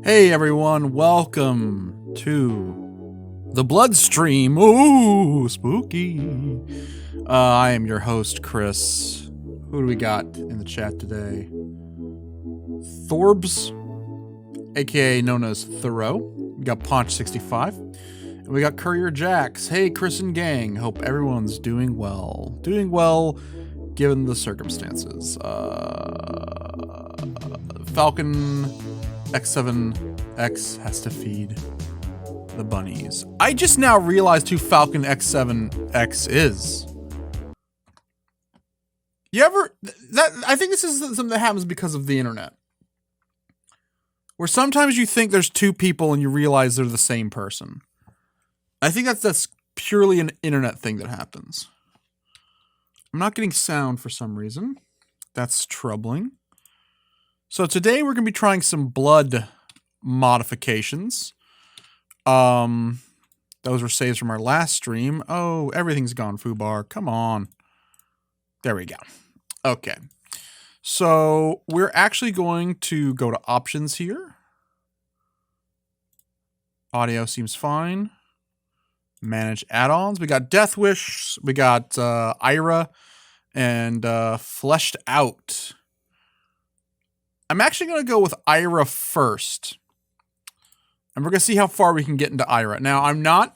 Hey everyone, welcome to the Bloodstream. Ooh, spooky. I am your host, Chris. Who do we got in the chat today? Thorbs, aka known as Thoreau. We got Paunch65. And we got Courier Jax. Hey, Chris and gang. Hope everyone's doing well. Doing well given the circumstances. Falcon X7X has to feed the bunnies. I just now realized who Falcon X7X is. You ever... I think this is something that happens because of the internet. Where sometimes you think there's two people and you realize they're the same person. I think that's purely an internet thing that happens. I'm not getting sound for some reason. That's troubling. So today we're going to be trying some blood modifications. Those were saves from our last stream. Oh, everything's gone, Fubar. Come on. There we go. Okay. So we're actually going to go to options here. Audio seems fine. Manage add-ons. We got Death Wish. We got IRA and Fleshed Out. I'm actually going to go with IRA first. And we're going to see how far we can get into IRA. Now, I'm not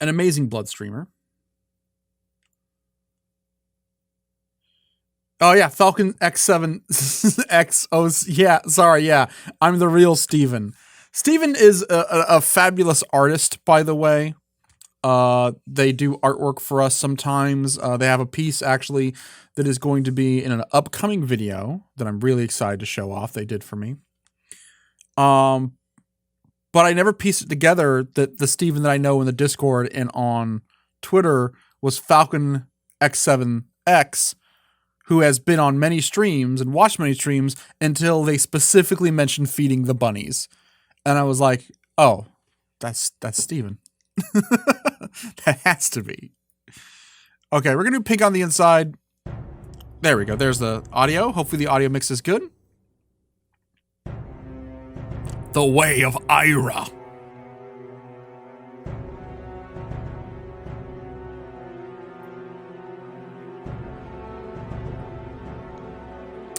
an amazing blood streamer. Oh, yeah. Falcon X7X. Oh, yeah. Sorry. Yeah. I'm the real Steven. Steven is a fabulous artist, by the way. They do artwork for us sometimes. They have a piece, actually, that is going to be in an upcoming video that I'm really excited to show off. They did for me. But I never pieced it together that the Steven that I know in the Discord and on Twitter was Falcon X7X, who has been on many streams and watched many streams until they specifically mentioned feeding the bunnies. And I was like, oh, that's Steven. That has to be. Okay, we're going to do pink on the inside. There we go. There's the audio. Hopefully the audio mix is good. The Way of IRA.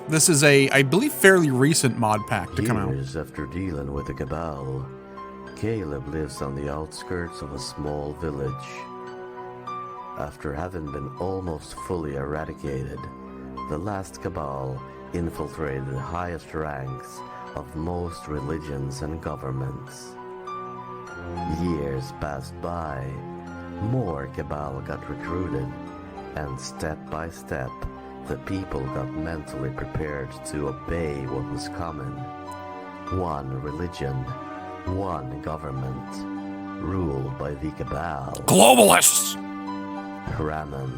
This is I believe, fairly recent mod pack to come out. Years after dealing with the Cabal, Caleb lives on the outskirts of a small village. After having been almost fully eradicated, the last Cabal infiltrated the highest ranks of most religions and governments. Years passed by, more Cabal got recruited, and step by step, the people got mentally prepared to obey what was coming. One religion, one government, ruled by the Cabal. Globalists! Kramen,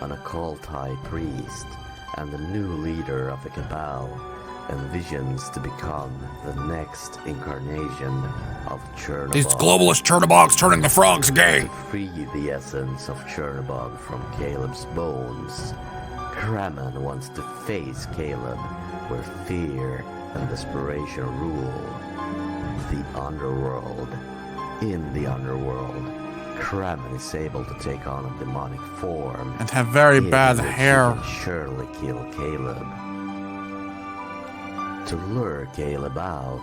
an occult high priest, and the new leader of the Cabal, envisions to become the next incarnation of Chernobog. These globalist Chernobyls turning the frogs gay! To free the essence of Chernobog from Caleb's bones, Kramen wants to face Caleb where fear and desperation rule. The underworld. In the underworld, Kramen is able to take on a demonic form and have very bad hair. He can surely kill Caleb. To lure Caleb out,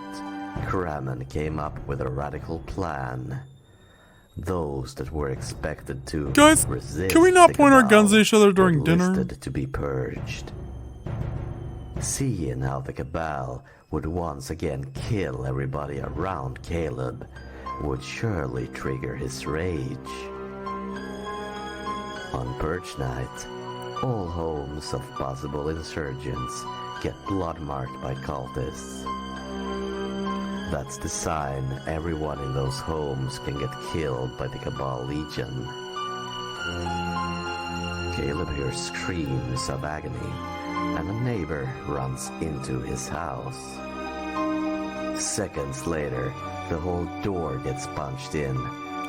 Kramen came up with a radical plan. Those that were expected to Guys, resist can we not the point our Cabal guns at each other during were dinner? listed to be purged. Seeing how the Cabal would once again kill everybody around Caleb would surely trigger his rage. On Purge Night, all homes of possible insurgents get blood-marked by cultists. That's the sign everyone in those homes can get killed by the Cabal Legion. Caleb hears screams of agony, and a neighbor runs into his house. Seconds later, the whole door gets punched in.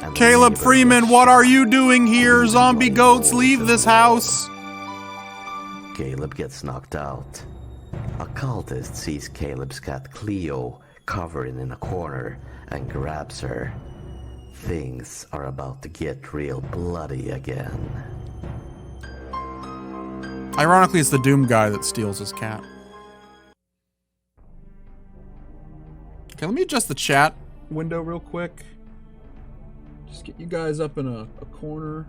And Caleb Freeman, what are you doing here? Zombie goats, leave this house! Caleb gets knocked out. A cultist sees Caleb's cat Cleo cowering in a corner and grabs her. Things are about to get real bloody again. Ironically, it's the Doom guy that steals his cat. Okay, let me adjust the chat window real quick. Just get you guys up in a corner.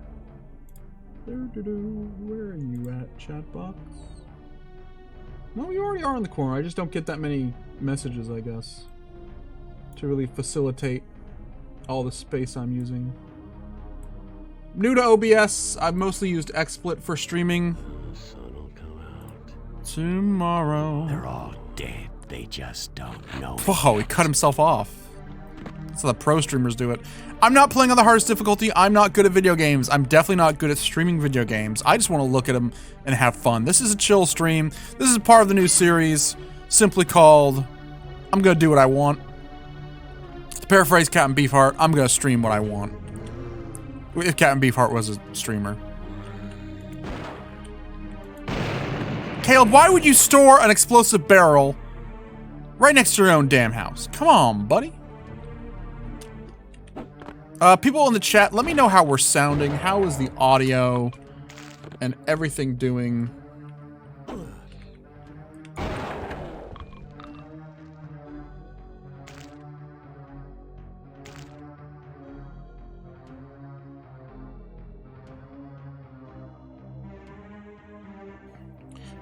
Where are you at, chat box? No, you already are in the corner. I just don't get that many messages, I guess, to really facilitate all the space I'm using. New to OBS, I've mostly used XSplit for streaming. The sun will come out. Tomorrow. They're all dead. They just don't know. Whoa, he cut himself off. That's how the pro streamers do it. I'm not playing on the hardest difficulty. I'm not good at video games. I'm definitely not good at streaming video games. I just want to look at them and have fun. This is a chill stream. This is part of the new series, simply called I'm gonna do what I want. To paraphrase Captain Beefheart, I'm gonna stream what I want. If Captain Beefheart was a streamer. Caleb, why would you store an explosive barrel right next to your own damn house? Come on, buddy. People in the chat, let me know how we're sounding. How is the audio and everything doing?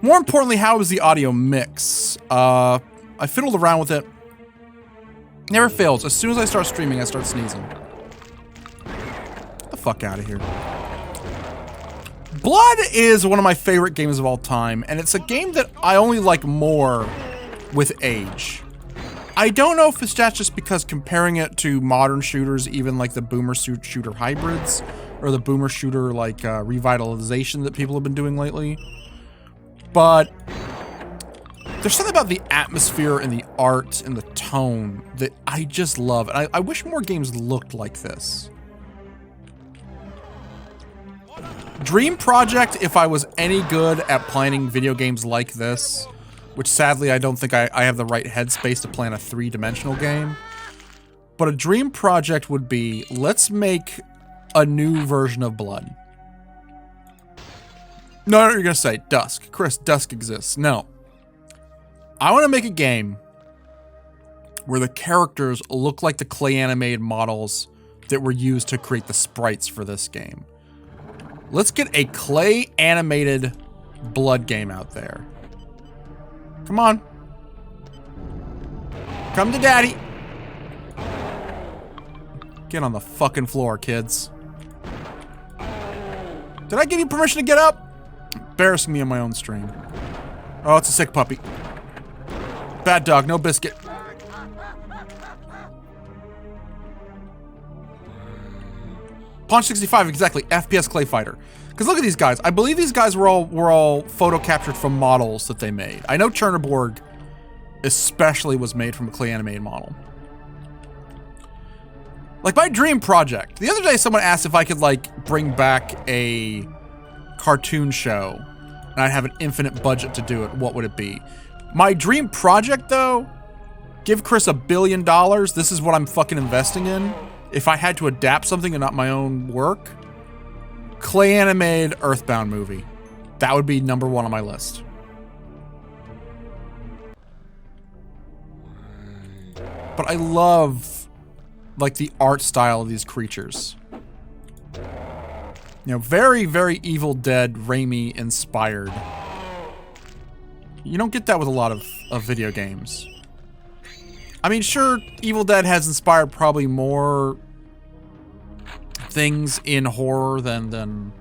More importantly, how is the audio mix? I fiddled around with it. Never fails. As soon as I start streaming, I start sneezing. Get the fuck out of here. Blood is one of my favorite games of all time, and it's a game that I only like more with age. I don't know if that's just because comparing it to modern shooters, even like the boomer shooter hybrids, or the boomer shooter like revitalization that people have been doing lately. But there's something about the atmosphere and the art and the tone that I just love. And I wish more games looked like this. Dream Project, if I was any good at planning video games like this, which sadly I don't think I have the right headspace to plan a three-dimensional game. But a dream project would be, let's make a new version of Blood. No, you're gonna say Dusk. Chris, Dusk exists. No. I want to make a game where the characters look like the clay animated models that were used to create the sprites for this game. Let's get a clay animated Blood game out there. Come on. Come to daddy. Get on the fucking floor, kids. Did I give you permission to get up? Embarrassing me on my own stream. Oh, it's a sick puppy. Bad dog, no biscuit. Punch 65, exactly. FPS Clay Fighter. Because look at these guys. I believe these guys were all photo captured from models that they made. I know Chernobyl especially was made from a clay animated model. Like my dream project. The other day someone asked if I could like bring back a cartoon show and I'd have an infinite budget to do it. What would it be? My dream project though, give Chris $1 billion. This is what I'm fucking investing in. If I had to adapt something and not my own work, clay animated Earthbound movie. That would be number one on my list. But I love like the art style of these creatures. You know, very, very Evil Dead, Raimi inspired. You don't get that with a lot of video games. I mean, sure, Evil Dead has inspired probably more things in horror than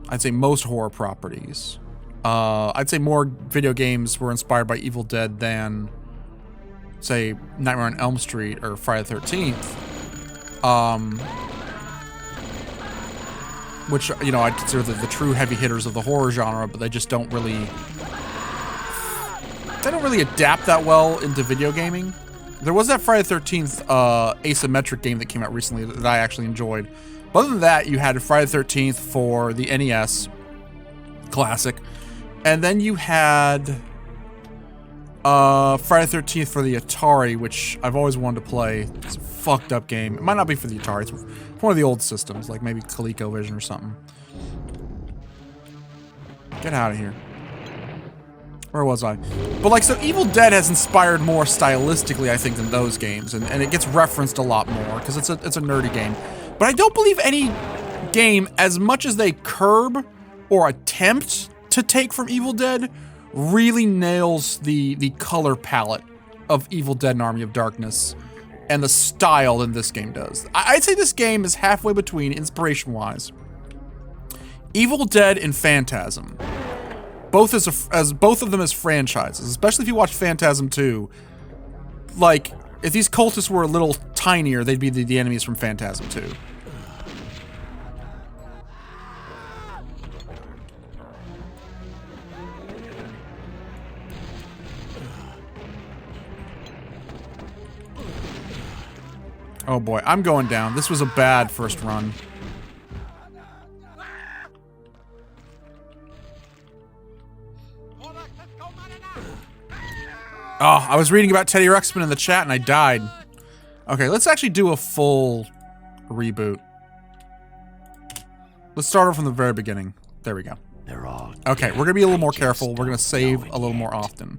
I'd say most horror properties. I'd say more video games were inspired by Evil Dead than, say, Nightmare on Elm Street or Friday the 13th. Which, you know, I'd consider the true heavy hitters of the horror genre, but they just don't really... They don't really adapt that well into video gaming. There was that Friday the 13th asymmetric game that came out recently that I actually enjoyed. But other than that, you had Friday the 13th for the NES, classic. And then you had Friday the 13th for the Atari, which I've always wanted to play. It's a fucked up game. It might not be for the Atari. It's one of the old systems, like maybe ColecoVision or something. Get out of here. Where was I? But like, so Evil Dead has inspired more stylistically, I think, than those games, and it gets referenced a lot more because it's a nerdy game. But I don't believe any game, as much as they curb or attempt to take from Evil Dead, really nails the color palette of Evil Dead and Army of Darkness and the style that this game does. I'd say this game is halfway between, inspiration-wise, Evil Dead and Phantasm. Both as both of them as franchises, especially if you watch Phantasm 2. Like, if these cultists were a little tinier, they'd be the enemies from Phantasm 2. Oh boy, I'm going down. This was a bad first run. Oh, I was reading about Teddy Ruxpin in the chat and I died. Okay, let's actually do a full reboot. Let's start off from the very beginning. There we go. They're all Okay, we're gonna be a little more careful. We're gonna save a little more often.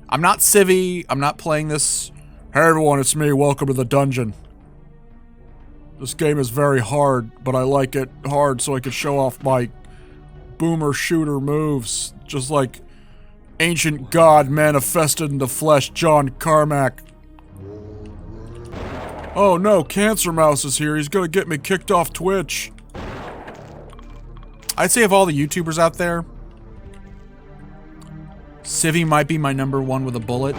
I'm not Civvy. I'm not playing this. Hey everyone, it's me. Welcome to the dungeon. This game is very hard, but I like it hard so I can show off my boomer shooter moves. Just like ancient god manifested in the flesh, John Carmack. Oh no, Cancer Mouse is here. He's gonna get me kicked off Twitch. I'd say of all the YouTubers out there, Civvy might be my #1 with a bullet.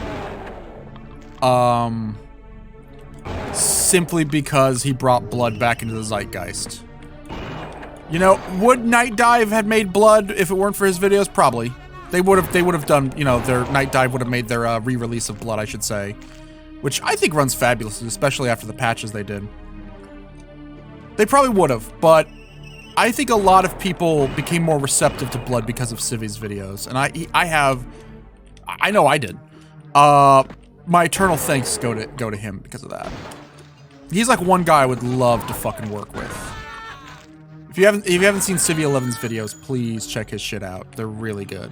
Simply because he brought blood back into the zeitgeist. You know, would Night Dive had made blood if it weren't for his videos? Probably. They would have done, you know, their Night Dive would have made their re-release of Blood, I should say. Which I think runs fabulously, especially after the patches they did. They probably would have, but I think a lot of people became more receptive to Blood because of Civvy's videos. And I know I did. My eternal thanks go to him because of that. He's like one guy I would love to fucking work with. If you haven't seen Civvy 11's videos, please check his shit out. They're really good.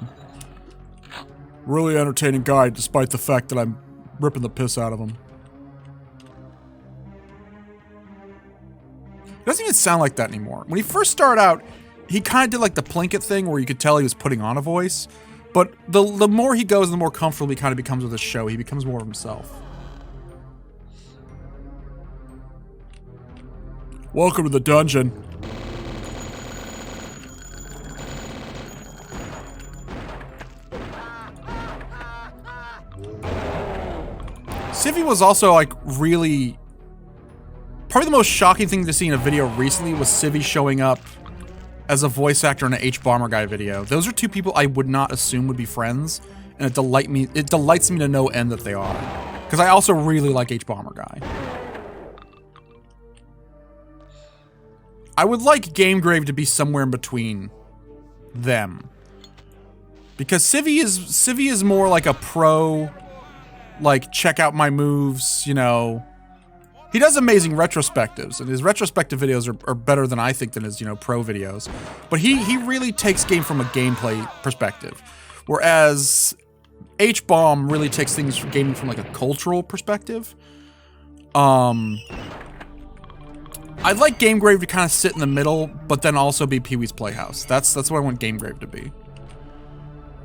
Really entertaining guy, despite the fact that I'm ripping the piss out of him. It doesn't even sound like that anymore. When he first started out, he kind of did like the Plinkett thing where you could tell he was putting on a voice. But the more he goes, the more comfortable he kind of becomes with the show. He becomes more of himself. Welcome to the dungeon. Civvy was also like really... Probably the most shocking thing to see in a video recently was Civvy showing up as a voice actor in an H-Bomber Guy video. Those are two people I would not assume would be friends, and it delights me to no end that they are. Because I also really like H-Bomber Guy. I would like Gamegrave to be somewhere in between them. Because Civvy is more like a pro, like, check out my moves, you know. He does amazing retrospectives, and his retrospective videos are better than I think than his, you know, pro videos. But he really takes game from a gameplay perspective. Whereas H-Bomb really takes things from gaming from like a cultural perspective. I'd like Gamegrave to kind of sit in the middle, but then also be Pee-wee's Playhouse. That's what I want Gamegrave to be.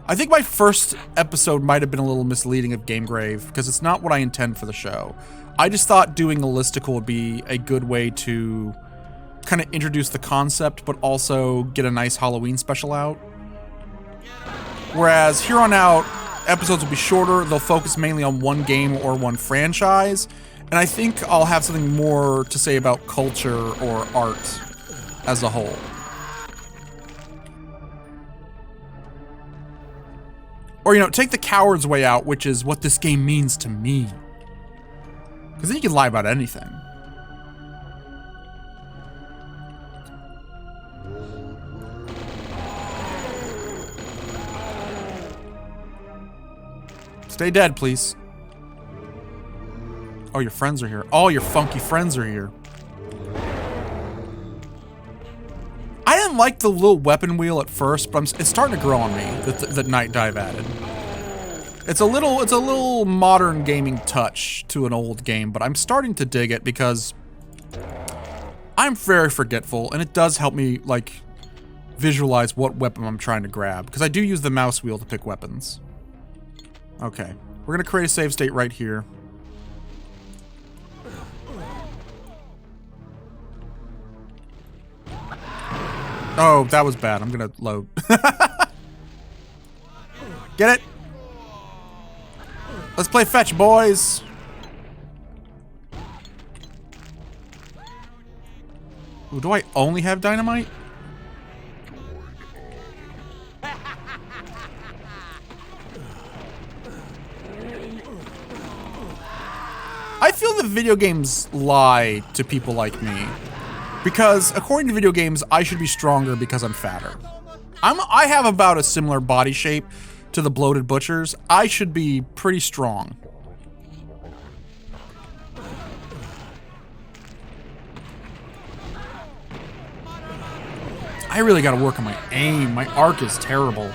I think my first episode might have been a little misleading of Gamegrave, because it's not what I intend for the show. I just thought doing a listicle would be a good way to kind of introduce the concept, but also get a nice Halloween special out. Whereas here on out, episodes will be shorter, they'll focus mainly on one game or one franchise, and I think I'll have something more to say about culture or art as a whole. Or, you know, take the coward's way out, which is what this game means to me. Because then you can lie about anything. Stay dead, please. Oh, your friends are here. All your funky friends are here. I didn't like the little weapon wheel at first, but it's starting to grow on me that Night Dive added. It's a little modern gaming touch to an old game, but I'm starting to dig it because I'm very forgetful, and it does help me like visualize what weapon I'm trying to grab, because I do use the mouse wheel to pick weapons. Okay, we're gonna create a save state right here. Oh, that was bad. I'm gonna load. Get it? Let's play fetch, boys. Ooh, do I only have dynamite? I feel that video games lie to people like me. Because according to video games, I should be stronger because I'm fatter. I have about a similar body shape to the bloated butchers. I should be pretty strong. I really gotta work on my aim. My arc is terrible.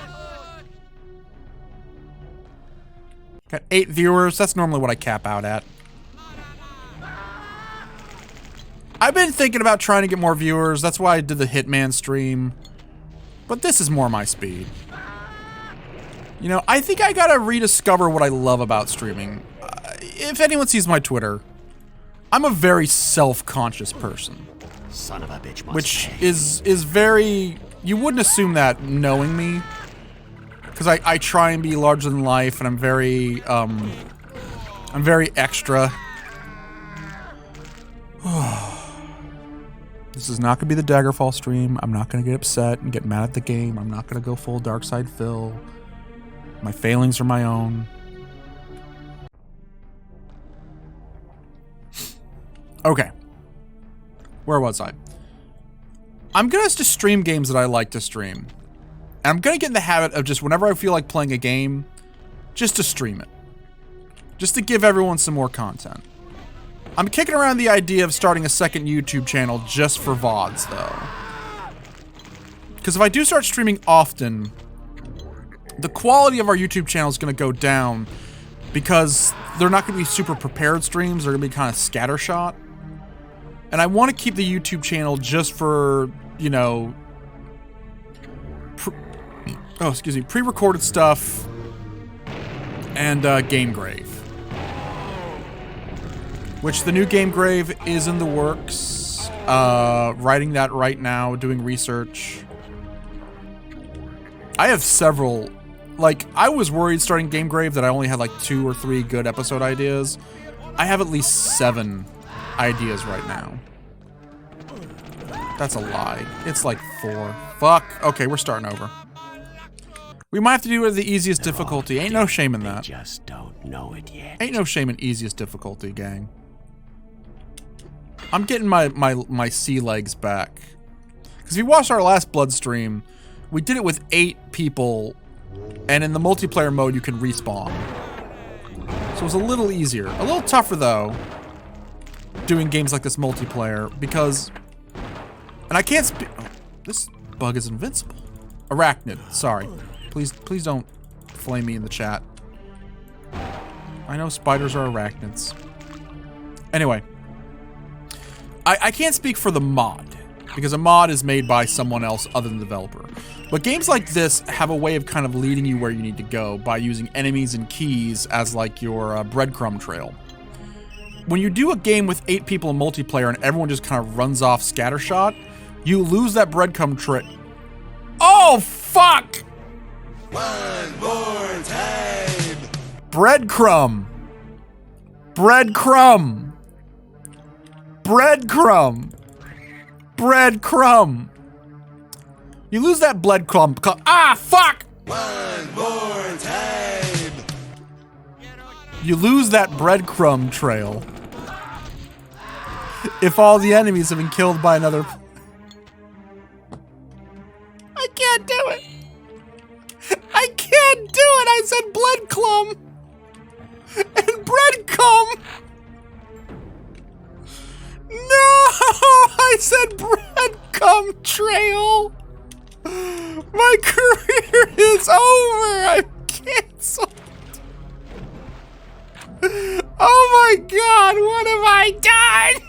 Got 8 viewers. That's normally what I cap out at. I've been thinking about trying to get more viewers. That's why I did the Hitman stream. But this is more my speed. You know, I think I gotta rediscover what I love about streaming. If anyone sees my Twitter, I'm a very self-conscious person. Son of a bitch must which pay. is very... You wouldn't assume that knowing me. Because I try and be larger than life, and I'm very extra. This is not going to be the Daggerfall stream. I'm not going to get upset and get mad at the game. I'm not going to go full Darkside Phil. My failings are my own. Okay. Where was I? I'm going to just stream games that I like to stream. And I'm going to get in the habit of just whenever I feel like playing a game, just to stream it. Just to give everyone some more content. I'm kicking around the idea of starting a second YouTube channel just for VODs, though. Because if I do start streaming often, the quality of our YouTube channel is going to go down because they're not going to be super prepared streams. They're going to be kind of scattershot. And I want to keep the YouTube channel just for, you know, pre-recorded stuff and Game Grave. Which the new Game Grave is in the works. Writing that right now, doing research. I have several, like, I was worried starting Game Grave that I only had like 2 or 3 good episode ideas. I have at least 7 ideas right now. That's a lie. It's like 4. Fuck. Okay, we're starting over. We might have to do it at the easiest difficulty. Ain't no shame in that. They just don't know it yet. Ain't no shame in easiest difficulty, gang. I'm getting my sea legs back. Because if you watched our last Blood stream, we did it with 8 people, and in the multiplayer mode you can respawn. So it was a little easier. A little tougher, though, doing games like this multiplayer, because... And I can't speak... Oh, this bug is invincible. Arachnid, sorry. Please don't flame me in the chat. I know spiders are arachnids. Anyway. I can't speak for the mod, because a mod is made by someone else other than the developer. But games like this have a way of kind of leading you where you need to go by using enemies and keys as like your breadcrumb trail. When you do a game with 8 people in multiplayer and everyone just kind of runs off scattershot, you lose that breadcrumb trail. Oh, fuck! One more time. Breadcrumb. Breadcrumb. Breadcrumb. Breadcrumb. You lose that breadcrumb. Ah, fuck! One more time. You lose that breadcrumb trail if all the enemies have been killed by another. I can't do it. I can't do it. I said breadcrumb. No! I said breadcrumb trail! My career is over! I'm canceled! Oh my god, what have I done?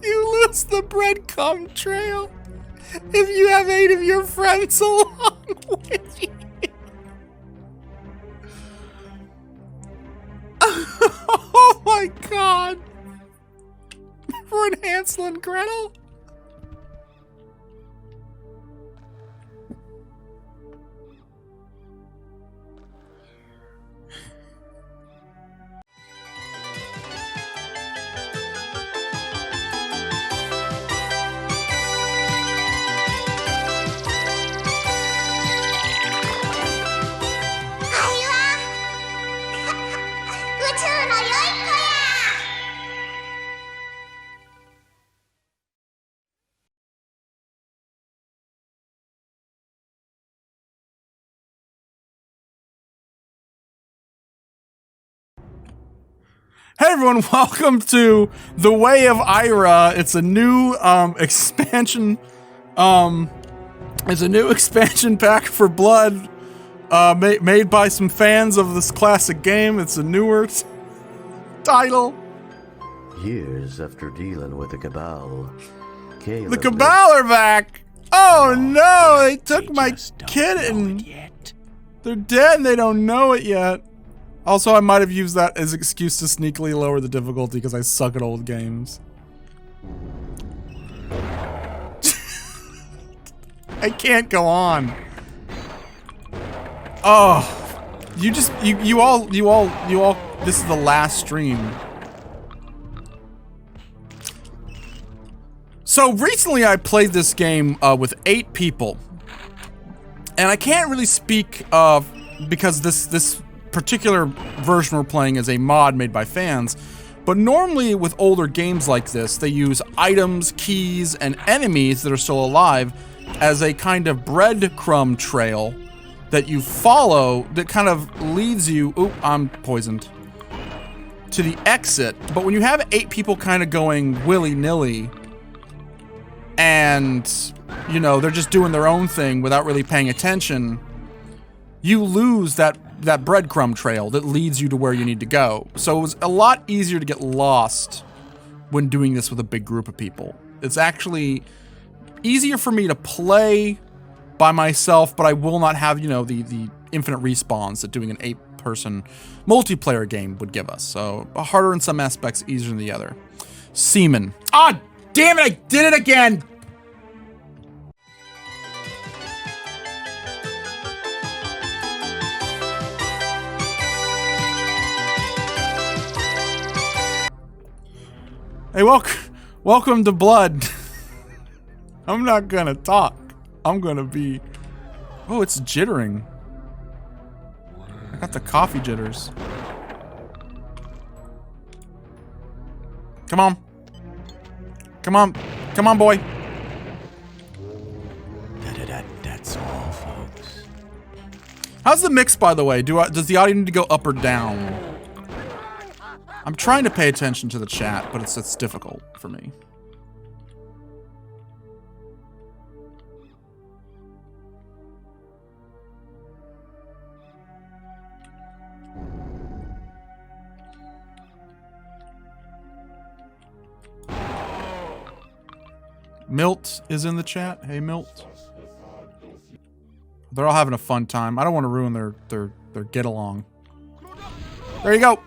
You lose the breadcrumb trail if you have 8 of your friends along with you. Oh my god. For an Hansel and Gretel? Hey everyone, welcome to the Way of IRA. It's a new expansion. It's a new expansion pack for Blood, made by some fans of this classic game. It's a newer title. Years after dealing with the Cabal, Caleb The Cabal are back. Oh no, they took my just don't kitten. know it yet. They're dead and they don't know it yet. Also, I might have used that as an excuse to sneakily lower the difficulty because I suck at old games. I can't go on. Oh, you all, this is the last stream. So recently I played this game with 8 people. And I can't really speak because this particular version we're playing is a mod made by fans, but normally with older games like this, they use items, keys, and enemies that are still alive as a kind of breadcrumb trail that you follow that kind of leads you, oop, I'm poisoned, to the exit. But when you have 8 people kind of going willy-nilly and, you know, they're just doing their own thing without really paying attention, you lose that breadcrumb trail that leads you to where you need to go. So it was a lot easier to get lost when doing this with a big group of people. It's actually easier for me to play by myself, but I will not have, you know, the infinite respawns that doing an 8-person multiplayer game would give us. So harder in some aspects, easier in the other. Seaman. Ah, damn it, I did it again! Hey, welcome to Blood. I'm not gonna talk. I'm gonna be... Oh, it's jittering. I got the coffee jitters. Come on. Come on. Come on, boy. That's all, folks. How's the mix, by the way? Does the audio need to go up or down? I'm trying to pay attention to the chat, but it's difficult for me. Milt is in the chat. Hey, Milt. They're all having a fun time. I don't want to ruin their get along. There you go.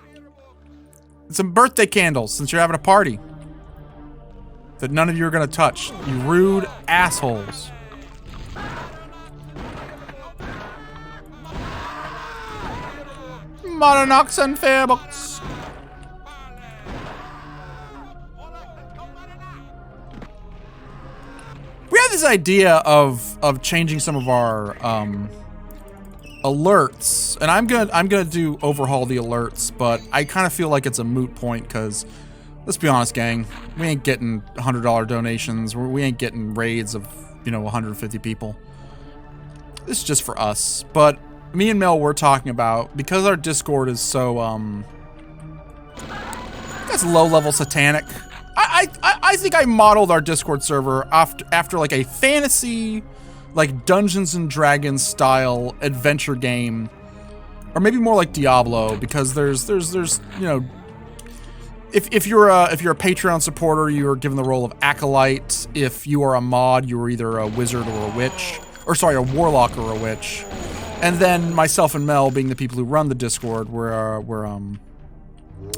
Some birthday candles since you're having a party that none of you are gonna touch. You rude assholes. Mononox and Fairbooks. We had this idea of changing some of our alerts, and I'm gonna do overhaul the alerts, but I kind of feel like it's a moot point because, let's be honest, gang, we ain't getting $100 donations. We ain't getting raids of, you know, 150 people. This is just for us, but me and Mel were talking about, because our Discord is so, that's low-level satanic. I think I modeled our Discord server after like a fantasy, like Dungeons and Dragons style adventure game, or maybe more like Diablo, because there's you know, if you're a Patreon supporter, you are given the role of acolyte. If you are a mod, you are either a wizard or a witch, or sorry, a warlock or a witch. And then myself and Mel, being the people who run the Discord, we're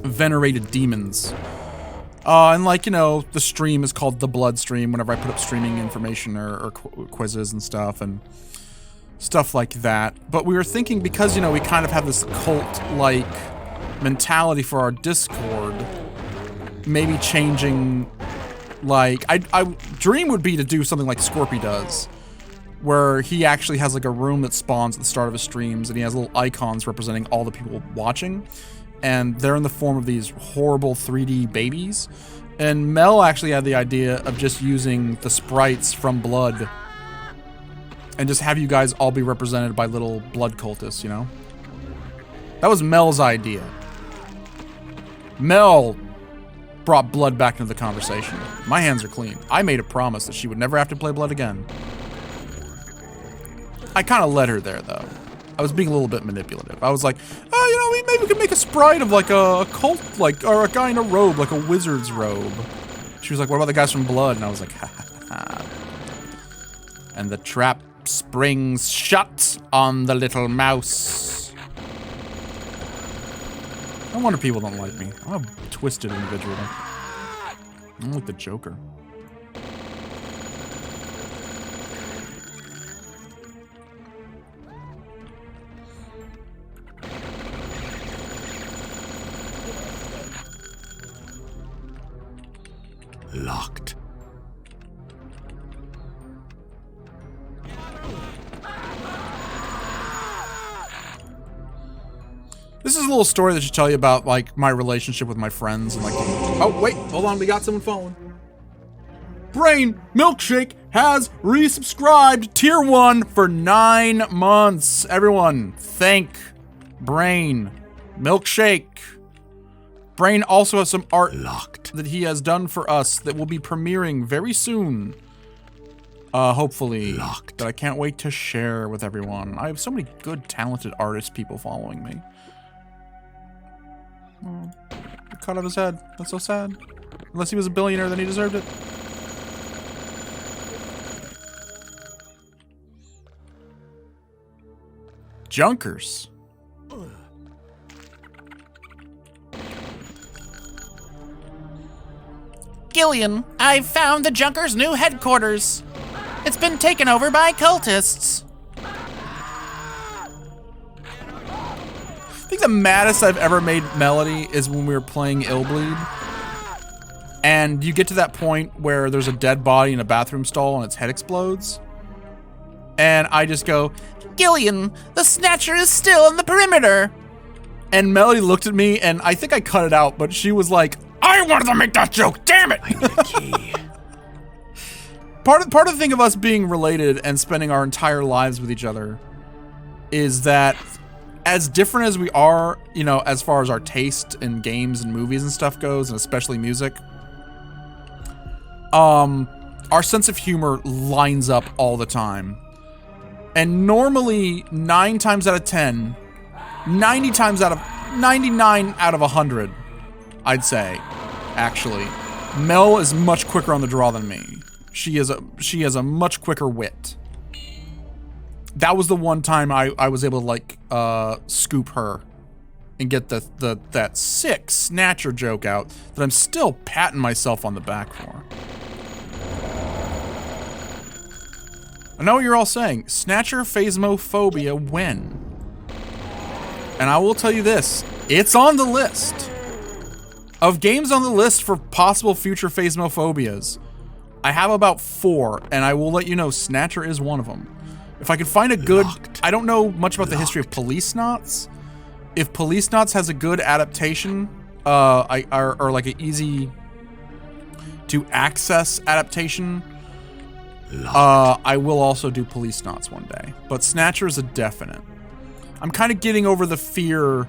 venerated demons. And like, you know, the stream is called the Blood Stream whenever I put up streaming information or quizzes and stuff like that. But we were thinking, because, you know, we kind of have this cult-like mentality for our Discord, maybe changing, like, I dream would be to do something like Scorpy does, where he actually has like a room that spawns at the start of his streams, and he has little icons representing all the people watching. And they're in the form of these horrible 3D babies. And Mel actually had the idea of just using the sprites from Blood and just have you guys all be represented by little blood cultists, you know? That was Mel's idea. Mel brought Blood back into the conversation. My hands are clean. I made a promise that she would never have to play Blood again. I kind of led her there, though. I was being a little bit manipulative. I was like, oh, you know, maybe we could make a sprite of like a cult, like, or a guy in a robe, like a wizard's robe. She was like, what about the guys from Blood? And I was like, ha ha ha. And the trap springs shut on the little mouse. No wonder people don't like me. I'm a twisted individual. I'm like the Joker. Locked. This is a little story that should tell you about like my relationship with my friends and like. Oh wait, hold on, we got someone following. Brain Milkshake has resubscribed tier 1 for 9 months. Everyone, thank Brain Milkshake. Brain also has some art Locked. that he has done for us that will be premiering very soon. Hopefully. Locked. That I can't wait to share with everyone. I have so many good, talented artist people following me. Oh, he cut off his head. That's so sad. Unless he was a billionaire, then he deserved it. Junkers. Gillian, I've found the Junkers' new headquarters. It's been taken over by cultists. I think the maddest I've ever made Melody is when we were playing Illbleed. And you get to that point where there's a dead body in a bathroom stall and its head explodes. And I just go, Gillian, the Snatcher is still on the perimeter. and Melody looked at me and I think I cut it out, but she was like, I wanted to make that joke, damn it! I need a key. Part of the thing of us being related and spending our entire lives with each other is that as different as we are, you know, as far as our taste in games and movies and stuff goes, and especially music, our sense of humor lines up all the time. And normally 9 times out of 10, 99 out of 100, I'd say, actually, Mel is much quicker on the draw than me. She has a much quicker wit. That was the one time I was able to like scoop her and get that sick Snatcher joke out that I'm still patting myself on the back for. I know what you're all saying. Snatcher phasmophobia when? And I will tell you this, it's on the list. Of games on the list for possible future phasmophobias, I have about 4, and I will let you know Snatcher is one of them. If I can find a good... I don't know much about the history of Police Knots. If Police Knots has a good adaptation, or like an easy to access adaptation, I will also do Police Knots one day. But Snatcher is a definite. I'm kind of getting over the fear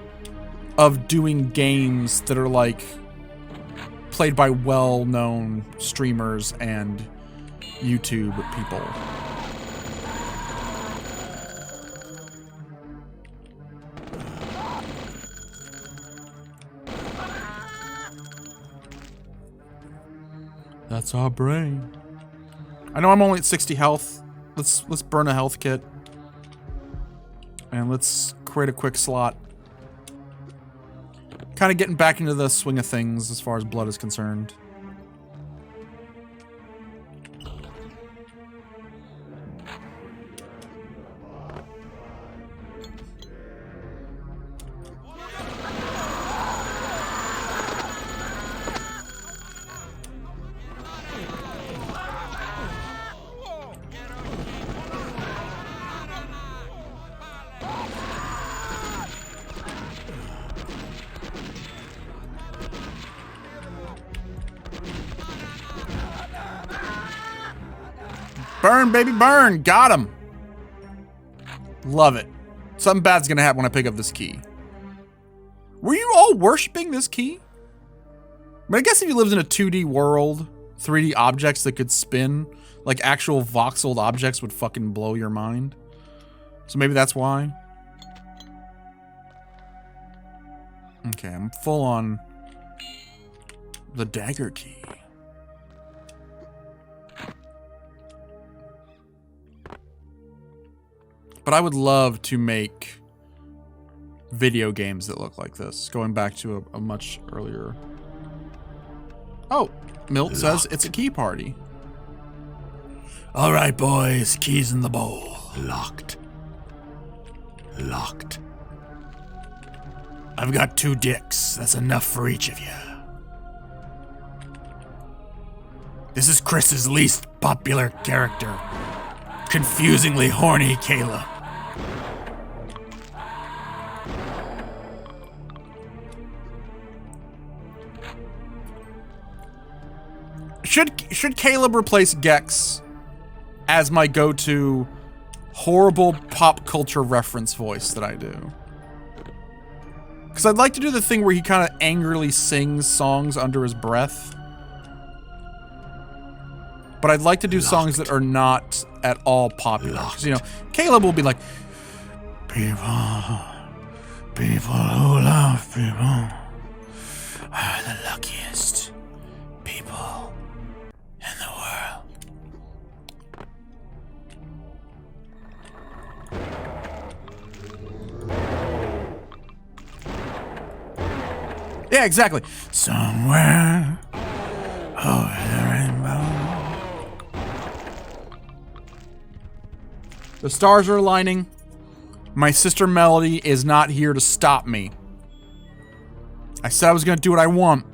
of doing games that are like played by well-known streamers and YouTube people. That's our brain. I know I'm only at 60 health. Let's burn a health kit. And let's create a quick slot. Kind of getting back into the swing of things as far as blood is concerned. Burn, baby, burn. Got him. Love it. Something bad's gonna happen when I pick up this key. Were you all worshiping this key? I guess if you lived in a 2D world, 3D objects that could spin, like actual voxeled objects would fucking blow your mind. So maybe that's why. Okay, I'm full on the dagger key. But I would love to make video games that look like this, going back to a much earlier... Oh, Milt says it's a key party. All right, boys, keys in the bowl. Locked. Locked. I've got 2 dicks. That's enough for each of you. This is Chris's least popular character. Confusingly horny Caleb. Should Caleb replace Gex as my go-to horrible pop culture reference voice that I do? Because I'd like to do the thing where he kind of angrily sings songs under his breath. But I'd like to do songs that are not at all popular. Because, you know, Caleb will be like, people who love people are the luckiest people in the world. Yeah, exactly. Somewhere over the rainbow. The stars are aligning. My sister Melody is not here to stop me. I said I was going to do what I want.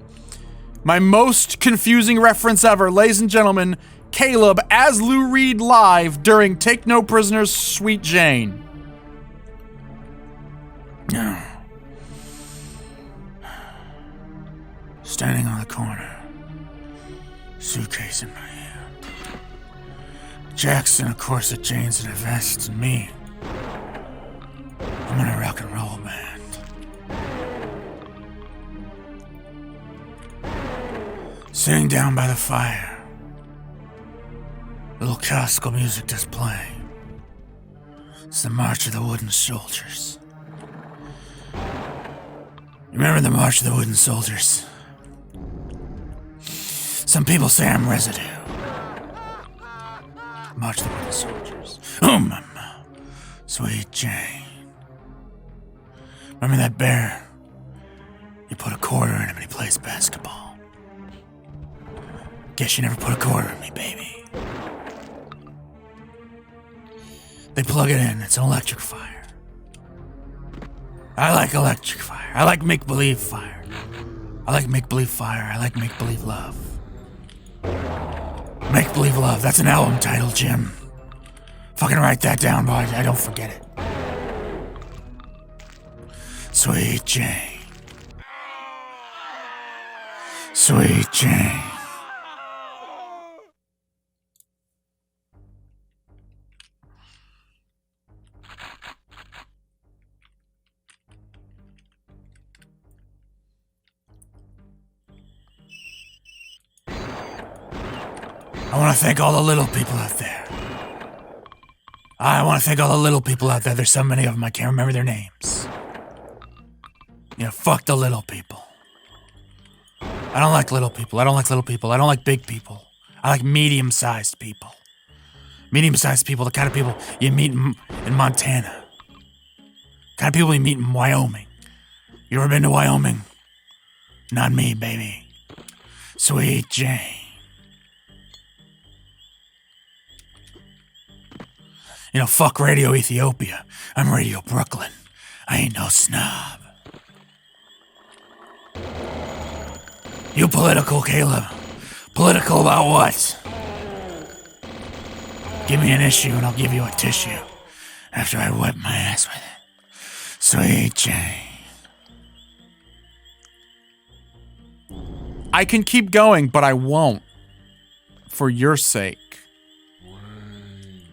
My most confusing reference ever, ladies and gentlemen, Caleb as Lou Reed live during Take No Prisoners, Sweet Jane. Standing on the corner, suitcase in my hand. Jackson, of course, at Jane's in a vest, and me. I'm in a rock and roll band. Sitting down by the fire. Little classical music just playing. It's the March of the Wooden Soldiers. You remember the March of the Wooden Soldiers? Some people say I'm residue. March of the Wooden Soldiers. Oh, mama. Sweet Jane. Remember that bear? You put a quarter in him and he plays basketball. Guess you never put a quarter in me, baby. They plug it in. It's an electric fire. I like electric fire. I like make-believe fire. I like make-believe fire. I like make-believe love. Make-believe love. That's an album title, Jim. Fucking write that down, boys. I don't forget it. Sweet Jane. Sweet Jane. I want to thank all the little people out there. I want to thank all the little people out there. There's so many of them, I can't remember their names. Yeah, fuck the little people. I don't like little people. I don't like little people. I don't like big people. I like medium-sized people. Medium-sized people, the kind of people you meet in Montana. The kind of people you meet in Wyoming. You ever been to Wyoming? Not me, baby. Sweet Jane. You know, fuck Radio Ethiopia. I'm Radio Brooklyn. I ain't no snob. You political, Caleb? Political about what? Give me an issue and I'll give you a tissue after I wipe my ass with it. Sweet Jane. I can keep going, but I won't. For your sake.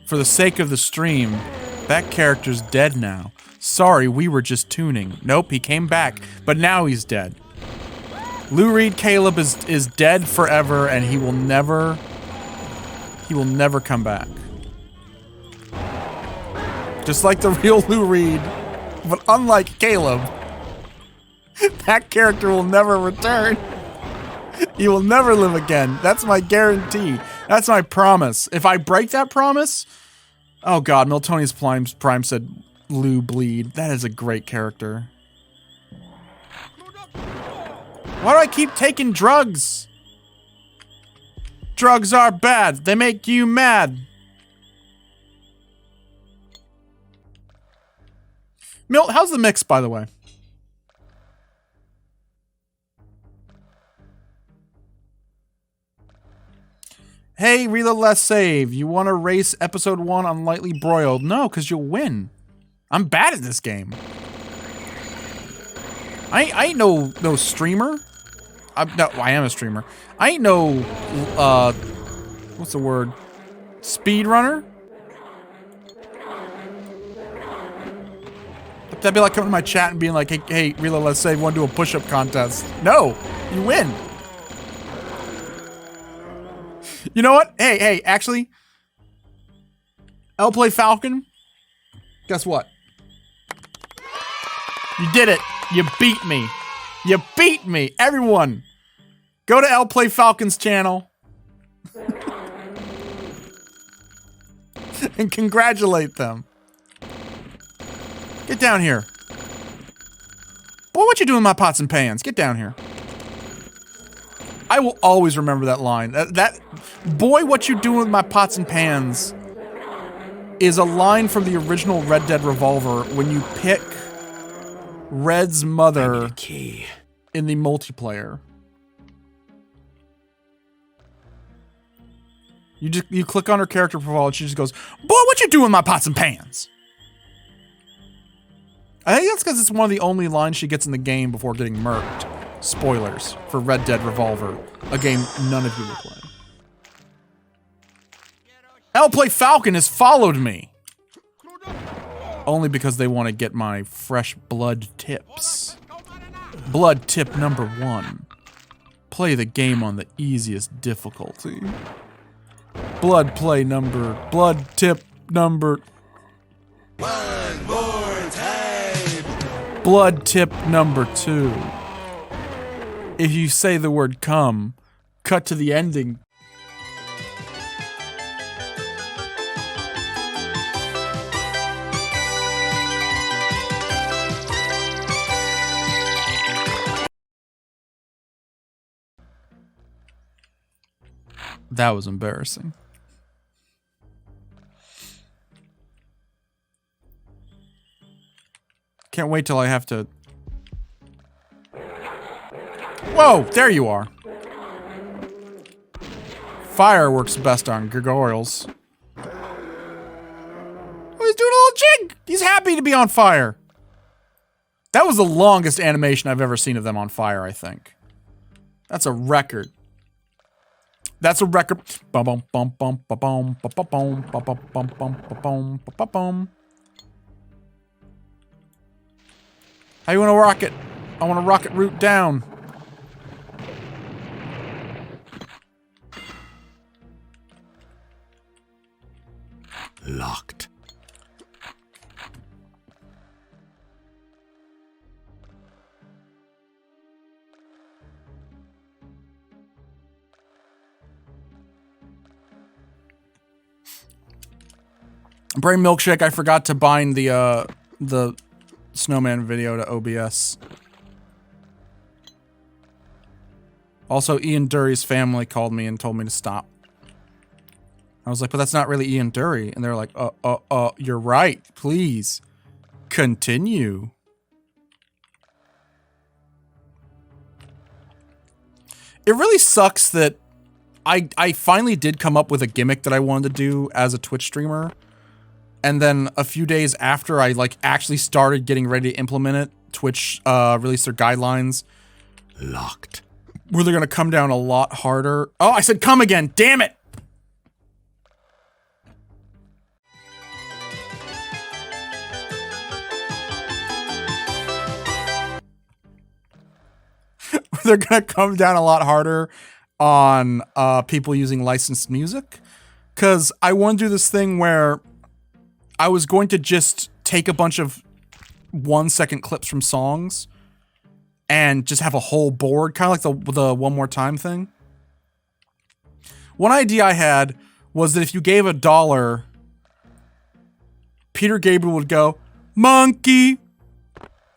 For the sake of the stream, that character's dead now. Sorry, we were just tuning. Nope, he came back, but now he's dead. Lou Reed Caleb is dead forever, and he will never come back. Just like the real Lou Reed, but unlike Caleb, that character will never return. He will never live again. That's my guarantee. That's my promise. If I break that promise, oh god, Miltonius Prime said Lou Bleed. That is a great character. Why do I keep taking drugs? Drugs are bad. They make you mad. Milt, how's the mix, by the way? Hey, Reload Less Save. You want to race episode 1 on Lightly Broiled? No, because you'll win. I'm bad at this game. I ain't no streamer. No, I am a streamer. I ain't no, what's the word? Speedrunner? That'd be like coming to my chat and being like, hey, Reload Let's Save, want to do a push-up contest. No, you win. You know what? Hey, actually, I'll play Falcon. Guess what? You did it. You beat me. You beat me. Everyone, go to L Play Falcon's channel and congratulate them. Get down here. Boy, what you doing in my pots and pans? Get down here. I will always remember that line. That boy, what you doing with my pots and pans is a line from the original Red Dead Revolver when you pick Red's mother in the multiplayer. You click on her character profile and she just goes, boy, what you doing with my pots and pans? I think that's because it's one of the only lines she gets in the game before getting murked. Spoilers for Red Dead Revolver, a game none of you will play. I'll Play Falcon has followed me. Only because they want to get my fresh blood tips. Blood tip number 1. Play the game on the easiest difficulty. Blood tip number... One more time. Blood tip number 2. If you say the word come, cut to the ending. That was embarrassing. Can't wait till I have to... Whoa, there you are. Fire works best on gargoyles. Oh, he's doing a little jig. He's happy to be on fire. That was the longest animation I've ever seen of them on fire, I think. That's a record. That's a record. Bum bum bum bum bum bum bum bum bum bum bum bum bum bum. How you want to rocket? I want to rocket root down. Locked. Brain Milkshake, I forgot to bind the snowman video to OBS. Also, Ian Dury's family called me and told me to stop. I was like, but that's not really Ian Dury. And they're like, you're right. Please continue. It really sucks that I finally did come up with a gimmick that I wanted to do as a Twitch streamer. And then a few days after I like actually started getting ready to implement it, Twitch released their guidelines. Locked. Where they're gonna come down a lot harder. Oh, I said come again, damn it! They're gonna come down a lot harder on people using licensed music. Cause I want to do this thing where I was going to just take a bunch of 1-second clips from songs and just have a whole board, kind of like the One More Time thing. One idea I had was that if you gave $1, Peter Gabriel would go, monkey.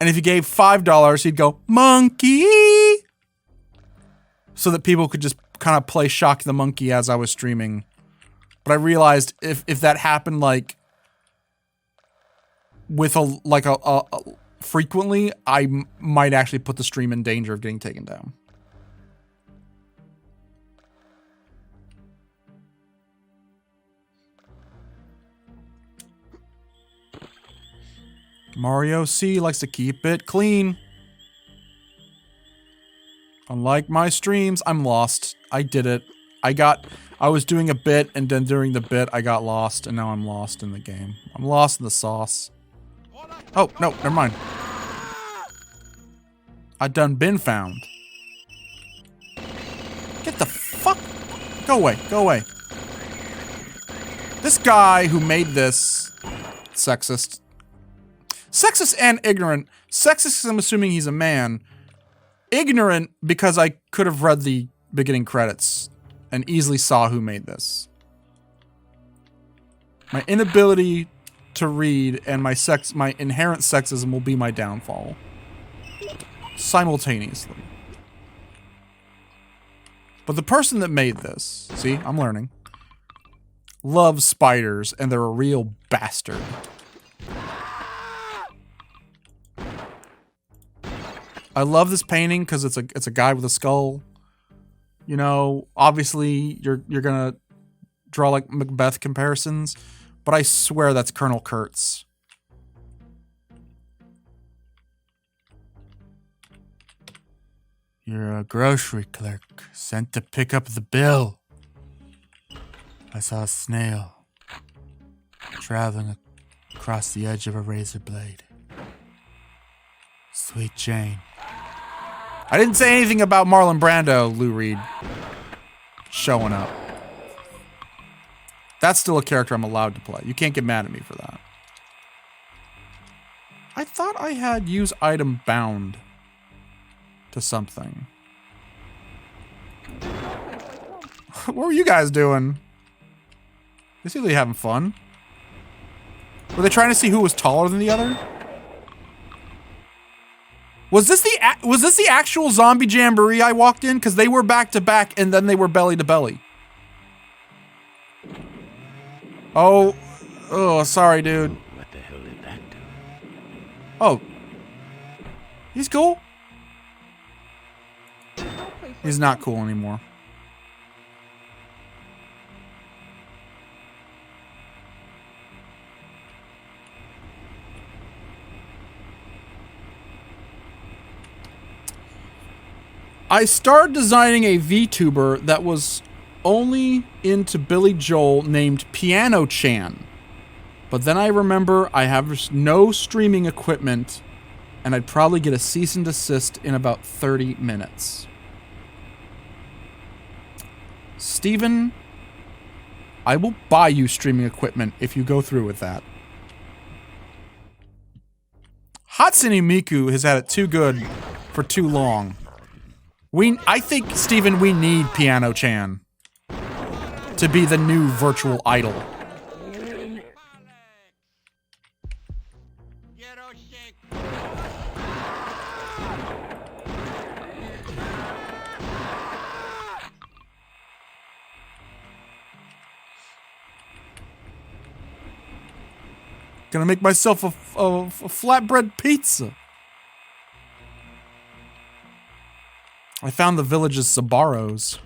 And if you gave $5, he'd go, monkey. So that people could just kind of play Shock the Monkey as I was streaming. But I realized if that happened like with a frequently, I might actually put the stream in danger of getting taken down. Mario C likes to keep it clean. Unlike my streams, I'm lost. I did it. I was doing a bit, and then during the bit, I got lost, and now I'm lost in the game. I'm lost in the sauce. Oh, no, never mind. I done been found. Get the fuck... Go away, go away. This guy who made this... Sexist. Sexist and ignorant. Sexist because I'm assuming he's a man. Ignorant because I could have read the beginning credits and easily saw who made this. My inability to read and my inherent sexism will be my downfall. Simultaneously. But the person that made this, see, I'm learning, loves spiders and they're a real bastard. I love this painting because it's a guy with a skull. You know, obviously you're gonna draw like Macbeth comparisons, but I swear that's Colonel Kurtz. You're a grocery clerk sent to pick up the bill. I saw a snail traveling across the edge of a razor blade. Sweet Jane. I didn't say anything about Marlon Brando, Lou Reed, showing up. That's still a character I'm allowed to play. You can't get mad at me for that. I thought I had use item bound to something. What were you guys doing? They seem to be having fun. Were they trying to see who was taller than the other? Was this the actual zombie jamboree I walked in? Because they were back to back and then they were belly to belly. Oh, sorry, dude. What the hell did that do? Oh, he's cool. He's not cool anymore. I started designing a VTuber that was only into Billy Joel named Piano Chan. But then I remember I have no streaming equipment and I'd probably get a cease and desist in about 30 minutes. Steven, I will buy you streaming equipment if you go through with that. Hatsune Miku has had it too good for too long. I think, Steven, we need Piano Chan to be the new virtual idol. Gonna make myself a flatbread pizza. I found the village's Sabaros.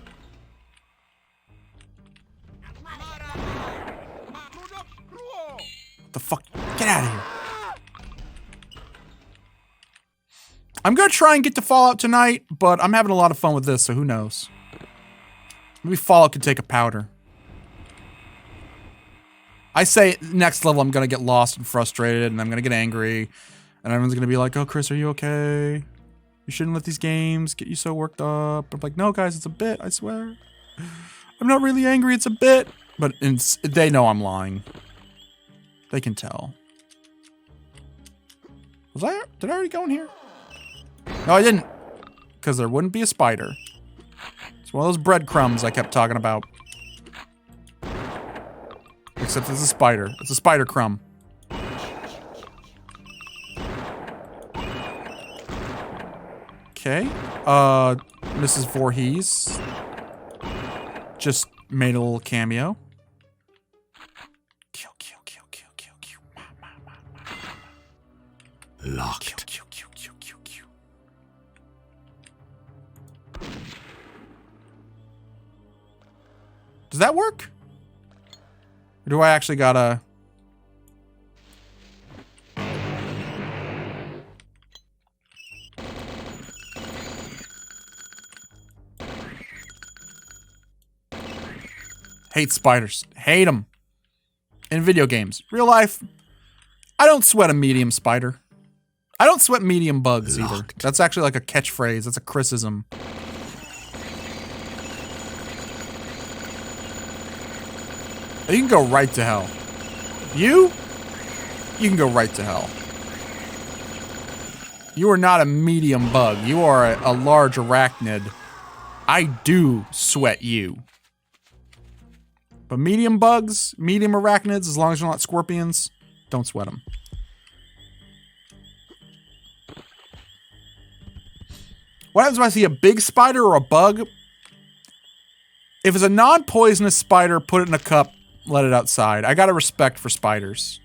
What the fuck? Get out of here. I'm gonna try and get to Fallout tonight, but I'm having a lot of fun with this, so who knows? Maybe Fallout could take a powder. I say next level I'm gonna get lost and frustrated and I'm gonna get angry and everyone's gonna be like, oh, Chris, are you okay? You shouldn't let these games get you so worked up. I'm like, no, guys, it's a bit, I swear. I'm not really angry, it's a bit. But they know I'm lying. They can tell. Did I already go in here? No, I didn't. Because there wouldn't be a spider. It's one of those breadcrumbs I kept talking about. Except it's a spider. It's a spider crumb. Okay. Mrs. Voorhees just made a little cameo. Kill, kill, kill, kill, kill, kill. Locked. Kill, kill, kill, kill, kill, kill. Does that work? Or do I actually gotta... Hate spiders. Hate them. In video games. Real life, I don't sweat a medium spider. I don't sweat medium bugs either. That's actually like a catchphrase. That's a criticism. You can go right to hell. You can go right to hell. You are not a medium bug. You are a large arachnid. I do sweat you. But medium bugs, medium arachnids, as long as they're not scorpions, don't sweat them. What happens when I see a big spider or a bug? If it's a non-poisonous spider, put it in a cup, let it outside. I got a respect for spiders.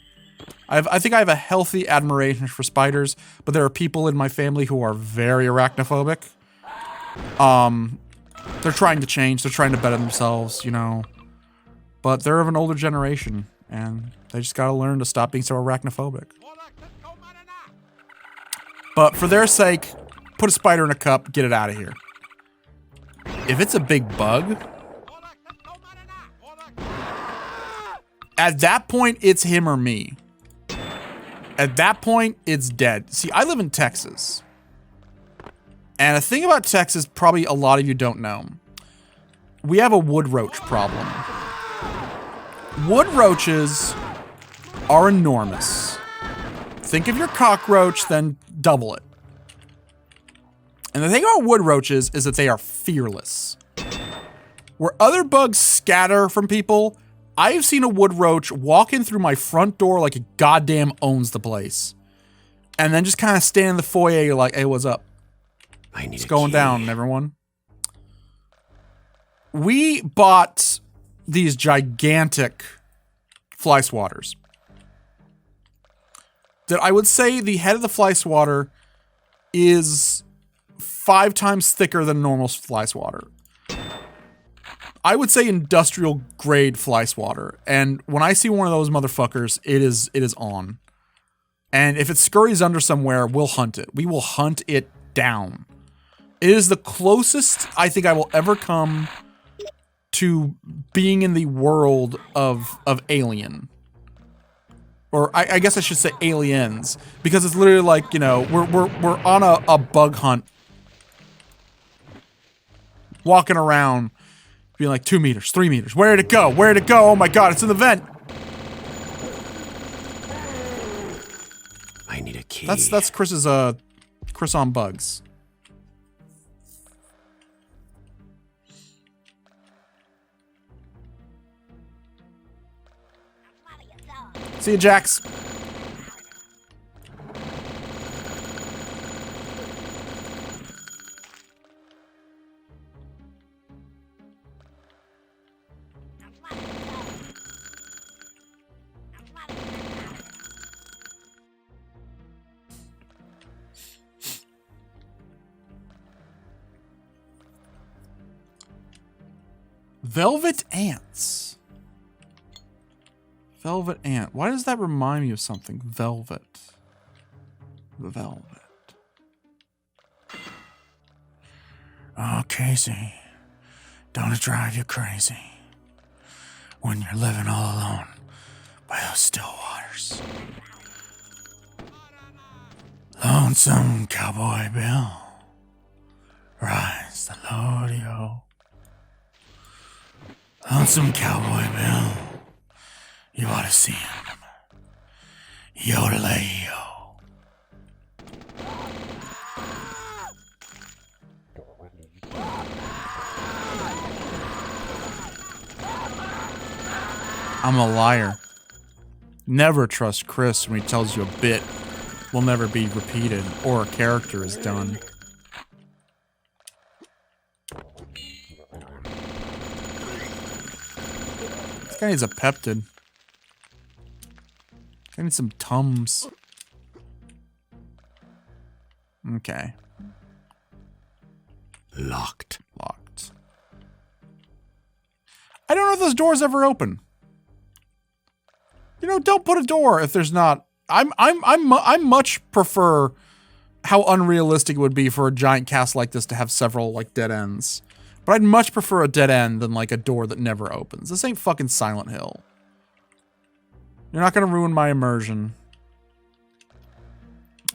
I think I have a healthy admiration for spiders, but there are people in my family who are very arachnophobic. They're trying to change. They're trying to better themselves, you know. But they're of an older generation, and they just gotta learn to stop being so arachnophobic. But for their sake, put a spider in a cup, get it out of here. If it's a big bug, at that point, it's him or me. At that point, it's dead. See, I live in Texas. And a thing about Texas, probably a lot of you don't know. We have a wood roach problem. Wood roaches are enormous. Think of your cockroach, then double it. And the thing about wood roaches is that they are fearless. Where other bugs scatter from people, I've seen a wood roach walk in through my front door like it goddamn owns the place. And then just kind of stand in the foyer like, hey, what's up? It's going down, everyone. We bought these gigantic fly swatters. That I would say the head of the fly swatter is 5 times thicker than normal fly swatter. I would say industrial grade fly swatter. And when I see one of those motherfuckers, it is on. And if it scurries under somewhere, we'll hunt it. We will hunt it down. It is the closest I think I will ever come to being in the world of Alien. Or I guess I should say aliens. Because it's literally like, you know, we're on a bug hunt. Walking around. Being like 2 meters, 3 meters. Where'd it go? Where'd it go? Oh my god, it's in the vent. I need a key. That's Chris's Chris on bugs. See you, Jax. Velvet ants. Velvet ant. Why does that remind me of something? Velvet. Velvet. Oh, Casey, don't it drive you crazy when you're living all alone by those still waters? Lonesome Cowboy Bill, rise the Lord-o. Lonesome Cowboy Bill, you ought to see him. Yodelay-yo. I'm a liar. Never trust Chris when he tells you a bit will never be repeated or a character is done. This guy needs a peptid. I need some Tums. Okay. Locked. Locked. I don't know if those doors ever open. You know, don't put a door if there's not. I much prefer how unrealistic it would be for a giant cast like this to have several like dead ends. But I'd much prefer a dead end than like a door that never opens. This ain't fucking Silent Hill. You're not gonna ruin my immersion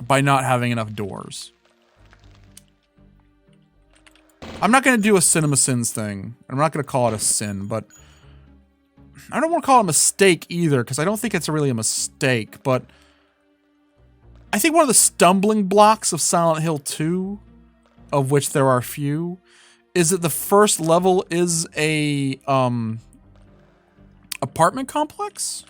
by not having enough doors. I'm not gonna do a Cinema Sins thing. I'm not gonna call it a sin, but I don't want to call it a mistake either, because I don't think it's really a mistake, but I think one of the stumbling blocks of Silent Hill 2, of which there are few, is that the first level is a apartment complex.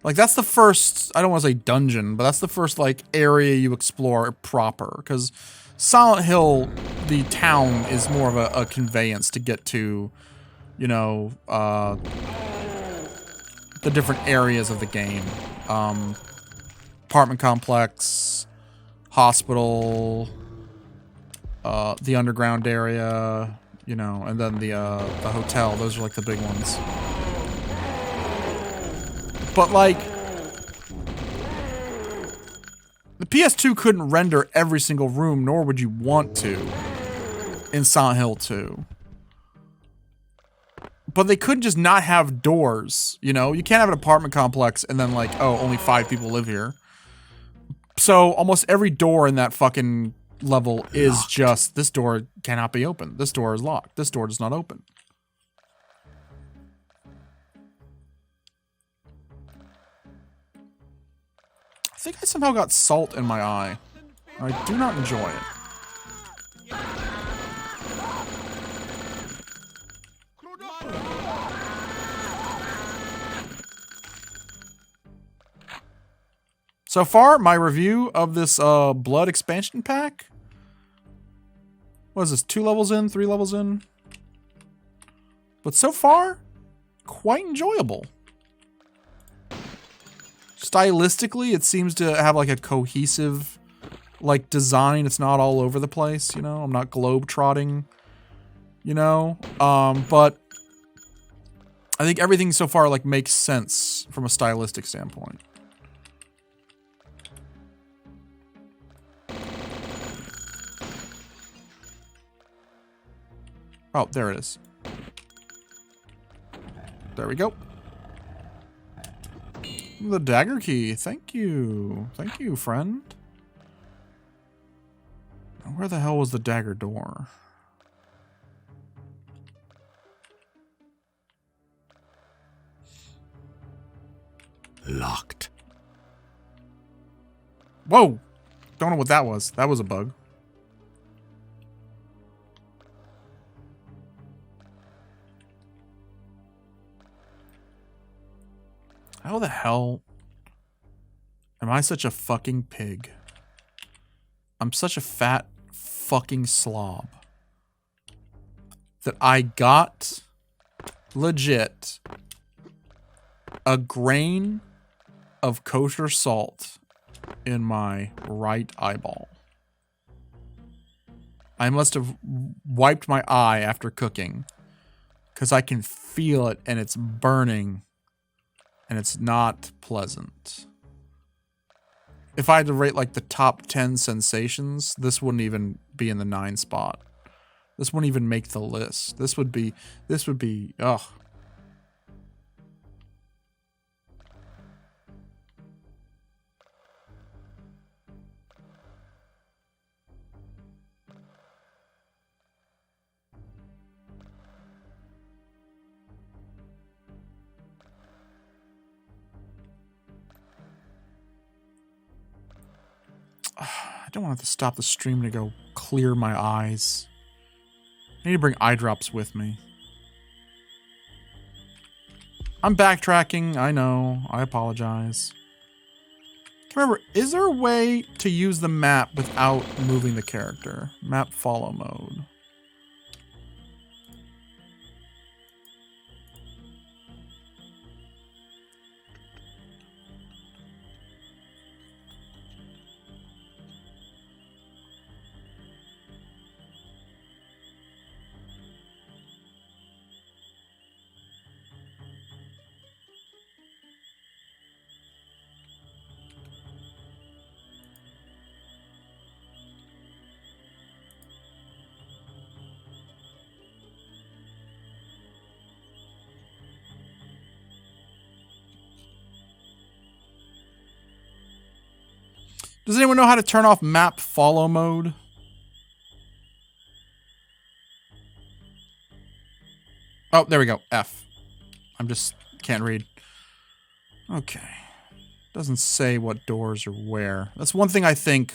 Like, that's the first, I don't want to say dungeon, but that's the first, like, area you explore proper, because Silent Hill, the town, is more of a conveyance to get to, you know, the different areas of the game. Apartment complex, hospital, the underground area, you know, and then the hotel. Those are like the big ones. But like, the PS2 couldn't render every single room, nor would you want to in Silent Hill 2. But they couldn't just not have doors, you know? You can't have an apartment complex and then like, oh, only 5 people live here. So almost every door in that fucking level is locked. Just, this door cannot be opened. This door is locked. This door does not open. I think I somehow got salt in my eye. I do not enjoy it. So far, my review of this Blood expansion pack. What is this, 2 levels in, 3 levels in? But so far, quite enjoyable. Stylistically, it seems to have like a cohesive like design. It's not all over the place, you know? I'm not globe-trotting, you know? But I think everything so far like makes sense from a stylistic standpoint. Oh, there it is. There we go. The dagger key. Thank you. Thank you, friend. Where the hell was the dagger door? Locked. Whoa! Don't know what that was. That was a bug. How the hell am I such a fucking pig? I'm such a fat fucking slob that I got legit a grain of kosher salt in my right eyeball. I must have wiped my eye after cooking because I can feel it and it's burning and it's not pleasant. If I had to rate like the top 10 sensations, this wouldn't even be in the 9 spot. This wouldn't even make the list. This would be, ugh. I don't want to stop the stream to go clear my eyes. I need to bring eye drops with me. I'm backtracking. I know. I apologize. Can't remember, is there a way to use the map without moving the character? Map follow mode. Does anyone know how to turn off map follow mode? Oh, there we go. F. I'm just can't read. Okay. Doesn't say what doors are where. That's one thing I think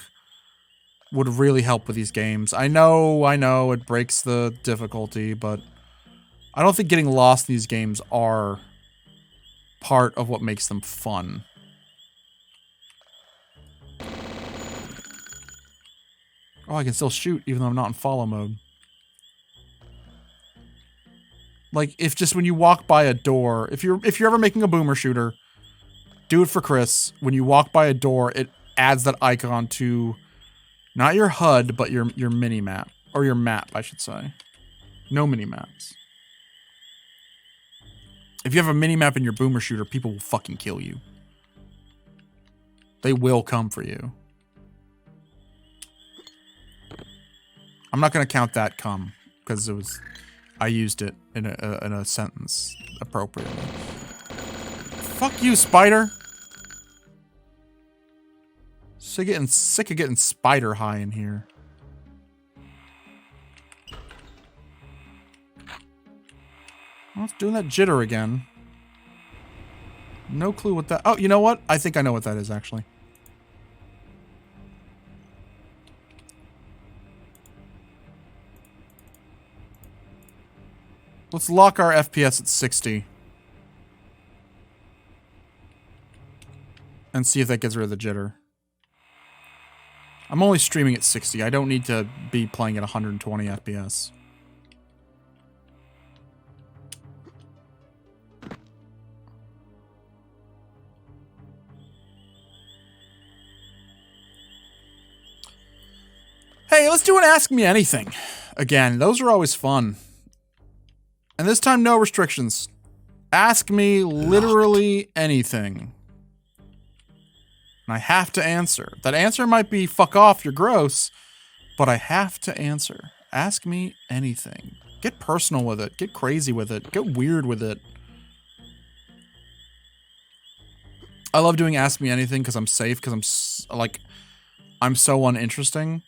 would really help with these games. I know it breaks the difficulty, but I don't think getting lost in these games are part of what makes them fun. Oh, I can still shoot even though I'm not in follow mode. Like, if just when you walk by a door, if you're ever making a boomer shooter, do it for Chris. When you walk by a door, it adds that icon to not your HUD, but your mini map. Or your map, I should say. No mini maps. If you have a mini map in your boomer shooter, people will fucking kill you. They will come for you. I'm not going to count that come, because I used it in a sentence appropriately. Fuck you, spider! Sick of getting spider high in here. Well, it's doing that jitter again. No clue what that... Oh, you know what? I think I know what that is, actually. Let's lock our FPS at 60. And see if that gets rid of the jitter. I'm only streaming at 60. I don't need to be playing at 120 FPS. Hey, let's do an Ask Me Anything. Again, those are always fun. And this time, no restrictions. Ask me literally anything. And I have to answer. That answer might be, fuck off, you're gross. But I have to answer. Ask me anything. Get personal with it. Get crazy with it. Get weird with it. I love doing Ask Me Anything because I'm safe, because I'm so uninteresting.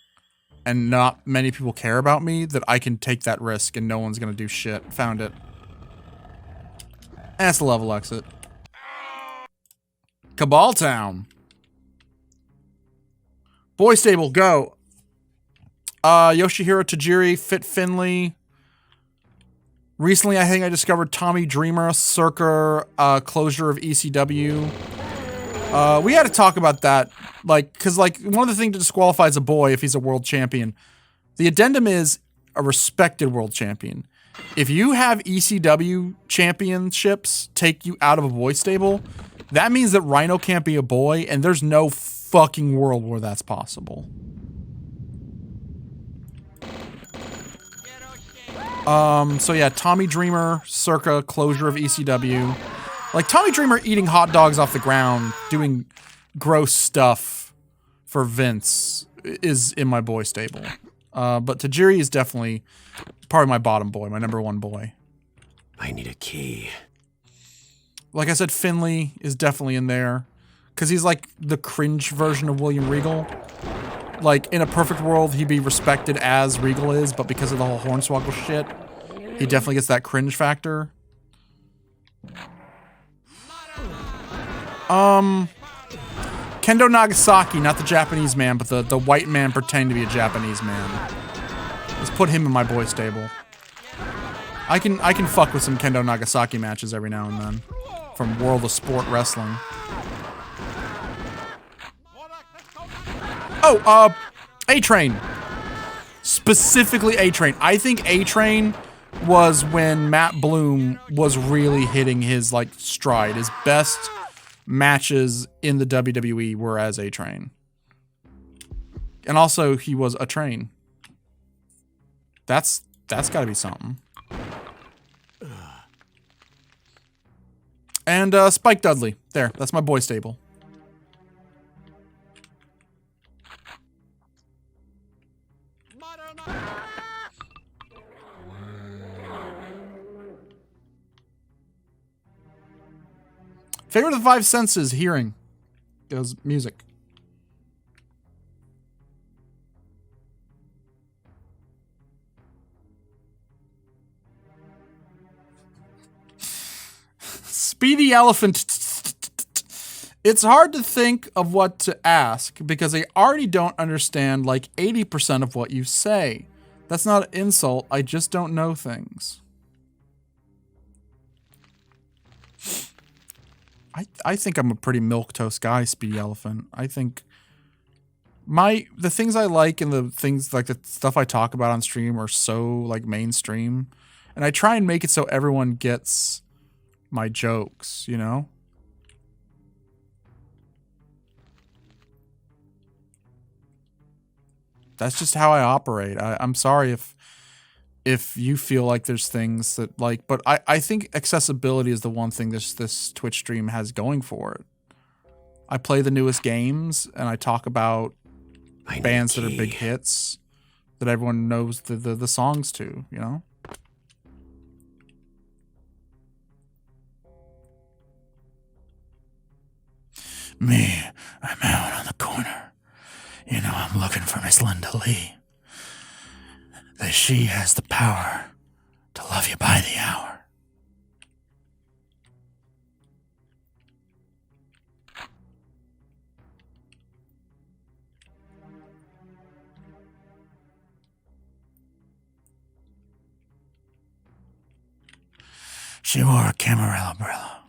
And not many people care about me that I can take that risk and no one's gonna do shit. Found it. And it's the level exit. Cabal Town. Boy Stable, go. Yoshihiro Tajiri, Fit Finley. Recently, I think I discovered Tommy Dreamer, circa closure of ECW. We had to talk about that, like, because, like, one of the things to disqualify is a boy if he's a world champion. The addendum is a respected world champion. If you have ECW championships take you out of a boy stable, that means that Rhino can't be a boy, and there's no fucking world where that's possible. So yeah, Tommy Dreamer, circa closure of ECW. Like, Tommy Dreamer eating hot dogs off the ground, doing gross stuff for Vince is in my boy stable. But Tajiri is definitely probably my bottom boy, my number one boy. I need a key. Like I said, Finley is definitely in there. Because he's like the cringe version of William Regal. Like, in a perfect world, he'd be respected as Regal is, but because of the whole Hornswoggle shit, he definitely gets that cringe factor. Kendo Nagasaki, not the Japanese man, but the white man pretending to be a Japanese man. Let's put him in my boy stable. I can fuck with some Kendo Nagasaki matches every now and then. From World of Sport Wrestling. Oh, A-Train. Specifically A-Train. I think A-Train was when Matt Bloom was really hitting his, like, stride. His best matches in the WWE were as A-Train. And also, he was a train. That's gotta be something. And, Spike Dudley. There, that's my boy stable. Favorite of the five senses, hearing. Goes music. Speedy Elephant. It's hard to think of what to ask because I already don't understand like 80% of what you say. That's not an insult. I just don't know things. I think I'm a pretty milquetoast guy, Speedy Elephant. I think the things I like and the things like the stuff I talk about on stream are so like mainstream, and I try and make it so everyone gets my jokes, you know? That's just how I operate. I'm sorry if you feel like there's things that like, but I think accessibility is the one thing this Twitch stream has going for it. I play the newest games and I talk about bands that are big hits that everyone knows the songs to, you know? Me, I'm out on the corner. You know, I'm looking for Miss Linda Lee. That she has the power to love you by the hour. She wore a Camarilla umbrella,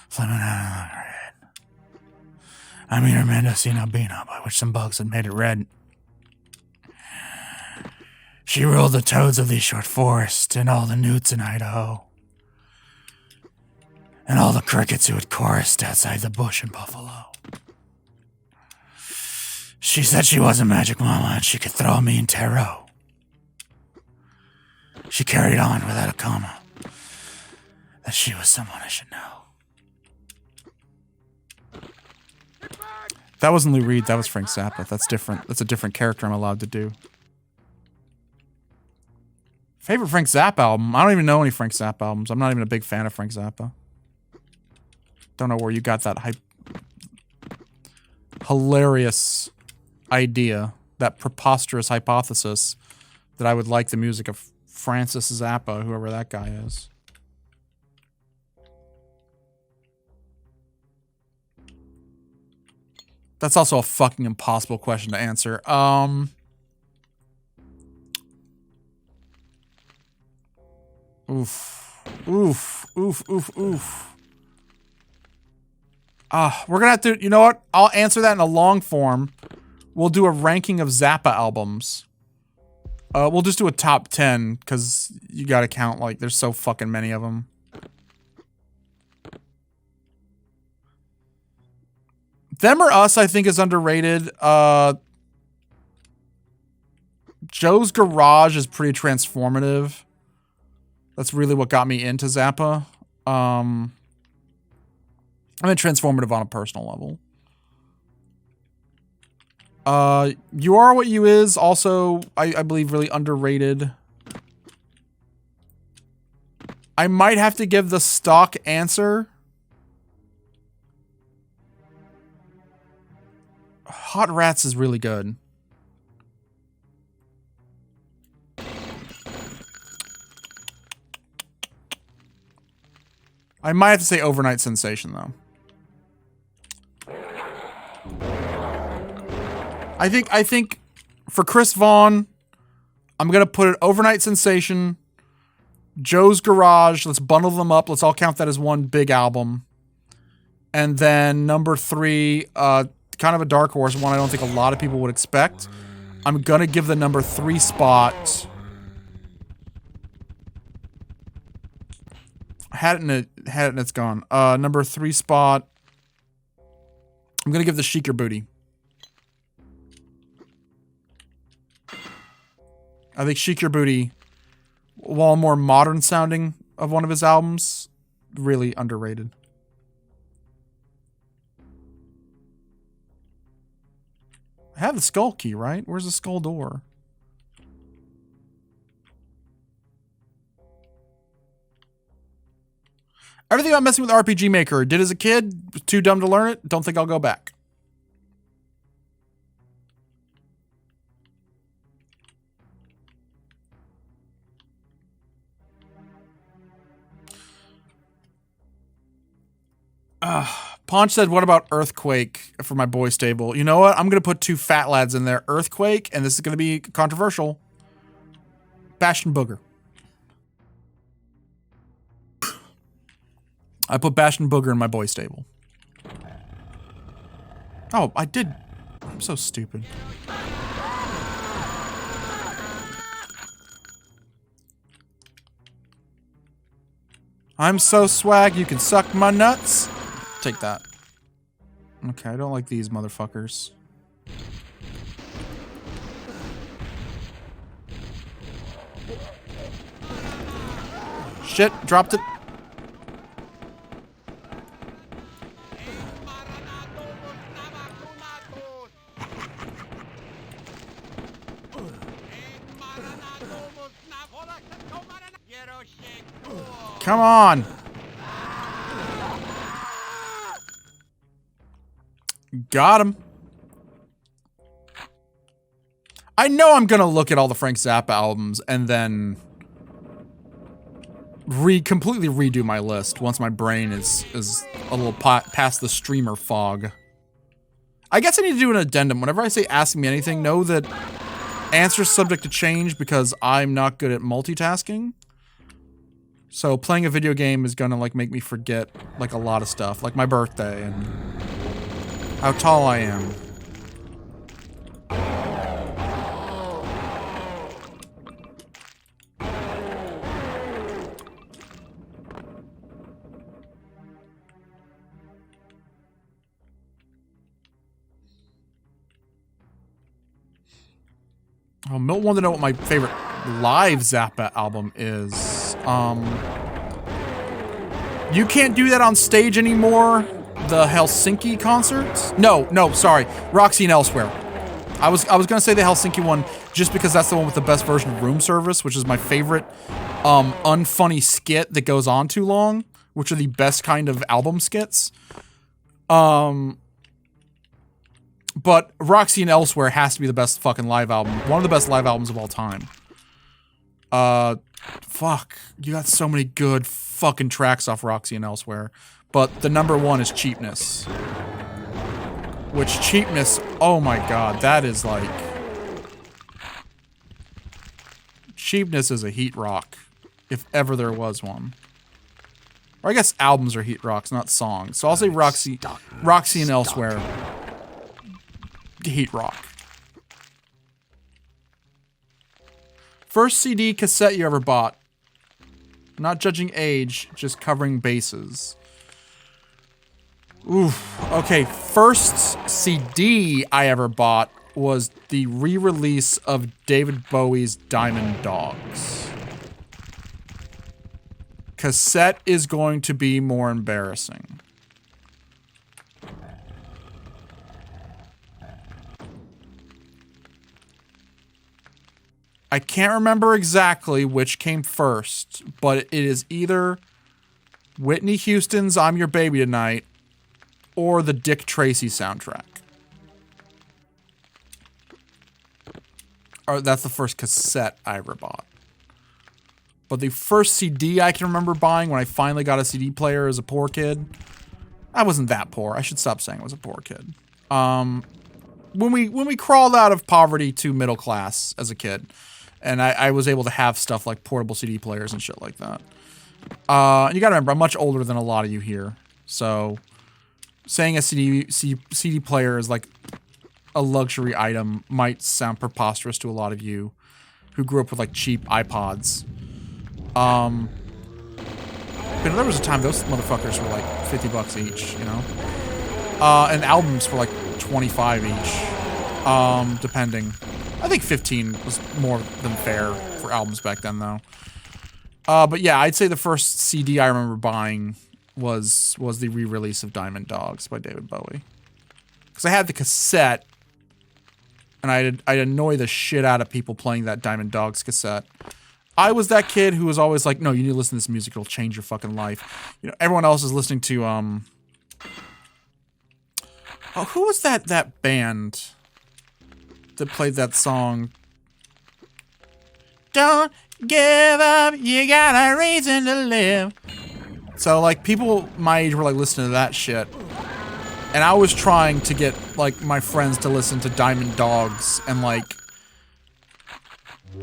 flaming out on her head. I mean her Mendocino Beano, by which some bugs had made it red. She ruled the toads of these short forests and all the newts in Idaho. And all the crickets who had chorused outside the bush in Buffalo. She said she was a magic mama and she could throw me in tarot. She carried on without a comma. That she was someone I should know. That wasn't Lou Reed, that was Frank Zappa. That's different. That's a different character I'm allowed to do. Favorite Frank Zappa album? I don't even know any Frank Zappa albums. I'm not even a big fan of Frank Zappa. Don't know where you got that hilarious idea, that preposterous hypothesis that I would like the music of Francis Zappa, whoever that guy is. That's also a fucking impossible question to answer. Oof. Oof. Oof. Oof. Oof. We're gonna have to, you know what? I'll answer that in a long form. We'll do a ranking of Zappa albums. We'll just do a top 10, because you gotta count, like, there's so fucking many of them. Them or Us, I think, is underrated. Joe's Garage is pretty transformative. That's really what got me into Zappa. I mean, transformative on a personal level. You Are What You Is, also, I believe, really underrated. I might have to give the stock answer. Hot Rats is really good. I might have to say Overnight Sensation, though. I think for Chris Vaughn, I'm gonna put it Overnight Sensation, Joe's Garage. Let's bundle them up. Let's all count that as one big album. And then number 3, kind of a dark horse, one I don't think a lot of people would expect. I'm gonna give the number 3 spot. Had it and it's gone. Number 3 spot. I'm gonna give the Sheik Your Booty. I think Sheik Your Booty, while more modern sounding of one of his albums, really underrated. I have the skull key, right? Where's the skull door? Everything about messing with RPG Maker. Did as a kid. Was too dumb to learn it. Don't think I'll go back. Paunch said, what about Earthquake for my boy stable? You know what? I'm going to put 2 fat lads in there. Earthquake, and this is going to be controversial. Bastion Booger. I put Bastion Booger in my boy stable. Oh, I did. I'm so stupid. I'm so swag, you can suck my nuts. Take that. Okay, I don't like these motherfuckers. Shit, dropped it. Come on. Got him. I know I'm gonna look at all the Frank Zappa albums and then completely redo my list once my brain is a little past the streamer fog. I guess I need to do an addendum. Whenever I say ask me anything, know that answer's subject to change because I'm not good at multitasking. So playing a video game is gonna like make me forget like a lot of stuff, like my birthday and how tall I am. Oh, Milt wanted to know what my favorite live Zappa album is. You can't do that on stage anymore. The Helsinki concerts? No, sorry. Roxy and Elsewhere. I was gonna say the Helsinki one just because that's the one with the best version of Room Service, which is my favorite unfunny skit that goes on too long, which are the best kind of album skits. But Roxy and Elsewhere has to be the best fucking live album. One of the best live albums of all time. Fuck. You got so many good fucking tracks off Roxy and Elsewhere. But the number 1 is Cheapness. Which cheapness, oh my god, that is like... Cheapness is a heat rock, if ever there was one. Or I guess albums are heat rocks, not songs. So I'll say Roxy and Elsewhere. Heat rock. First CD cassette you ever bought. Not judging age, just covering bases. Oof. Okay, first CD I ever bought was the re-release of David Bowie's Diamond Dogs. Cassette is going to be more embarrassing. I can't remember exactly which came first, but it is either Whitney Houston's I'm Your Baby Tonight or the Dick Tracy soundtrack. Or that's the first cassette I ever bought. But the first CD I can remember buying when I finally got a CD player as a poor kid, I wasn't that poor. I should stop saying I was a poor kid. When we crawled out of poverty to middle class as a kid, and I was able to have stuff like portable CD players and shit like that. You gotta remember, I'm much older than a lot of you here, so saying a CD player is like a luxury item might sound preposterous to a lot of you who grew up with like cheap iPods. But there was a time those motherfuckers were like $50 each, you know? And albums were like 25 each, depending. I think 15 was more than fair for albums back then, though. But yeah, I'd say the first CD I remember buying was the re-release of Diamond Dogs by David Bowie. Because I had the cassette, and I'd annoy the shit out of people playing that Diamond Dogs cassette. I was that kid who was always like, no, you need to listen to this music, it'll change your fucking life. You know, everyone else is listening to, oh, who was that band that played that song? Don't give up, you got a reason to live. So, like, people my age were, like, listening to that shit. And I was trying to get, like, my friends to listen to Diamond Dogs. And, like,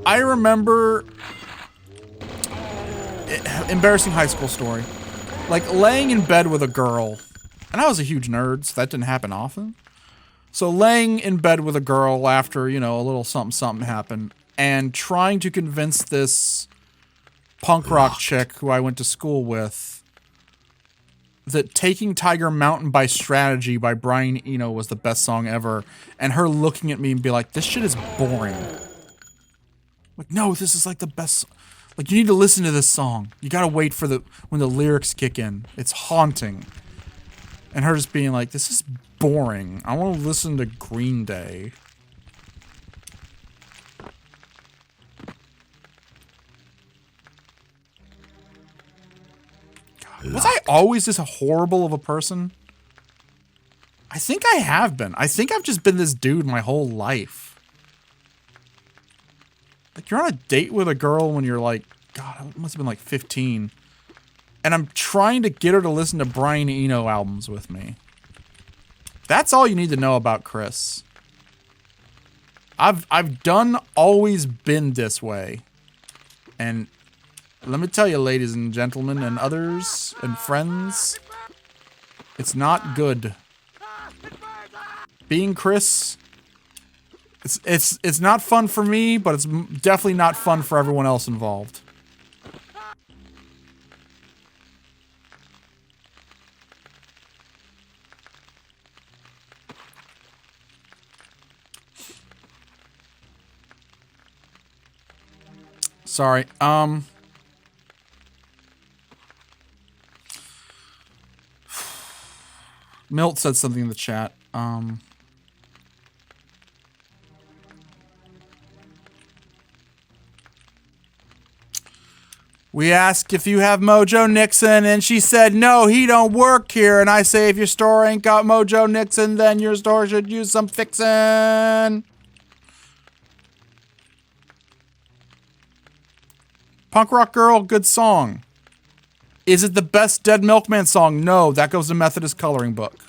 I remember... embarrassing high school story. Like, laying in bed with a girl. And I was a huge nerd, so that didn't happen often. So laying in bed with a girl after, you know, a little something happened. And trying to convince this punk rock chick who I went to school with that Taking Tiger Mountain by Strategy by Brian Eno was the best song ever. And her looking at me and be like, this shit is boring. Like, no, this is like the best. Like, you need to listen to this song. You gotta wait for when the lyrics kick in. It's haunting. And her just being like, this is boring. I want to listen to Green Day. God, was I always this horrible of a person? I think I have been. I think I've just been this dude my whole life. Like, you're on a date with a girl when you're like, God, it must have been like 15. And I'm trying to get her to listen to Brian Eno albums with me. That's all you need to know about Chris. I've always been this way. And let me tell you, ladies and gentlemen and others and friends, it's not good. Being Chris, it's not fun for me, but it's definitely not fun for everyone else involved. Sorry. Milt said something in the chat. We asked if you have Mojo Nixon, and she said, no, he don't work here. And I say, if your store ain't got Mojo Nixon, then your store should use some fixin'. Punk Rock Girl, good song. Is it the best Dead Milkman song? No, that goes to Methodist Coloring Book.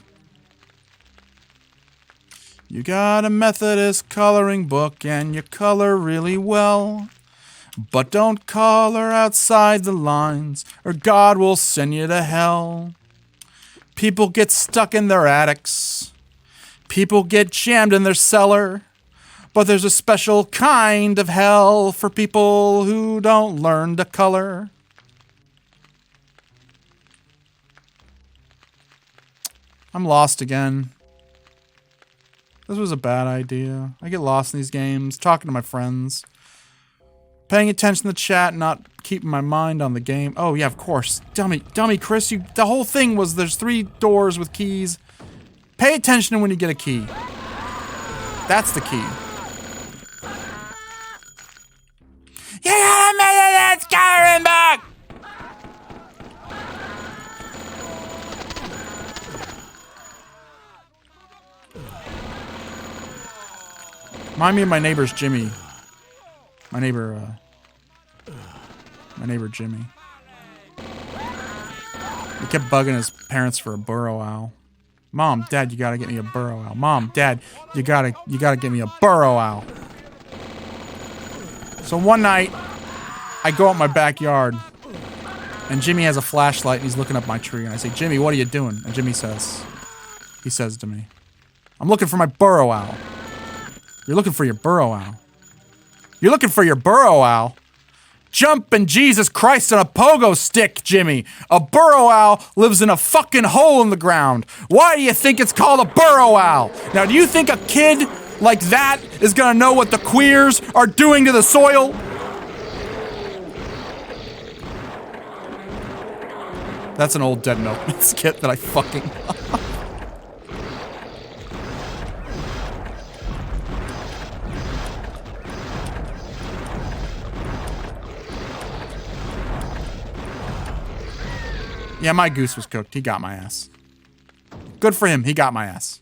You got a Methodist coloring book and you color really well. But don't color outside the lines or God will send you to hell. People get stuck in their attics. People get jammed in their cellar. But there's a special kind of hell for people who don't learn to color. I'm lost again. This was a bad idea. I get lost in these games, talking to my friends. Paying attention to the chat, not keeping my mind on the game. Oh yeah, of course. Dummy, Chris, the whole thing was there's 3 doors with keys. Pay attention when you get a key. That's the key. You gotta make it Skyrim back! Remind me of my neighbor's Jimmy. My neighbor Jimmy. He kept bugging his parents for a burrow owl. Mom, Dad, you gotta get me a burrow owl. Mom, Dad, you gotta get me a burrow owl. So one night, I go out my backyard, and Jimmy has a flashlight, and he's looking up my tree, and I say, Jimmy, what are you doing? And Jimmy says to me, I'm looking for my burrow owl. You're looking for your burrow owl. You're looking for your burrow owl? Jumping Jesus Christ on a pogo stick, Jimmy. A burrow owl lives in a fucking hole in the ground. Why do you think it's called a burrow owl? Now, do you think a kid like that is gonna know what the queers are doing to the soil? That's an old Dead Milkman skit that I fucking love. Yeah, my goose was cooked. He got my ass. Good for him. He got my ass.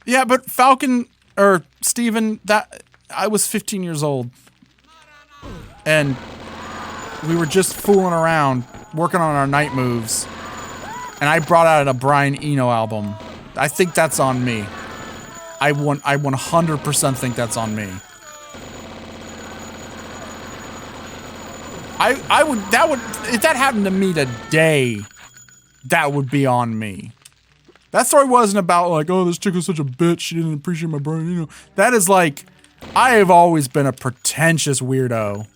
Yeah, but Falcon, or Steven, that I was 15 years old. And we were just fooling around, working on our night moves. And I brought out a Brian Eno album. I think that's on me. I 100% think that's on me. If that happened to me today, that would be on me. That story wasn't about like, oh, this chick was such a bitch, she didn't appreciate my Brian Eno. That is like, I have always been a pretentious weirdo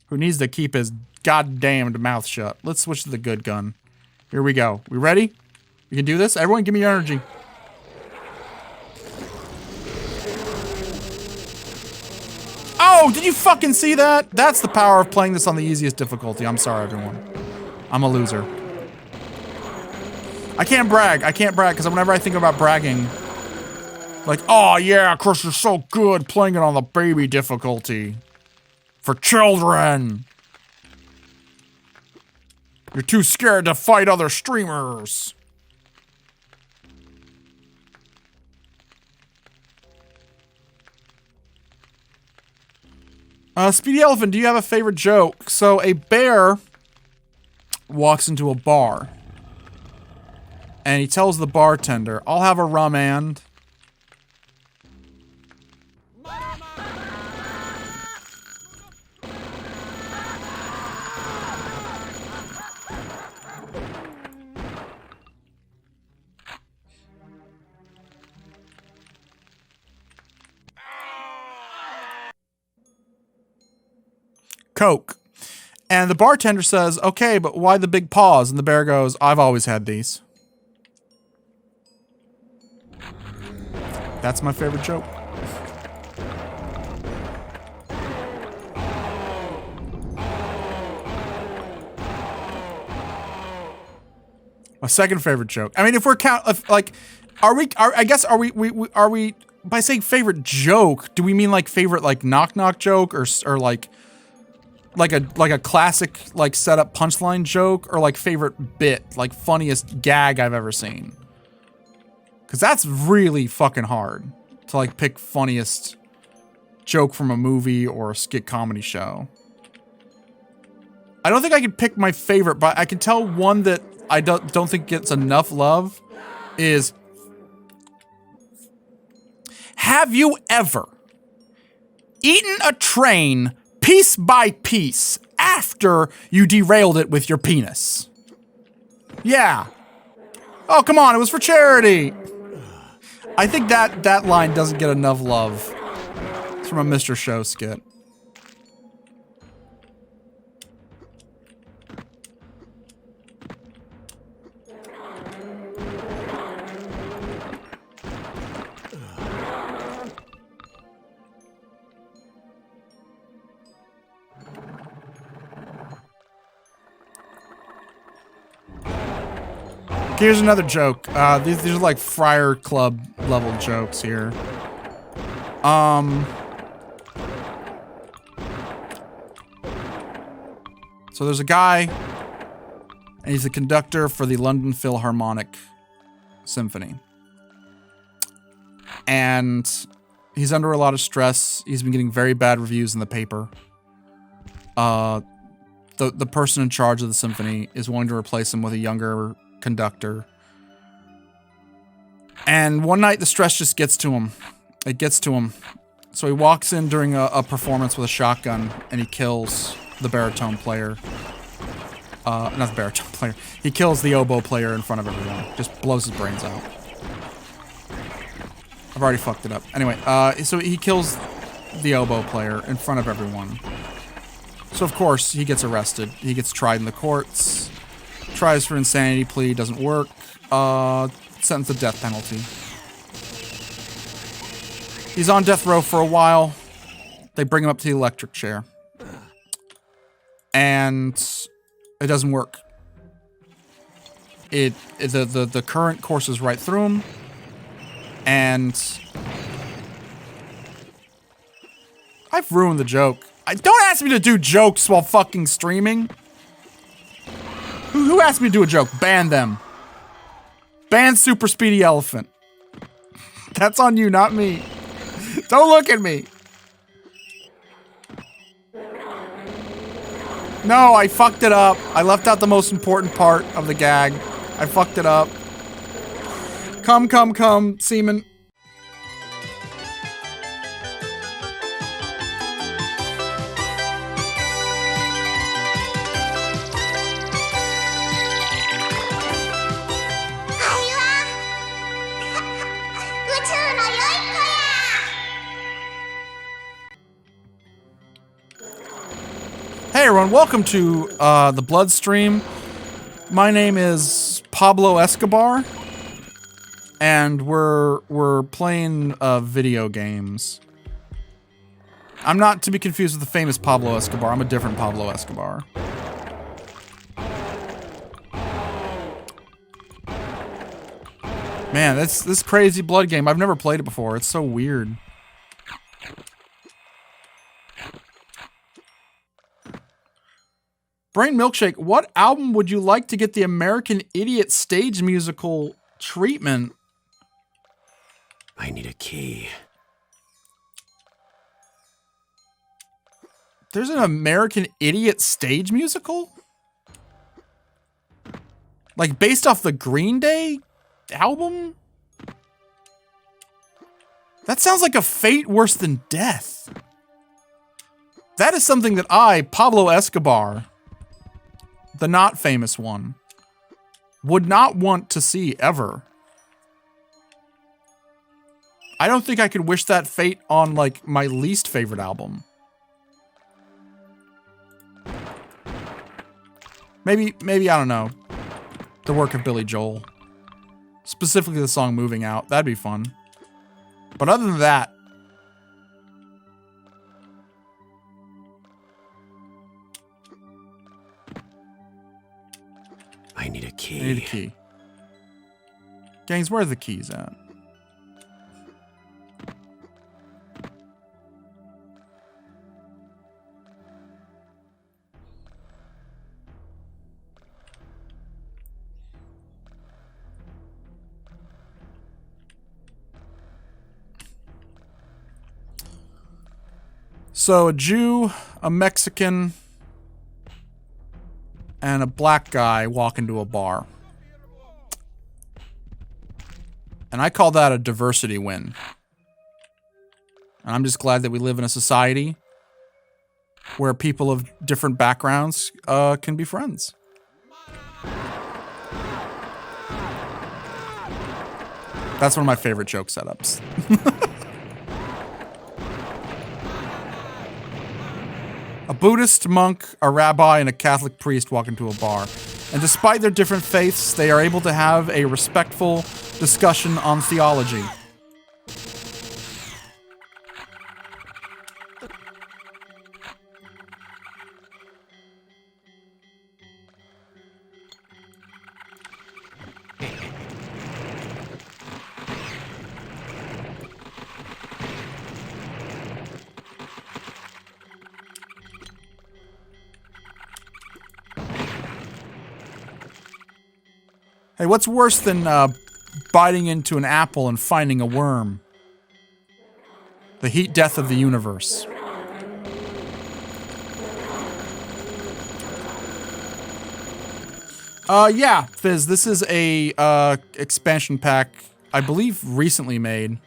who needs to keep his goddamned mouth shut. Let's switch to the good gun. Here we go. We ready? We can do this? Everyone give me your energy. Oh, did you fucking see that? That's the power of playing this on the easiest difficulty. I'm sorry, everyone. I'm a loser. I can't brag, because whenever I think about bragging, like, oh yeah, Chris, you're so good playing it on the baby difficulty. For children. You're too scared to fight other streamers. Speedy Elephant, do you have a favorite joke? So a bear walks into a bar. And he tells the bartender, I'll have a rum and... Coke. And the bartender says, okay, but why the big pause? And the bear goes, I've always had these. That's my favorite joke. My second favorite joke. I mean, if we're are we by saying favorite joke, do we mean like favorite like knock joke or like a classic like setup punchline joke, or like favorite bit, like funniest gag I've ever seen? Cause that's really fucking hard to like pick funniest joke from a movie or a skit comedy show. I don't think I could pick my favorite, but I can tell one that I don't think gets enough love is, have you ever eaten a train piece by piece after you derailed it with your penis? Yeah. Oh, come on, it was for charity. I think that line doesn't get enough love. It's from a Mr. Show skit. Here's another joke. These are like Friar Club level jokes here. So there's a guy, and he's the conductor for the London Philharmonic Symphony. And he's under a lot of stress. He's been getting very bad reviews in the paper. The person in charge of the symphony is wanting to replace him with a younger conductor. And one night the stress just gets to him. It gets to him. So he walks in during a performance with a shotgun and he kills the baritone player. Not the baritone player. He kills the oboe player in front of everyone. Just blows his brains out. I've already fucked it up. Anyway, so he kills the oboe player in front of everyone. So of course he gets arrested. He gets tried in the courts. Tries for insanity plea, doesn't work. Sentenced to death penalty. He's on death row for a while. They bring him up to the electric chair. And it doesn't work. The current courses right through him. And I've ruined the joke. Don't ask me to do jokes while fucking streaming. Who asked me to do a joke? Ban them. Ban Super Speedy Elephant. That's on you, not me. Don't look at me. No, I fucked it up. I left out the most important part of the gag. I fucked it up. Come, semen. Hey everyone, welcome to the Bloodstream. My name is Pablo Escobar, and we're playing video games. I'm not to be confused with the famous Pablo Escobar. I'm a different Pablo Escobar. Man, this crazy blood game. I've never played it before. It's so weird. Brain Milkshake, what album would you like to get the American Idiot stage musical treatment? I need a key. There's an American Idiot stage musical? Like based off the Green Day album? That sounds like a fate worse than death. That is something that I, Pablo Escobar, the not famous one, would not want to see ever. I don't think I could wish that fate on, like, my least favorite album. Maybe, I don't know, the work of Billy Joel. Specifically the song Moving Out. That'd be fun. But other than that, I need a key. I need a key. Gangs, where are the keys at? So a Jew, a Mexican, and a black guy walk into a bar. And I call that a diversity win. And I'm just glad that we live in a society where people of different backgrounds can be friends. That's one of my favorite joke setups. A Buddhist monk, a rabbi, and a Catholic priest walk into a bar. And despite their different faiths, they are able to have a respectful discussion on theology. Hey, what's worse than biting into an apple and finding a worm? The heat death of the universe. Yeah, Fizz, this is a expansion pack, I believe recently made.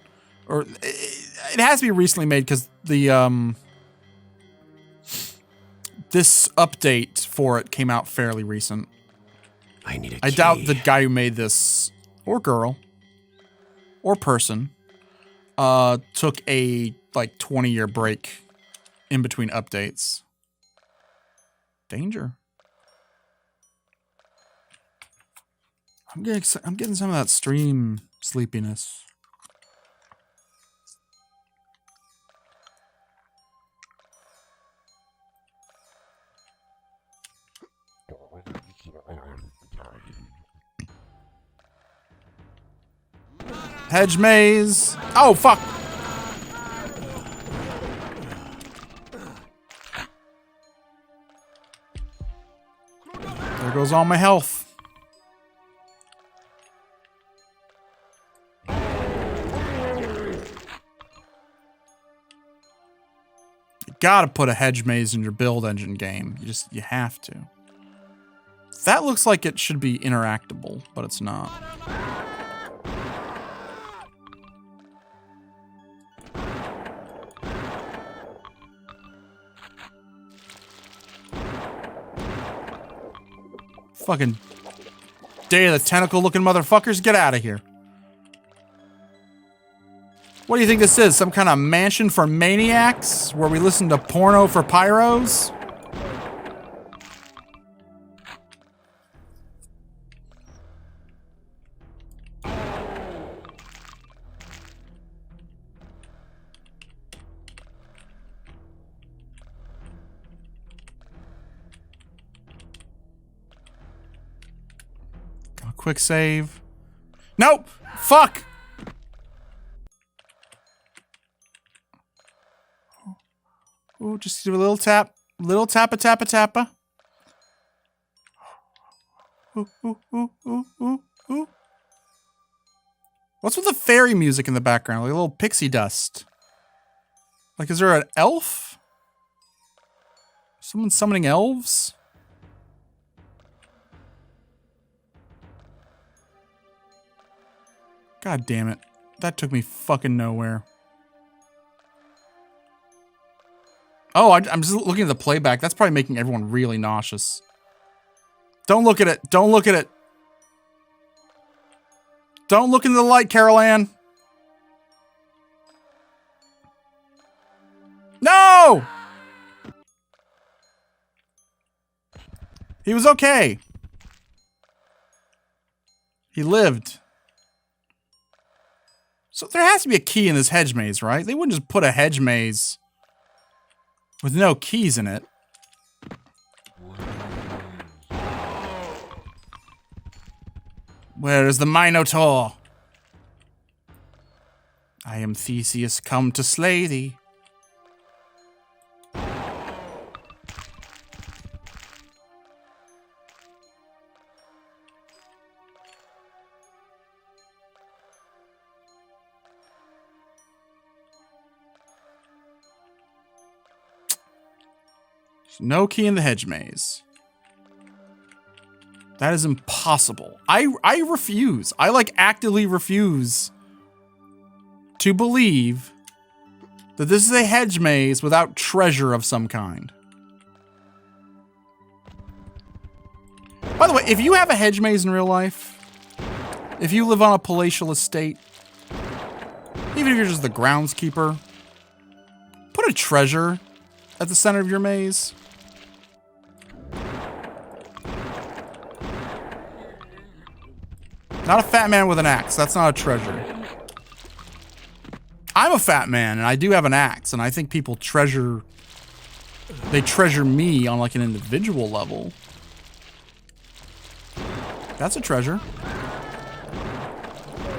Or it has to be recently made because the this update for it came out fairly recent. I need a key. I doubt the guy who made this, or girl, or person, took a, like, 20-year break in between updates. Danger. I'm getting some of that stream sleepiness. Hedge maze. Oh, fuck. There goes all my health. You gotta put a hedge maze in your build engine game. You have to. That looks like it should be interactable, but it's not. Fucking Day of the Tentacle looking motherfuckers, get out of here. What do you think this is? Some kind of mansion for maniacs where we listen to porno for pyros? Quick save. Nope! Fuck! Oh, just do a little tap. Little tappa tappa tappa. Ooh, ooh, ooh, ooh, ooh, ooh. What's with the fairy music in the background? Like a little pixie dust. Like, is there an elf? Someone summoning elves? God damn it. That took me fucking nowhere. Oh, I'm just looking at the playback. That's probably making everyone really nauseous. Don't look at it. Don't look at it. Don't look into the light, Carol Ann. No! He was okay. He lived. So there has to be a key in this hedge maze, right? They wouldn't just put a hedge maze with no keys in it. Where is the Minotaur? I am Theseus come to slay thee. No key in the hedge maze. That is impossible. I refuse. I like actively refuse to believe that this is a hedge maze without treasure of some kind. By the way, if you have a hedge maze in real life, if you live on a palatial estate, even if you're just the groundskeeper, put a treasure at the center of your maze. Not a fat man with an axe. That's not a treasure. I'm a fat man, and I do have an axe, and I think people treasure... They treasure me on, like, an individual level. That's a treasure.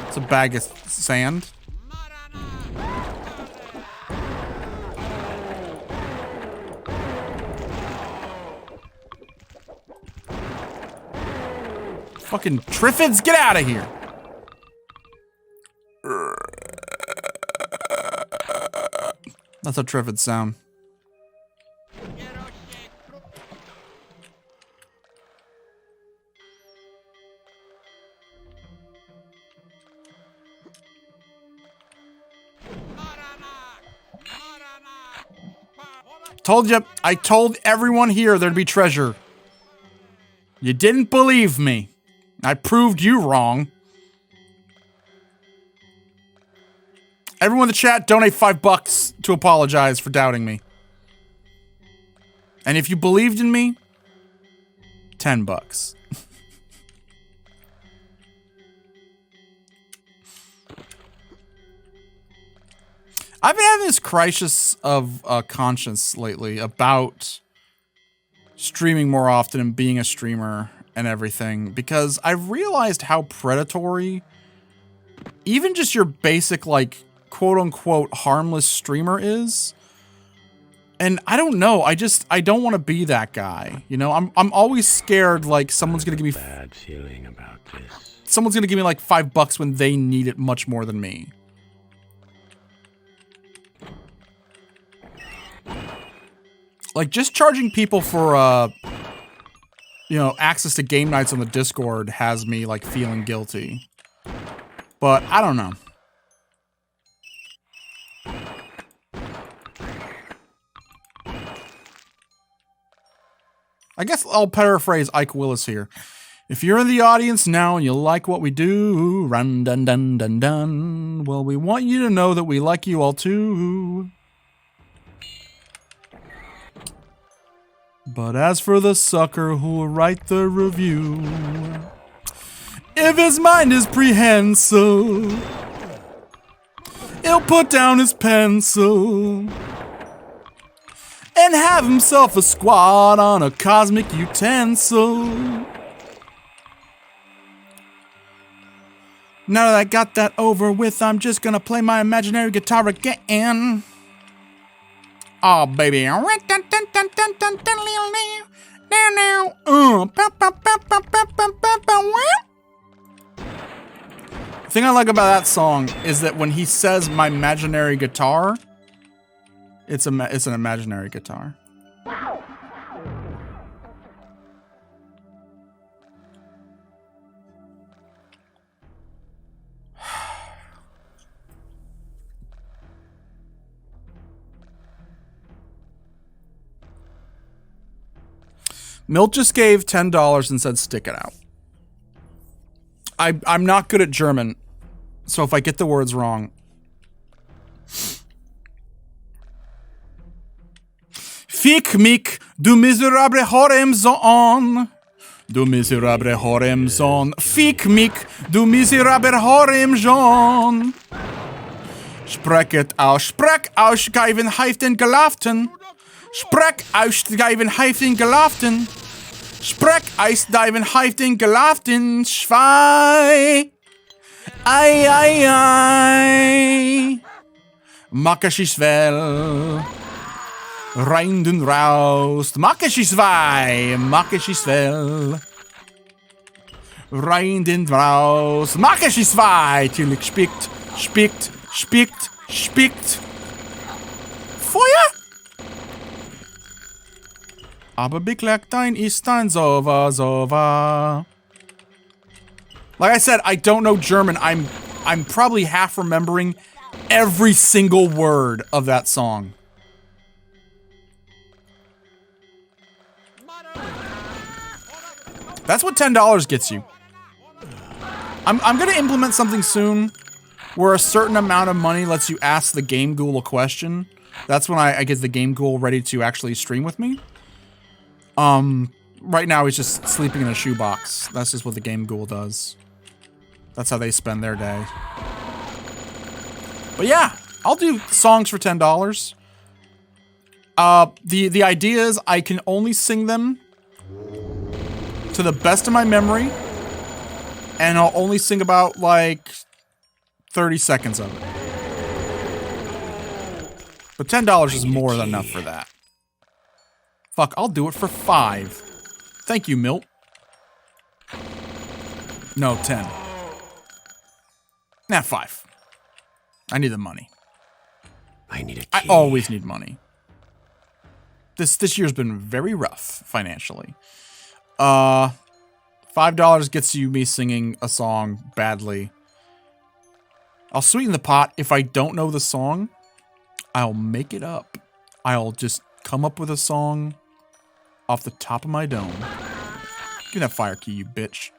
It's a bag of sand. Fucking Triffids, get out of here! That's how Triffids sound. Told you, I told everyone here there'd be treasure. You didn't believe me. I proved you wrong. Everyone in the chat, donate $5 to apologize for doubting me. And if you believed in me, $10. I've been having this crisis of conscience lately about streaming more often and being a streamer and everything, because I've realized how predatory even just your basic, like, quote-unquote harmless streamer is. And I don't know, I don't want to be that guy, you know? I'm always scared, like, someone's gonna give me bad feeling about this. Someone's gonna give me like $5 when they need it much more than me. Like, just charging people for, you know, access to game nights on the Discord has me, like, feeling guilty. But, I don't know. I guess I'll paraphrase Ike Willis here. If you're in the audience now and you like what we do, run dun dun dun dun, well, we want you to know that we like you all too. But as for the sucker who will write the review, if his mind is prehensile, he'll put down his pencil and have himself a squad on a cosmic utensil. Now that I got that over with, I'm just gonna play my imaginary guitar again. Oh, baby. The thing I like about that song is that when he says my imaginary guitar, it's an imaginary guitar. Milt just gave $10 and said stick it out. I'm not good at German, so if I get the words wrong. Fick mich, du miserable Horemsohn. Du miserable Horemsohn. Fick mich, du miserable Horemsohn. Spreket aus, geiven heiften gelaften. Sprek aus geiven heiften gelaften. Sprek aus geiven heiften gelaften. Schwei. Ei. Makashi's wel. Rein den raus. Makashi's wei. Makashi's wel. Rein den raus. Makashi's wei. Natürlich spickt. Feuer? Aber Biklein ist ein Sova Sova. Like I said, I don't know German. I'm probably half remembering every single word of that song. That's what $10 gets you. I'm gonna implement something soon where a certain amount of money lets you ask the Game Ghoul a question. That's when I get the Game Ghoul ready to actually stream with me. Right now he's just sleeping in a shoebox. That's just what the Game Ghoul does. That's how they spend their day. But yeah, I'll do songs for $10. The idea is I can only sing them to the best of my memory, and I'll only sing about like 30 seconds of it. But $10 is more than enough for that. Fuck, I'll do it for $5. Thank you, Milt. No, 10. Nah, 5. I need the money. I need a key. I always need money. This year's been very rough financially. $5 gets you me singing a song badly. I'll sweeten the pot. If I don't know the song, I'll make it up. I'll just come up with a song off the top of my dome. Give me that fire key, you bitch.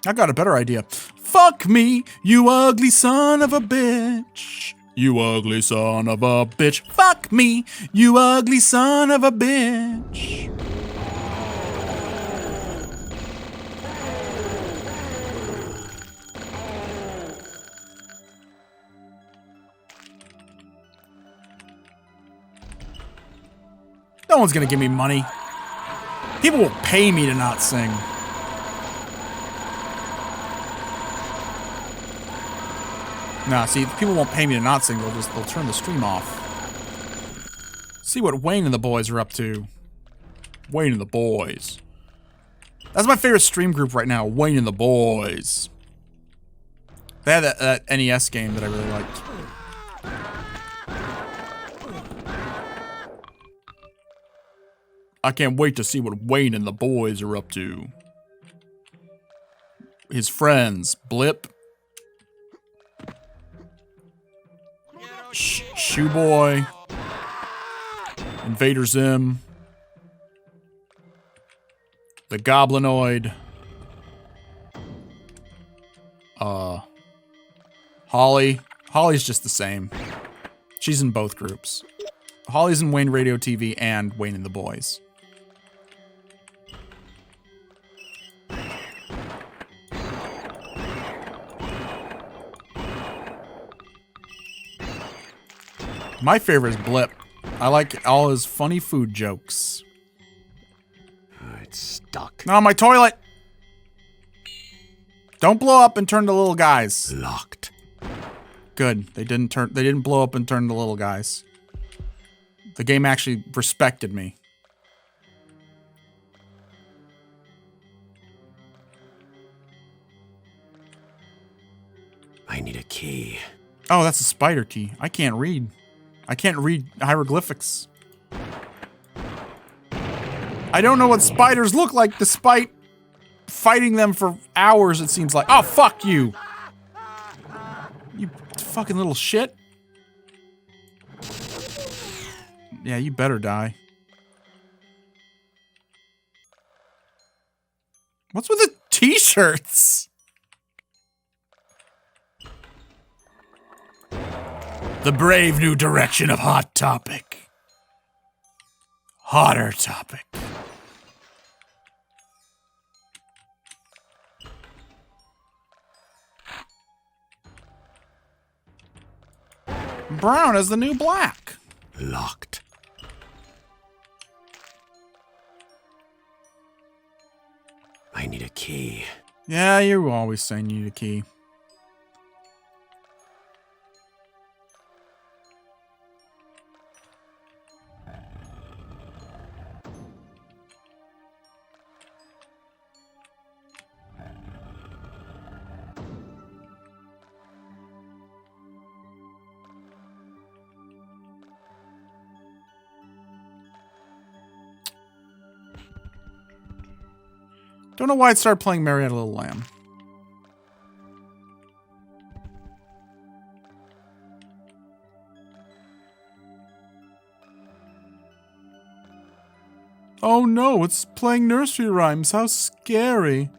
I got a better idea. Fuck me, you ugly son of a bitch. You ugly son of a bitch. Fuck me, you ugly son of a bitch. No one's gonna give me money. People will pay me to not sing. Nah, see, people won't pay me to not sing. They'll turn the stream off. See what Wayne and the boys are up to. Wayne and the boys. That's my favorite stream group right now. Wayne and the boys. They had that NES game that I really liked. I can't wait to see what Wayne and the boys are up to. His friends, Blip, Shoeboy, Invader Zim, the Goblinoid, Holly. Holly's just the same. She's in both groups. Holly's in Wayne Radio TV and Wayne and the Boys. My favorite is Blip. I like all his funny food jokes. It's stuck. No, my toilet! Don't blow up and turn to little guys. Locked. Good. They didn't blow up and turn to little guys. The game actually respected me. I need a key. Oh, that's a spider key. I can't read. I can't read hieroglyphics. I don't know what spiders look like despite fighting them for hours, it seems like. Oh, fuck you. You fucking little shit. Yeah, you better die. What's with the t-shirts? The brave new direction of Hot Topic. Hotter Topic. Brown is the new black. Locked. I need a key. Yeah, you're always saying you need a key. Don't know why it started playing Mary Had a Little Lamb. Oh no, it's playing nursery rhymes. How scary.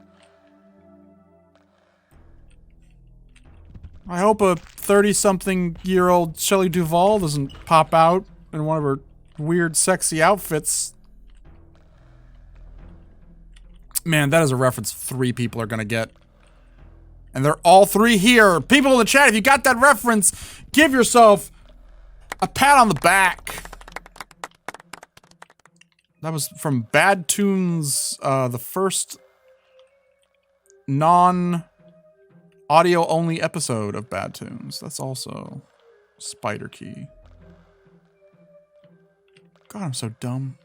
I hope a 30-something-year-old Shelley Duvall doesn't pop out in one of her weird, sexy outfits. Man, that is a reference 3 people are gonna get. And they're all 3 here. People in the chat, if you got that reference, give yourself a pat on the back. That was from Bad Tunes, the first non-audio-only episode of Bad Tunes. That's also Spider Key. God, I'm so dumb.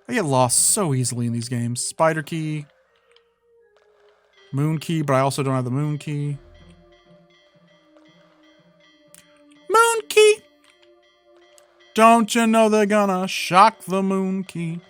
I get lost so easily in these games. Spider Key. Moon Key, but I also don't have the Moon Key. Moon Key! Don't you know they're gonna shock the Moon Key?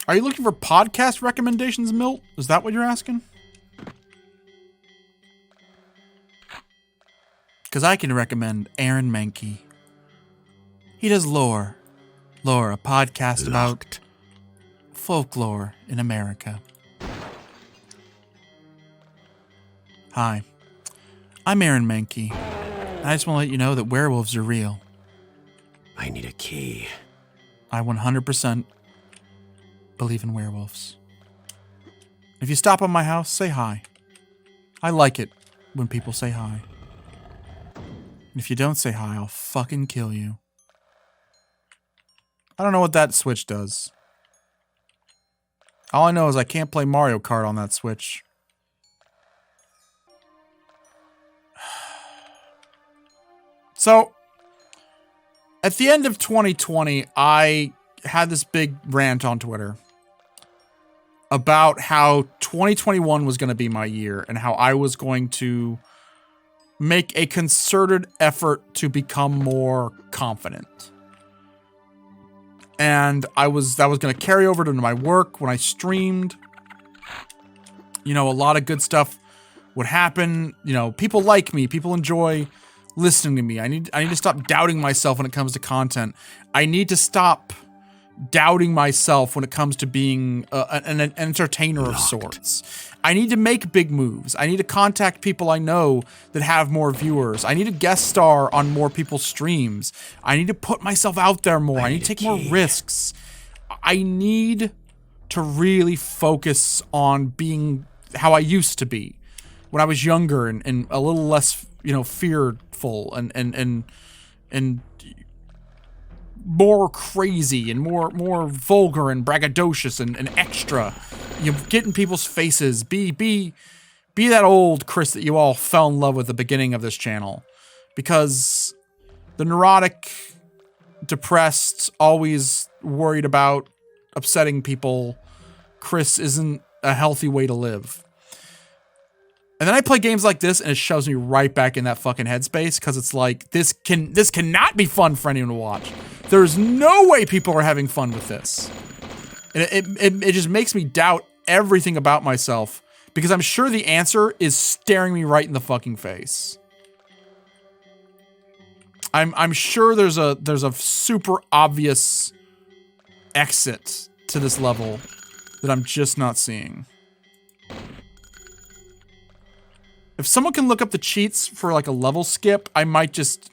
Are you looking for podcast recommendations, Milt? Is that what you're asking? Because I can recommend Aaron Mankey. He does Lore. Lore, a podcast about folklore in America. Hi, I'm Aaron Mankey. I just want to let you know that werewolves are real. I need a key. I 100% believe in werewolves. If you stop at my house, say hi. I like it when people say hi. And if you don't say hi, I'll fucking kill you. I don't know what that Switch does. All I know is I can't play Mario Kart on that Switch. So, at the end of 2020, I had this big rant on Twitter about how 2021 was going to be my year and how I was going to make a concerted effort to become more confident. And that was going to carry over to my work when I streamed. You know, a lot of good stuff would happen. You know, people like me, people enjoy listening to me. I need to stop doubting myself when it comes to content. I need to stop doubting myself when it comes to being an entertainer of sorts. I need to make big moves. I need to contact people I know that have more viewers. I need to guest star on more people's streams. I need to put myself out there more. I need to take more risks. I need to really focus on being how I used to be when I was younger and a little less, you know, fearful and more crazy and more vulgar and braggadocious and extra. You know, get in people's faces. Be that old Chris that you all fell in love with at the beginning of this channel. Because the neurotic, depressed, always worried about upsetting people, Chris isn't a healthy way to live. And then I play games like this and it shoves me right back in that fucking headspace because it's like, this cannot be fun for anyone to watch. There's no way people are having fun with this. And it just makes me doubt everything about myself because I'm sure the answer is staring me right in the fucking face. I'm sure there's a super obvious exit to this level that I'm just not seeing. If someone can look up the cheats for like a level skip, I might just,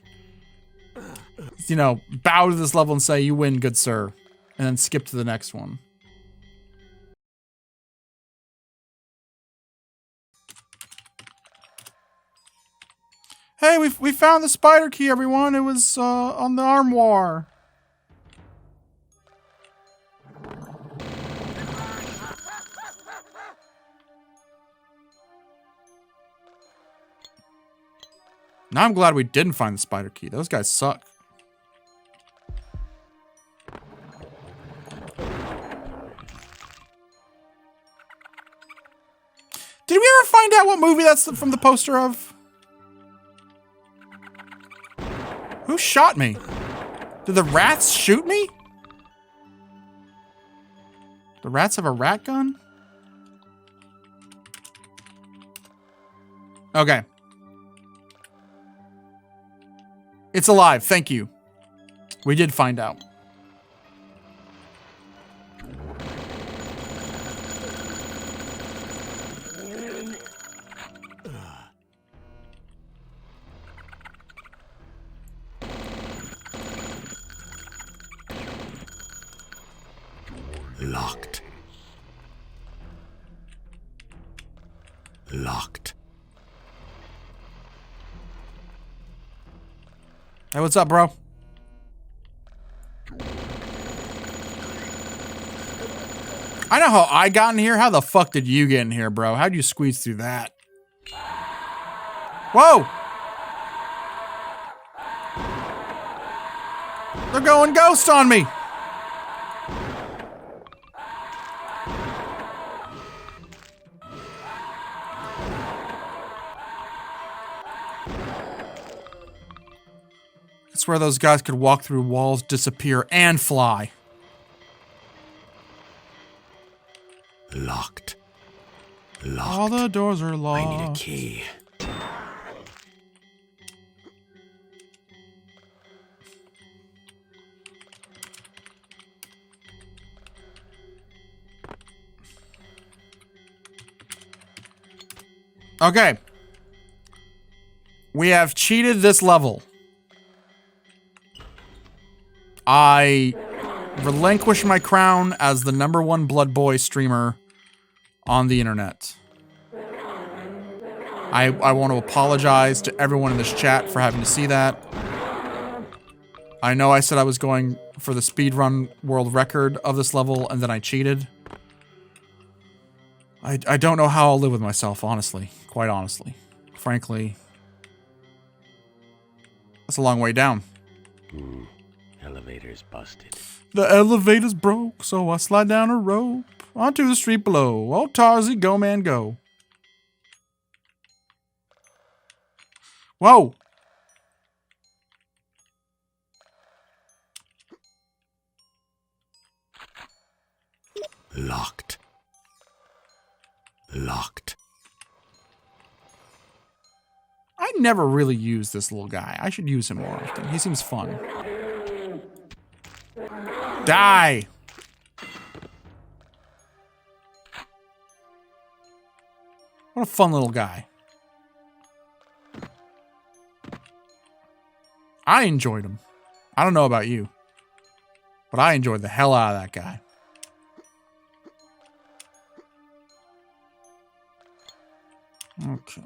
you know, bow to this level and say, you win, good sir. And then skip to the next one. Hey, we found the spider key, everyone. It was on the armoire. Now I'm glad we didn't find the spider key. Those guys suck. Did we ever find out what movie that's from the poster of? Who shot me? Did the rats shoot me? The rats have a rat gun? Okay. It's alive. Thank you. We did find out. Locked. Locked. Hey, what's up, bro? I know how I got in here. How the fuck did you get in here, bro? How'd you squeeze through that? Whoa! They're going ghost on me! I swear those guys could walk through walls, disappear, and fly. Locked. Locked. All the doors are locked. I need a key. Okay. We have cheated this level. I relinquish my crown as the #1 Blood Boy streamer on the internet. I want to apologize to everyone in this chat for having to see that. I know I said I was going for the speedrun world record of this level and then I cheated. I don't know how I'll live with myself, honestly. Quite honestly. Frankly. That's a long way down. Elevator's busted. The elevator's broke, so I slide down a rope onto the street below. Oh, Tarzy, go, man, go. Whoa. Locked. Locked. I never really use this little guy. I should use him more often. He seems fun. Die! What a fun little guy. I enjoyed him. I don't know about you, but I enjoyed the hell out of that guy. Okay.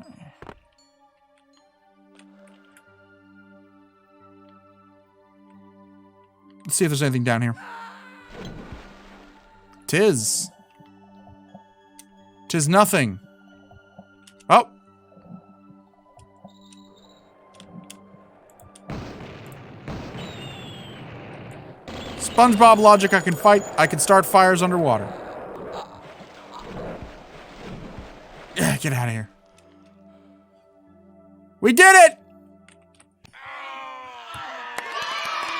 Let's see if there's anything down here. Tis nothing. Oh. SpongeBob logic, I can start fires underwater. Yeah, get out of here. We did it!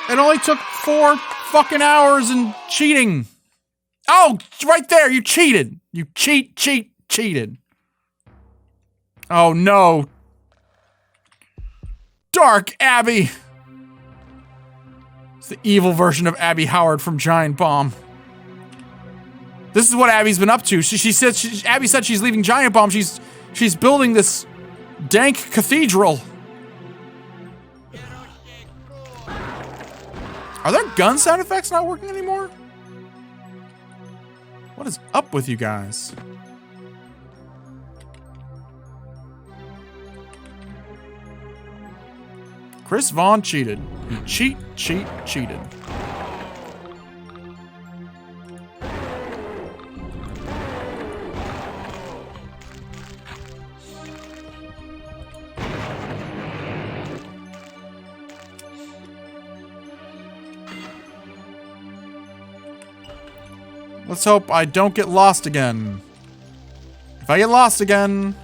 It only took 4 fucking hours and cheating. Oh, right there, you cheated. You cheated. Oh no. Dark Abby. It's the evil version of Abby Howard from Giant Bomb. This is what Abby's been up to. Abby said she's leaving Giant Bomb. She's building this dank cathedral. Are their gun sound effects not working anymore? What is up with you guys? Chris Vaughn cheated. He cheated. Let's hope I don't get lost again. If I get lost again,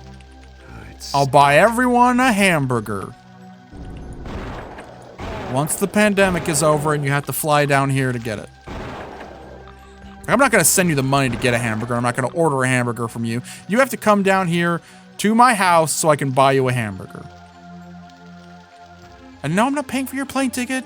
I'll buy everyone a hamburger. Once the pandemic is over and you have to fly down here to get it. I'm not going to send you the money to get a hamburger. I'm not going to order a hamburger from you. You have to come down here to my house so I can buy you a hamburger. And no, I'm not paying for your plane ticket.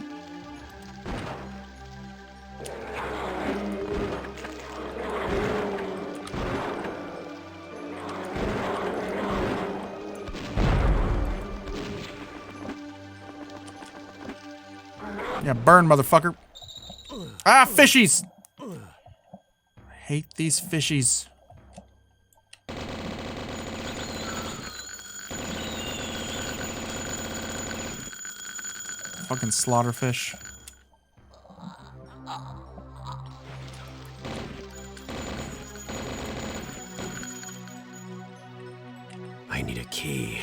Yeah, burn, motherfucker. Ah, fishies! I hate these fishies. Fucking slaughterfish. I need a key.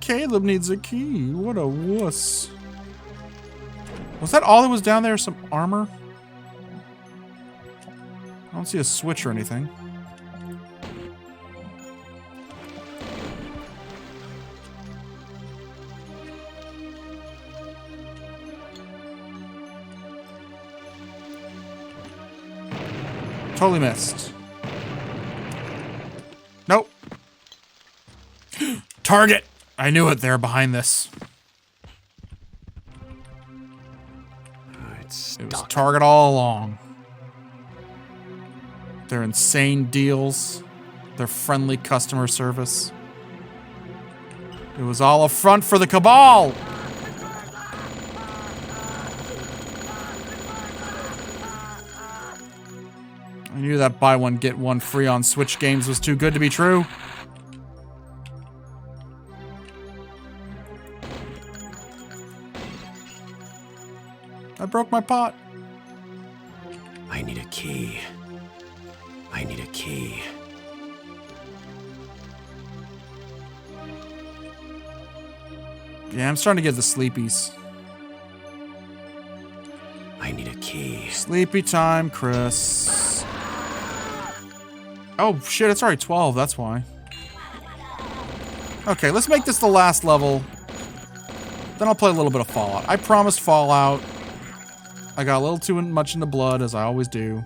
Caleb needs a key. What a wuss. Was that all that was down there? Some armor? I don't see a switch or anything. Totally missed. Nope. Target! I knew it there behind this. It was Target all along. Their insane deals, their friendly customer service. It was all a front for the cabal! I knew that buy one get one free on Switch games was too good to be true. I broke my pot. I need a key. I need a key. Yeah, I'm starting to get the sleepies. I need a key. Sleepy time, Chris. Oh shit, it's already 12, that's why. Okay, let's make this the last level. Then I'll play a little bit of Fallout. I promised Fallout. I got a little too much into blood, as I always do.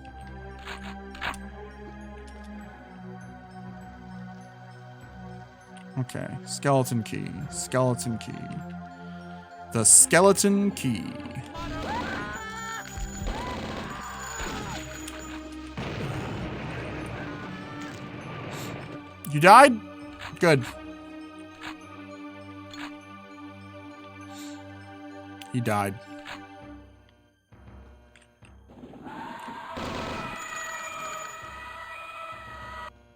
Okay, skeleton key. Skeleton key. The skeleton key. You died? Good. He died.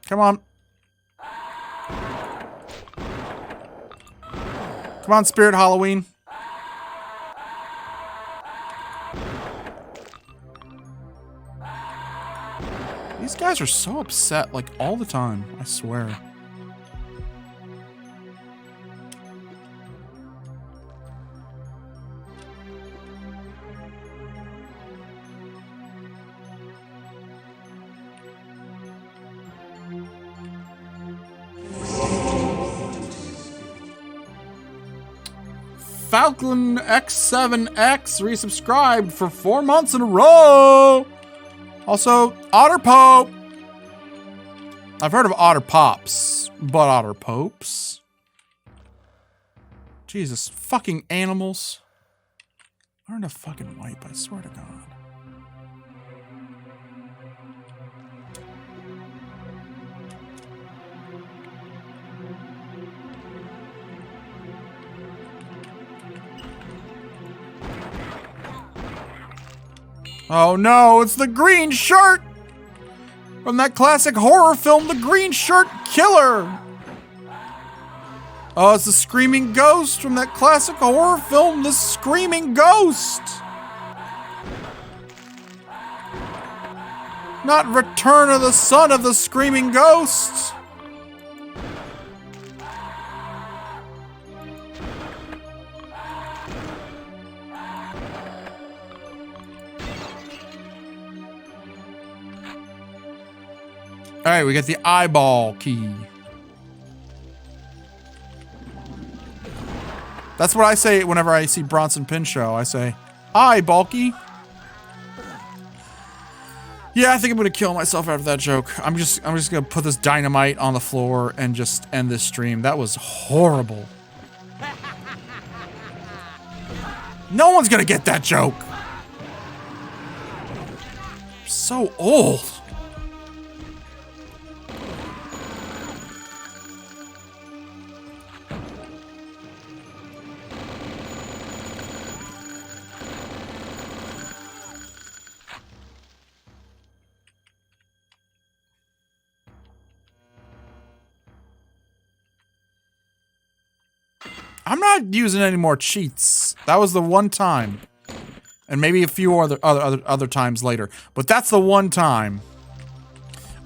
Come on. Come on, Spirit Halloween. These guys are so upset, like, all the time, I swear. Falcon X7X resubscribed for 4 months in a row. Also, Otter Pope. I've heard of Otter Pops, but Otter Popes? Jesus, fucking animals. Learn to fucking wipe, I swear to God. Oh no, it's the green shirt! From that classic horror film, The Green Shirt Killer! Oh, it's the screaming ghost from that classic horror film, The Screaming Ghost! Not Return of the Son of the Screaming Ghost! All right, we got the eyeball key. That's what I say whenever I see Bronson Pinchot. I say, "Hi, Bulky." Yeah, I think I'm gonna kill myself after that joke. I'm just gonna put this dynamite on the floor and just end this stream. That was horrible. No one's gonna get that joke. So old. I'm not using any more cheats. That was the one time. And maybe a few other times later. But that's the one time.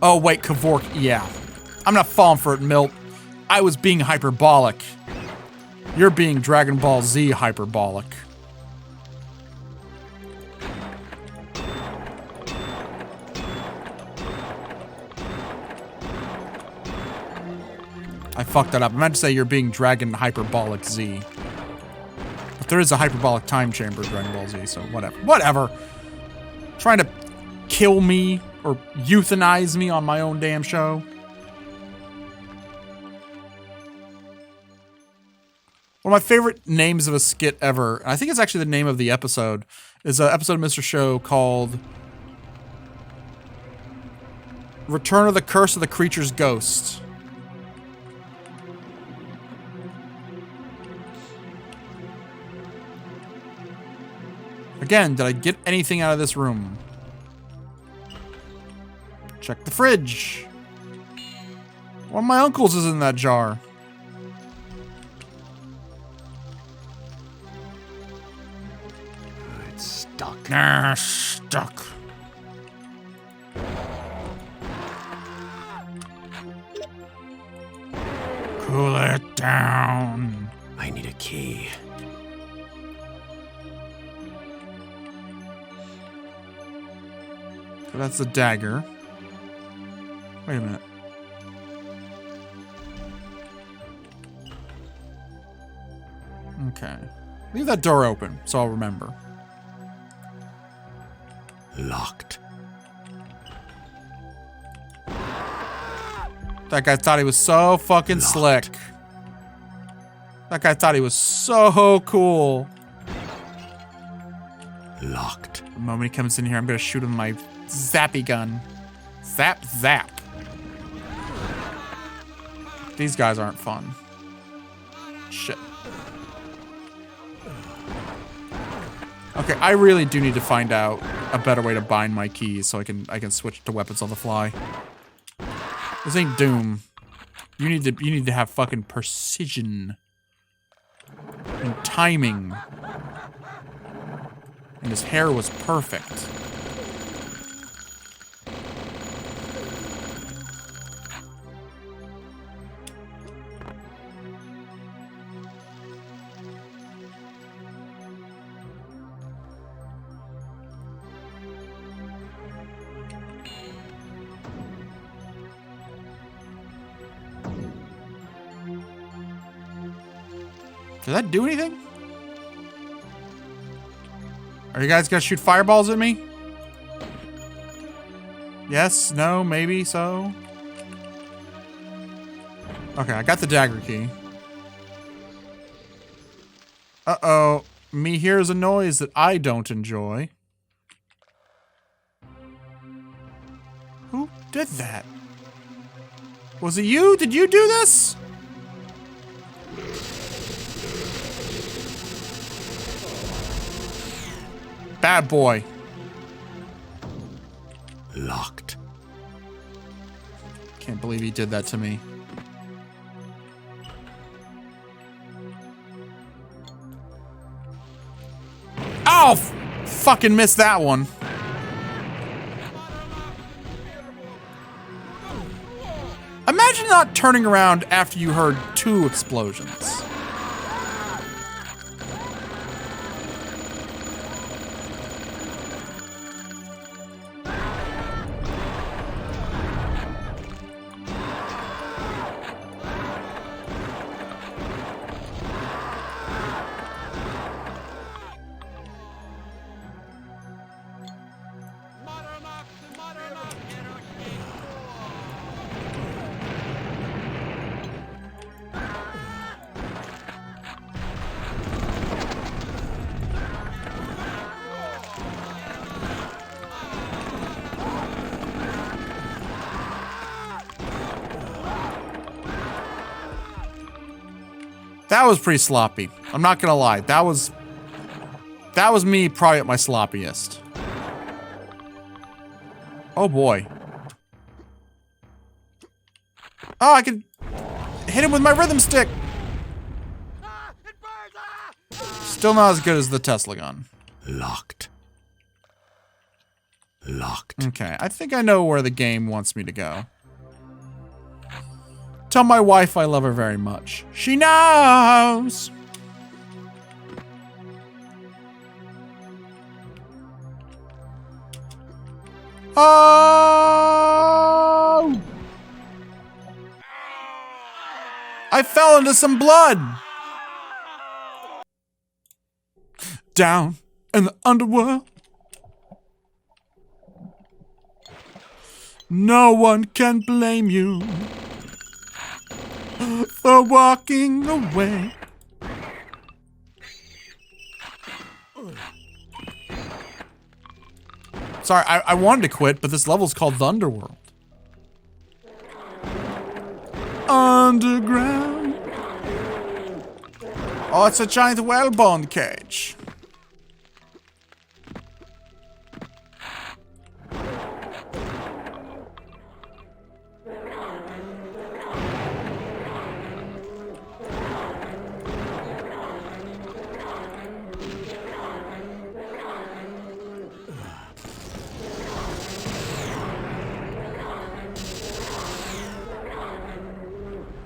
Oh, wait, Kavork, yeah. I'm not falling for it, Milt. I was being hyperbolic. You're being Dragon Ball Z hyperbolic. I fucked that up. I meant to say you're being Dragon Hyperbolic Z. But there is a hyperbolic time chamber in Dragon Ball Z, so whatever. Whatever. Trying to kill me or euthanize me on my own damn show. One of my favorite names of a skit ever, and I think it's actually the name of the episode, is an episode of Mr. Show called Return of the Curse of the Creature's Ghost. Again, did I get anything out of this room? Check the fridge. One of my uncles is in that jar. It's stuck. Stuck. Cool it down. I need a key. So that's the dagger. Wait a minute. Okay. Leave that door open, so I'll remember. Locked. That guy thought he was so fucking slick. That guy thought he was so cool. Locked. The moment he comes in here, I'm gonna shoot him with my zappy gun. Zap, zap. These guys aren't fun. Shit. Okay, I really do need to find out a better way to bind my keys so I can switch to weapons on the fly. This ain't Doom. You need to have fucking precision and timing. And his hair was perfect. Did that do anything? Are you guys gonna shoot fireballs at me? Yes, no, maybe, so. Okay, I got the dagger key. Uh-oh. Me hears a noise that I don't enjoy. Who did that? Was it you? Did you do this? Bad boy. Locked. Can't believe he did that to me. Oh! Fucking missed that one. Imagine not turning around after you heard 2 explosions. That was pretty sloppy. I'm not gonna lie. That was me probably at my sloppiest. Oh boy. Oh, I can hit him with my rhythm stick. Still not as good as the Tesla gun. Locked. Locked. Okay, I think I know where the game wants me to go. Tell my wife I love her very much. She knows. Oh! I fell into some blood. Down in the underworld. No one can blame you for walking away. Sorry, I wanted to quit, but this level's called the Underworld. Underground. Oh, it's a giant whalebone cage.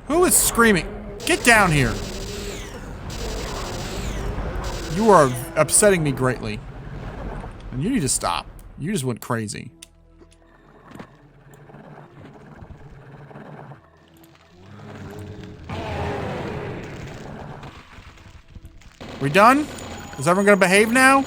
Who is screaming? Get down here. You are upsetting me greatly. And you need to stop. You just went crazy. We done? Is everyone gonna behave now?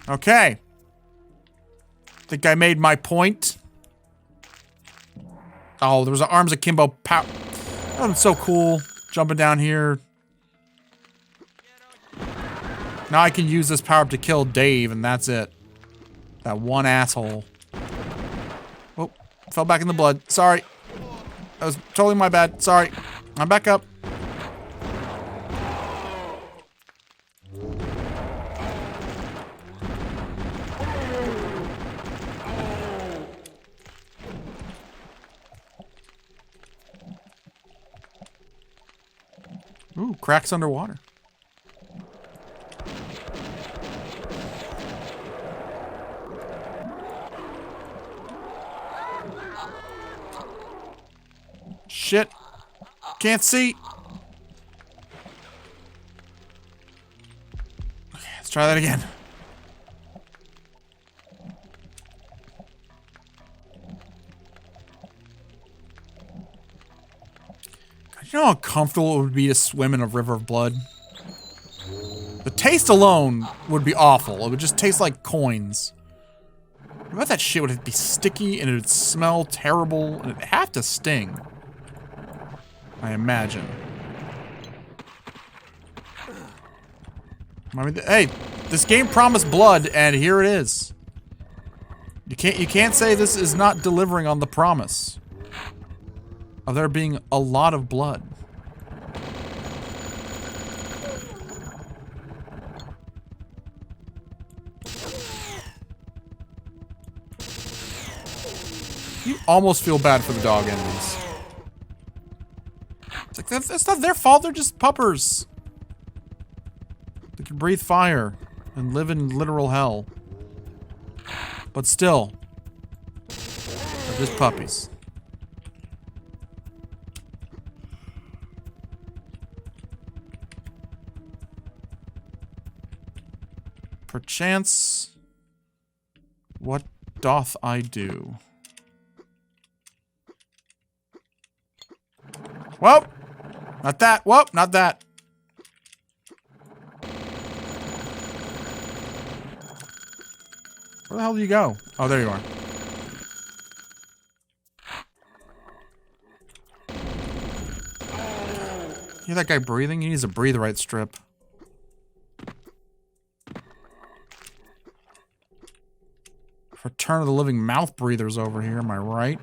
Okay. Think I made my point. Oh, there was an Arms Akimbo pow. That was so cool. Jumping down here. Now I can use this power up to kill Dave, and that's it. That one asshole. Oh, fell back in the blood. Sorry. That was totally my bad. Sorry. I'm back up. Ooh, cracks underwater. Shit. Can't see. Okay, let's try that again. You know how uncomfortable it would be to swim in a river of blood? The taste alone would be awful. It would just taste like coins. I bet that shit would be sticky and it would smell terrible and it'd have to sting. I imagine. I mean, hey, this game promised blood and here it is. You can't say this is not delivering on the promise of there being a lot of blood. You almost feel bad for the dog enemies. It's like, that's not their fault, they're just puppers. They can breathe fire and live in literal hell. But still, they're just puppies. Perchance, what doth I do? Whoa! Not that. Whoa! Not that. Where the hell do you go? Oh, there you are. You hear that guy breathing? He needs a breathe right strip. Return of the Living Mouth Breathers over here, am I right?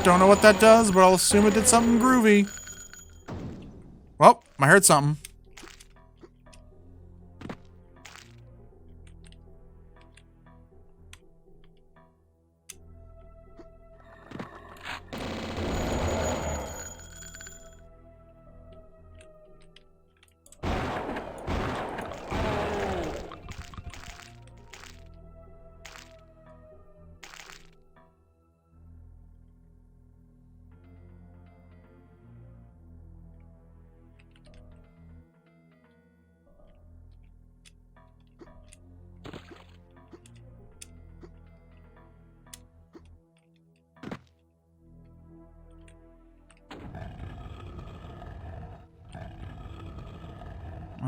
Don't know what that does, but I'll assume it did something groovy. Well, I heard something.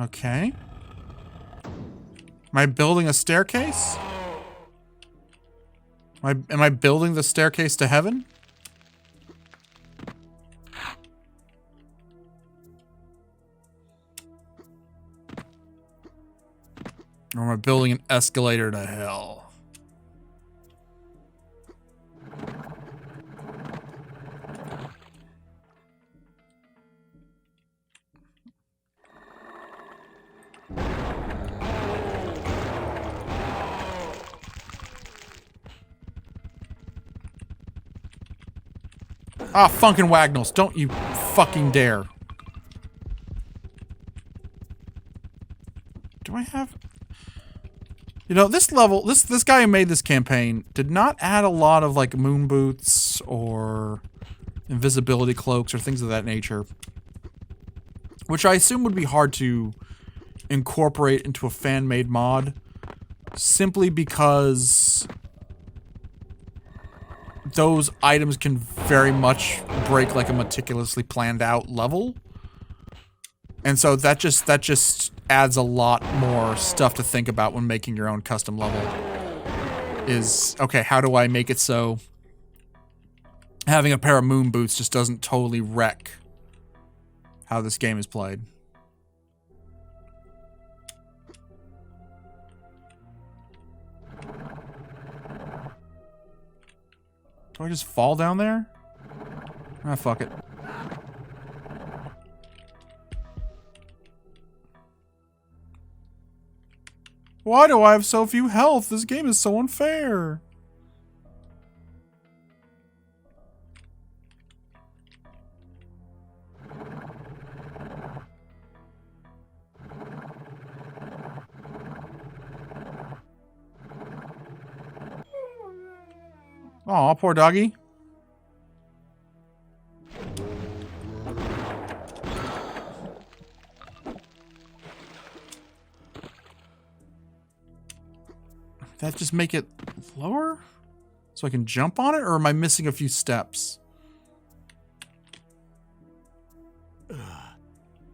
Okay. Am I building a staircase? Am I building the staircase to heaven? Or am I building an escalator to hell? Ah, funkin' Wagnalls, don't you fucking dare. Do I have... You know, this level, this guy who made this campaign did not add a lot of, like, moon boots or invisibility cloaks or things of that nature. Which I assume would be hard to incorporate into a fan-made mod. Simply because... those items can very much break like a meticulously planned out level. And so that just adds a lot more stuff to think about when making your own custom level. Is, okay, how do I make it so having a pair of moon boots just doesn't totally wreck how this game is played? Do I just fall down there? Ah, fuck it. Why do I have so few health? This game is so unfair. Aw, poor doggy. That just make it lower? So I can jump on it? Or am I missing a few steps?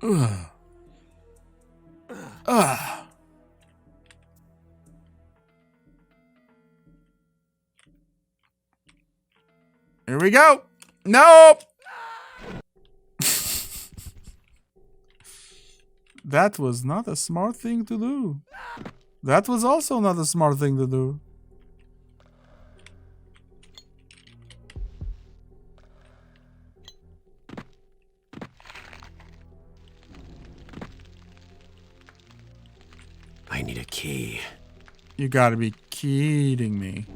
Ugh. Ugh. Here we go. Nope. That was not a smart thing to do. That was also not a smart thing to do. I need a key. You gotta be kidding me.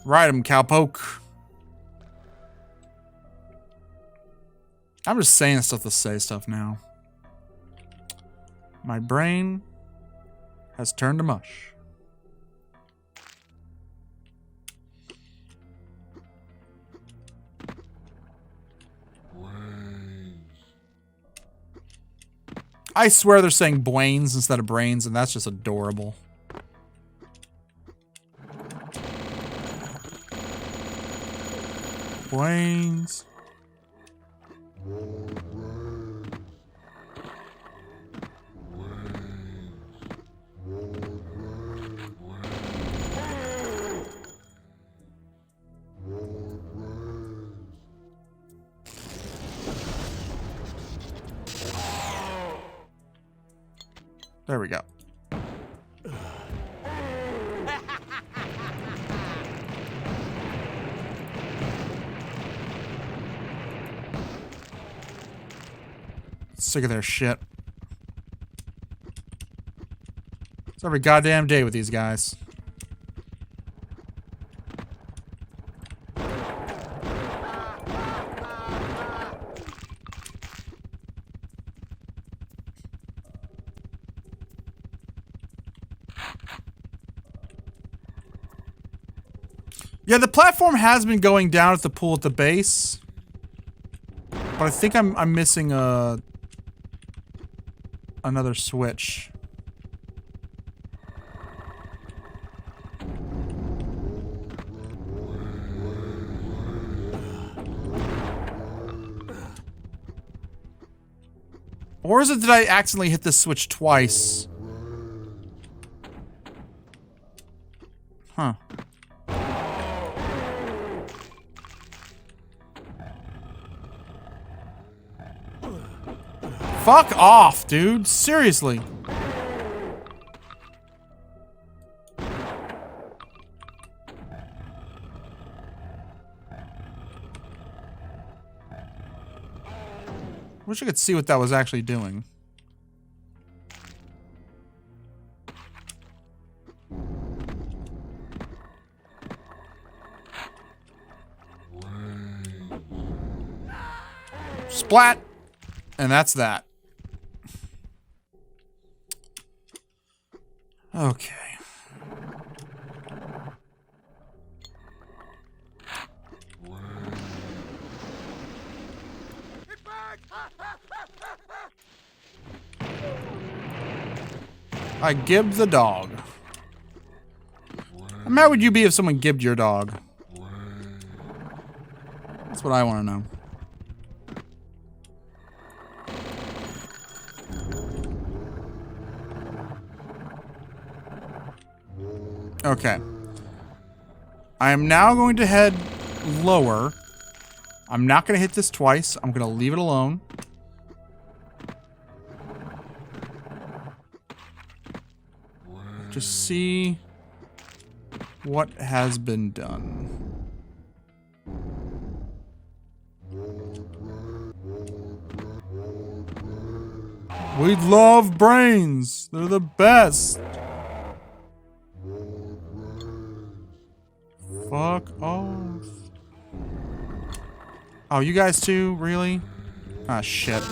Ride him, cowpoke. I'm just saying stuff to say stuff now. My brain has turned to mush. I swear they're saying Bwains instead of brains, and that's just adorable. Bwains. There we go. Sick of their shit. It's every goddamn day with these guys. Yeah, the platform has been going down at the pool at the base. But I think I'm missing another switch. Or is it that I accidentally hit this switch twice? Huh. Fuck off, dude. Seriously. Wish I could see what that was actually doing. Splat! And that's that. Okay. I gibbed the dog. How mad would you be if someone gibbed your dog? That's what I want to know. Okay. I am now going to head lower. I'm not going to hit this twice. I'm going to leave it alone. Just see what has been done. We love brains. They're the best. Fuck off. Oh, you guys too? Really? Ah, shit.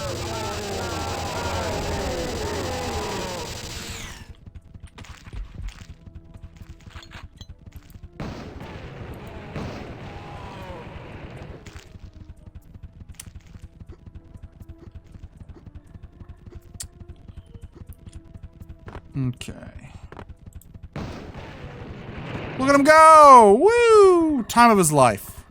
Okay. Look at him go! Woo! Time of his life.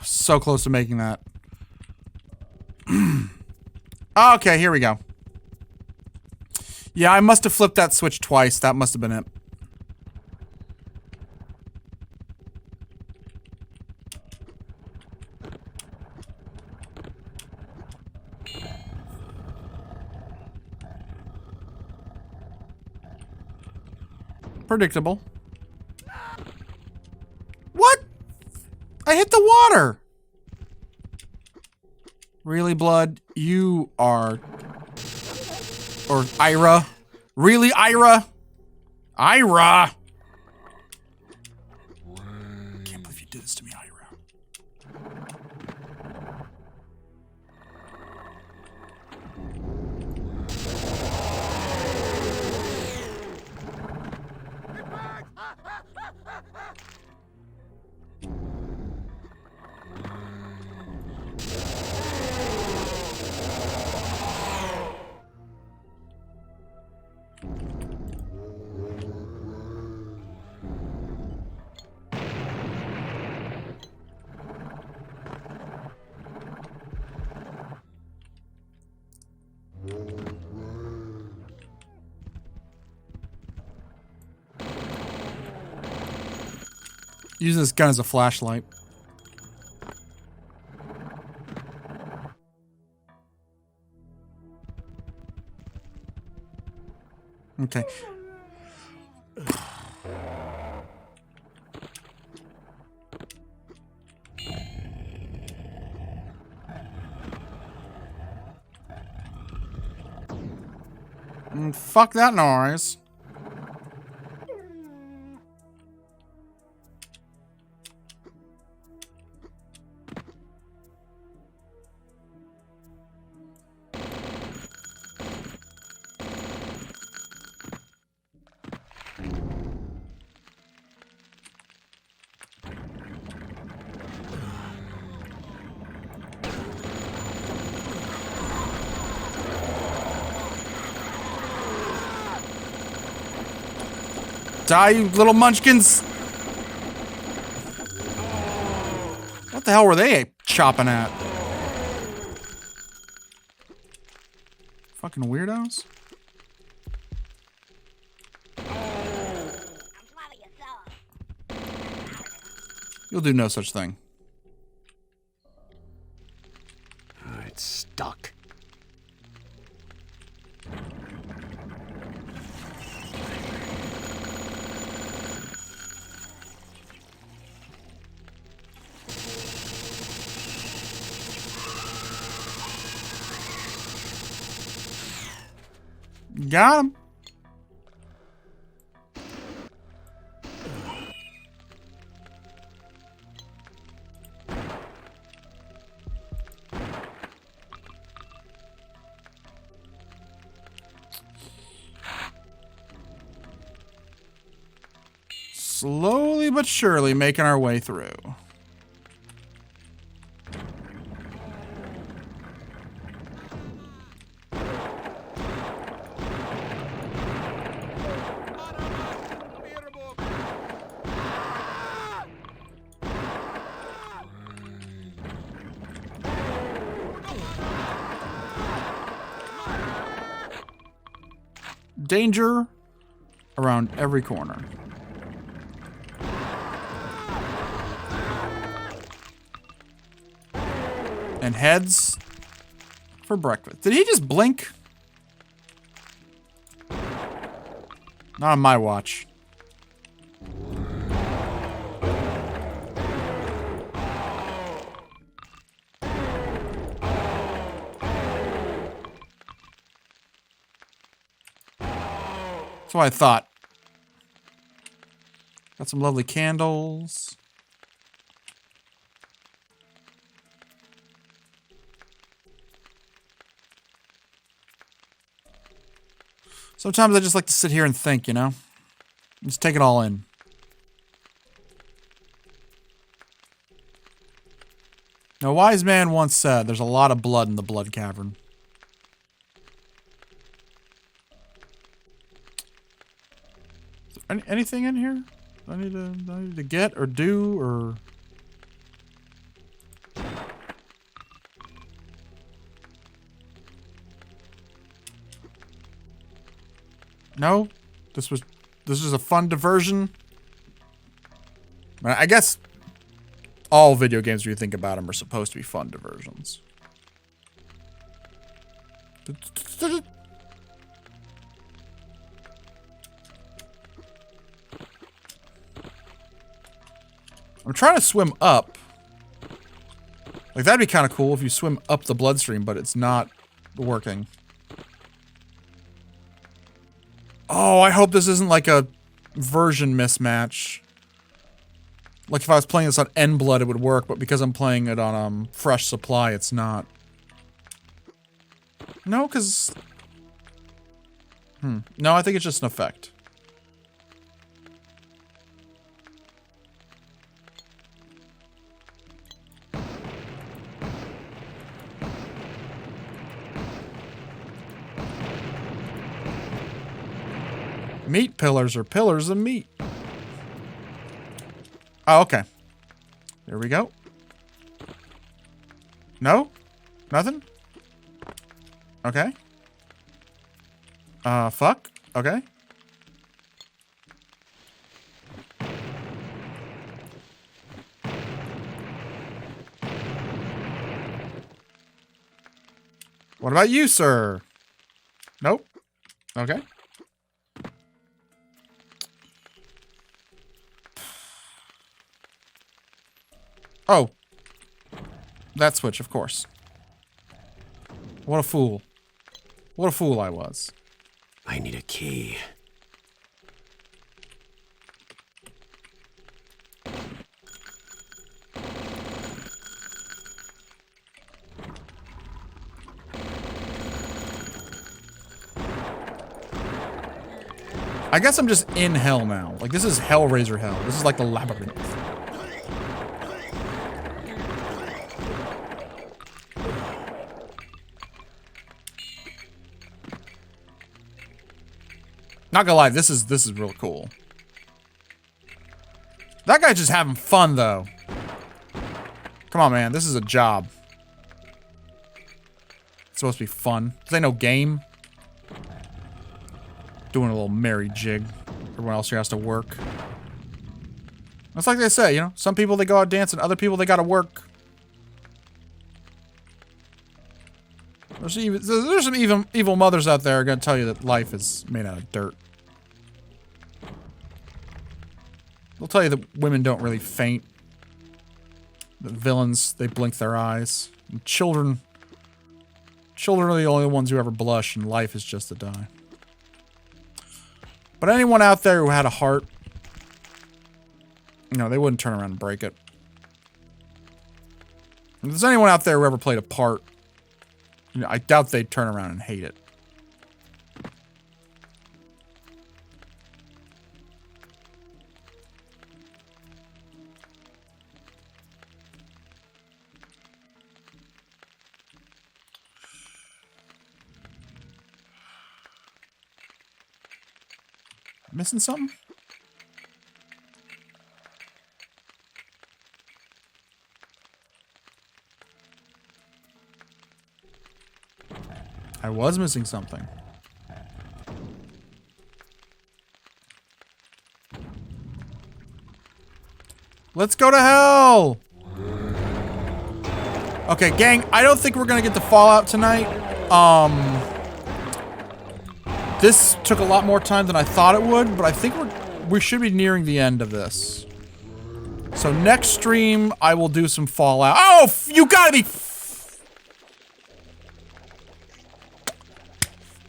So close to making that. Okay, here we go. Yeah, I must have flipped that switch twice. That must have been it. Predictable. What? I hit the water. Really, Blood? You are... Or Ira? Really, Ira? Ira! I can't believe you did this to me, Ira. Using this gun as a flashlight. Okay. Fuck that noise. Die, you little munchkins! What the hell were they chopping at? Fucking weirdos. You'll do no such thing. It's stuck. Got him. Slowly but surely making our way through. Danger around every corner. And heads for breakfast. Did he just blink? Not on my watch. That's what I thought. Got some lovely candles. Sometimes I just like to sit here and think, you know? Just take it all in. Now, a wise man once said, there's a lot of blood in the blood cavern. Anything in here I need to get or do or... No? This is a fun diversion? I guess all video games, when you think about them, are supposed to be fun diversions. I'm trying to swim up. Like, that'd be kind of cool if you swim up the bloodstream, but it's not working. Oh, I hope this isn't like a version mismatch. Like if I was playing this on N-Blood, it would work, but because I'm playing it on Fresh Supply, it's not. No, because... No, I think it's just an effect. Meat pillars are pillars of meat. Oh, okay. There we go. No? Nothing? Okay. Fuck. Okay. What about you, sir? Nope. Okay. Oh. That switch, of course. What a fool. What a fool I was. I need a key. I guess I'm just in hell now. Like, this is Hellraiser hell. This is like the labyrinth. Not gonna lie, this is real cool. That guy's just having fun, though. Come on, man. This is a job. It's supposed to be fun. This ain't no game. Doing a little merry jig. Everyone else here has to work. That's like they say, you know? Some people, they go out dancing. Other people, they gotta work. There's some evil mothers out there who are gonna tell you that life is made out of dirt. They'll tell you that women don't really faint. The villains, they blink their eyes. And children are the only ones who ever blush, and life is just to die. But anyone out there who had a heart, you know, they wouldn't turn around and break it. If there's anyone out there who ever played a part, you know, I doubt they'd turn around and hate it. Missing something? I was missing something. Let's go to hell! Okay, gang, I don't think we're gonna get to Fallout tonight. This took a lot more time than I thought it would, but I think we should be nearing the end of this. So next stream, I will do some Fallout. Oh, you gotta be...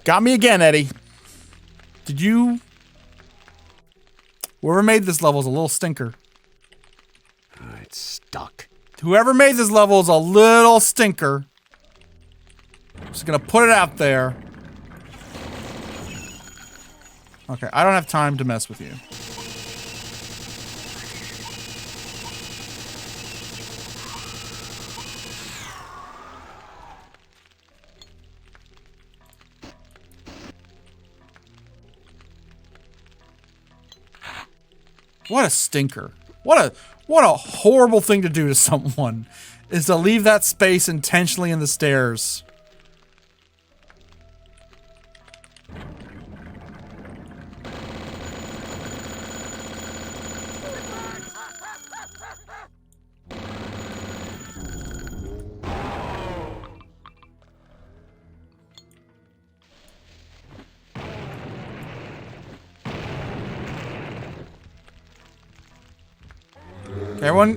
Got me again, Eddie. Did you... Whoever made this level is a little stinker. It's stuck. Whoever made this level is a little stinker. Just gonna put it out there. Okay, I don't have time to mess with you. What a stinker. What a horrible thing to do to someone is to leave that space intentionally in the stairs.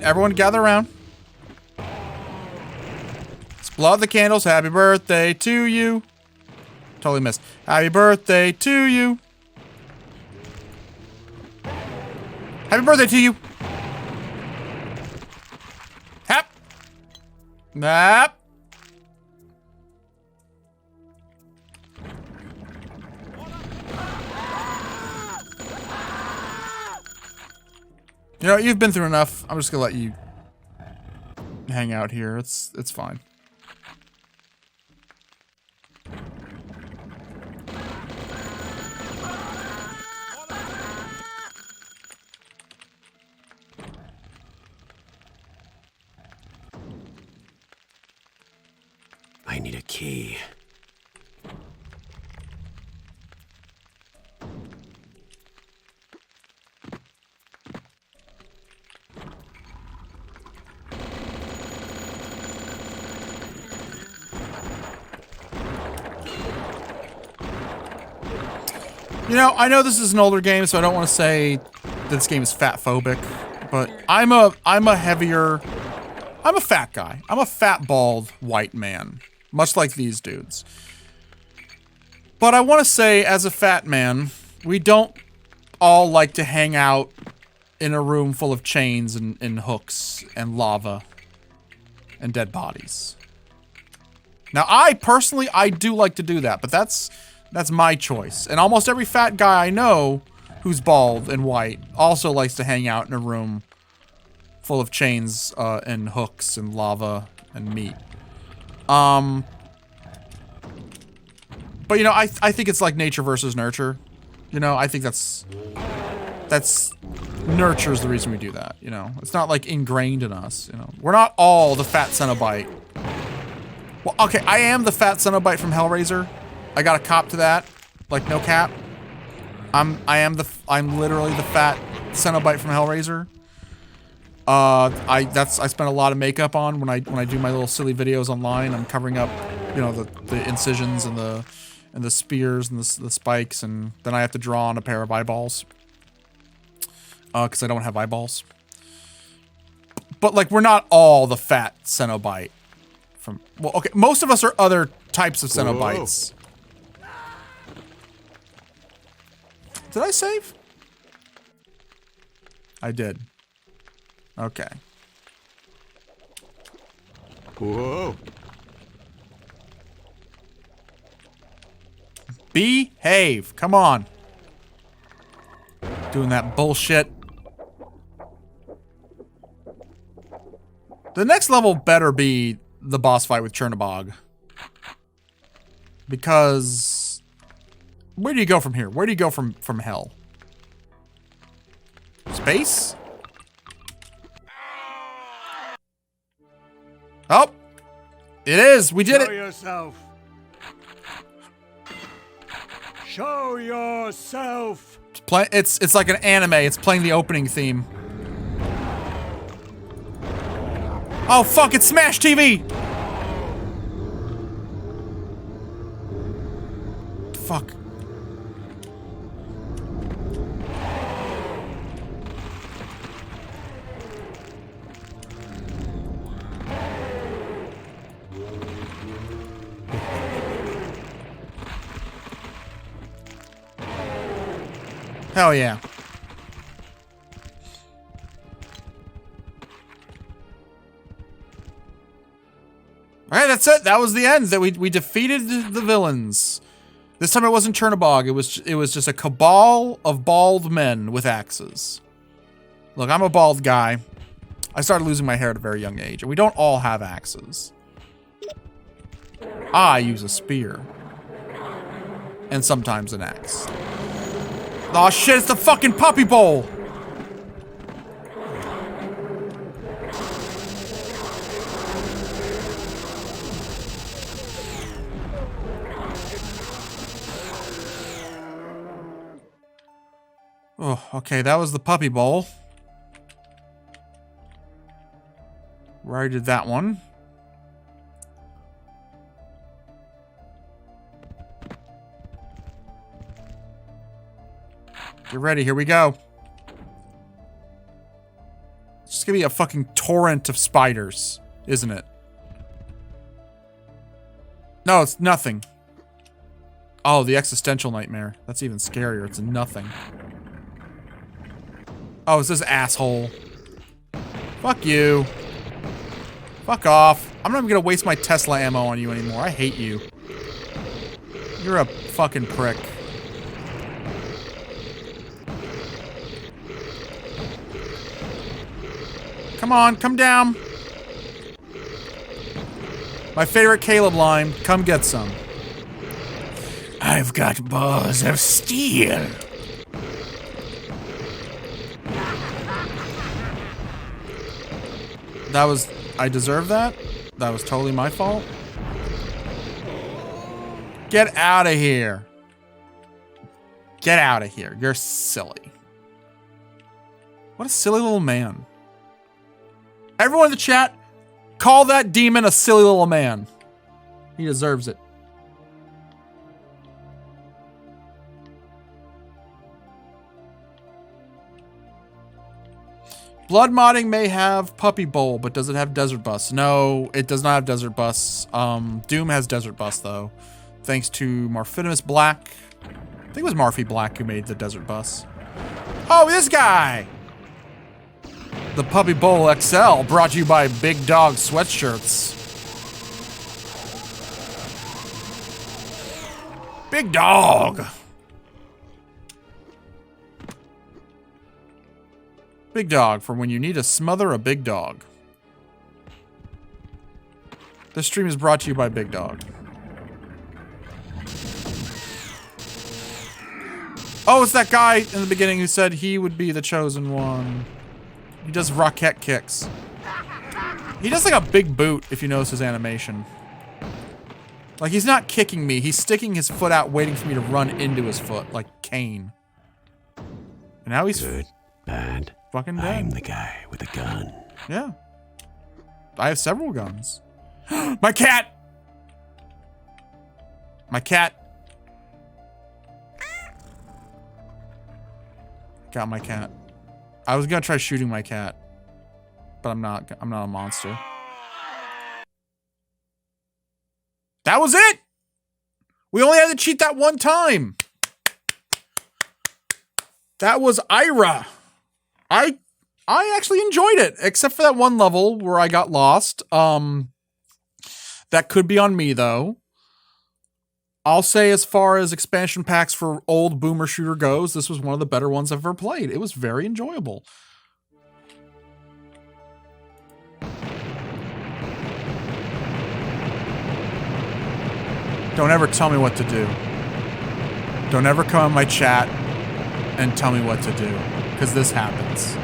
Everyone gather around. Let's blow out the candles. Happy birthday to you. Totally missed. Happy birthday to you. Happy birthday to you. Hap. Hap. You know, you've been through enough. I'm just gonna let you hang out here. It's fine. I need a key. You know, I know this is an older game, so I don't want to say that this game is fat phobic, but I'm a fat guy. I'm a fat, bald, white man, much like these dudes. But I want to say, as a fat man, we don't all like to hang out in a room full of chains and hooks and lava and dead bodies. Now, I personally do like to do that, but that's my choice. And almost every fat guy I know who's bald and white also likes to hang out in a room full of chains and hooks and lava and meat. But you know, I think it's like nature versus nurture. You know, I think that's nurture's the reason we do that. You know, it's not like ingrained in us. You know, we're not all the fat Cenobite. Well, okay, I am the fat Cenobite from Hellraiser. I got a cop to that, like no cap. I'm literally the fat Cenobite from Hellraiser. I spend a lot of makeup on when I do my little silly videos online. I'm covering up, you know, the incisions and the spears and the spikes, and then I have to draw on a pair of eyeballs. Because I don't have eyeballs. But like, we're not all the fat Cenobite from, well, okay, most of us are other types of Cenobites. Did I save? I did. Okay. Whoa. Behave. Come on. Doing that bullshit. The next level better be the boss fight with Chernobog. Because where do you go from here? Where do you go from hell? Space? Oh! It is! We did it! Show yourself. Show yourself. It's like an anime. It's playing the opening theme. Oh fuck! It's Smash TV. Fuck. Hell yeah. Alright, that's it. That was the end. That we defeated the villains. This time it wasn't Chernobog. It was just a cabal of bald men with axes. Look, I'm a bald guy. I started losing my hair at a very young age, and we don't all have axes. I use a spear. And sometimes an axe. Oh shit, it's the fucking puppy bowl! Oh, okay, that was the puppy bowl. We already did that one. Get ready, here we go. It's just gonna be a fucking torrent of spiders, isn't it? No, it's nothing. Oh, the existential nightmare. That's even scarier. It's nothing. Oh, it's this asshole. Fuck you. Fuck off. I'm not even gonna waste my Tesla ammo on you anymore. I hate you. You're a fucking prick. Come on, come down. My favorite Caleb line, come get some. I've got balls of steel. That was, I deserve that? That was totally my fault? Get out of here. Get out of here. You're silly. What a silly little man. Everyone in the chat, call that demon a silly little man. He deserves it. Blood modding may have Puppy Bowl, but does it have Desert Bus? No, it does not have Desert Bus. Doom has Desert Bus, though. Thanks to Marfinimus Black. I think it was Marfy Black who made the Desert Bus. Oh, this guy! The Puppy Bowl XL, brought to you by Big Dog Sweatshirts. Big Dog! Big Dog, for when you need to smother a big dog. This stream is brought to you by Big Dog. Oh, it's that guy in the beginning who said he would be the chosen one. He does rocket kicks. He does like a big boot, if you notice his animation. Like, he's not kicking me. He's sticking his foot out, waiting for me to run into his foot, like Kane. And now he's Good, bad. fucking dead. I'm the guy with a gun. Yeah. I have several guns. My cat! My cat. Got my cat. I was gonna try shooting my cat, but I'm not a monster. That was it! We only had to cheat that one time. That was IRA. I actually enjoyed it, except for that one level where I got lost. That could be on me, though. I'll say as far as expansion packs for old Boomer Shooter goes, this was one of the better ones I've ever played. It was very enjoyable. Don't ever tell me what to do. Don't ever come in my chat and tell me what to do, because this happens.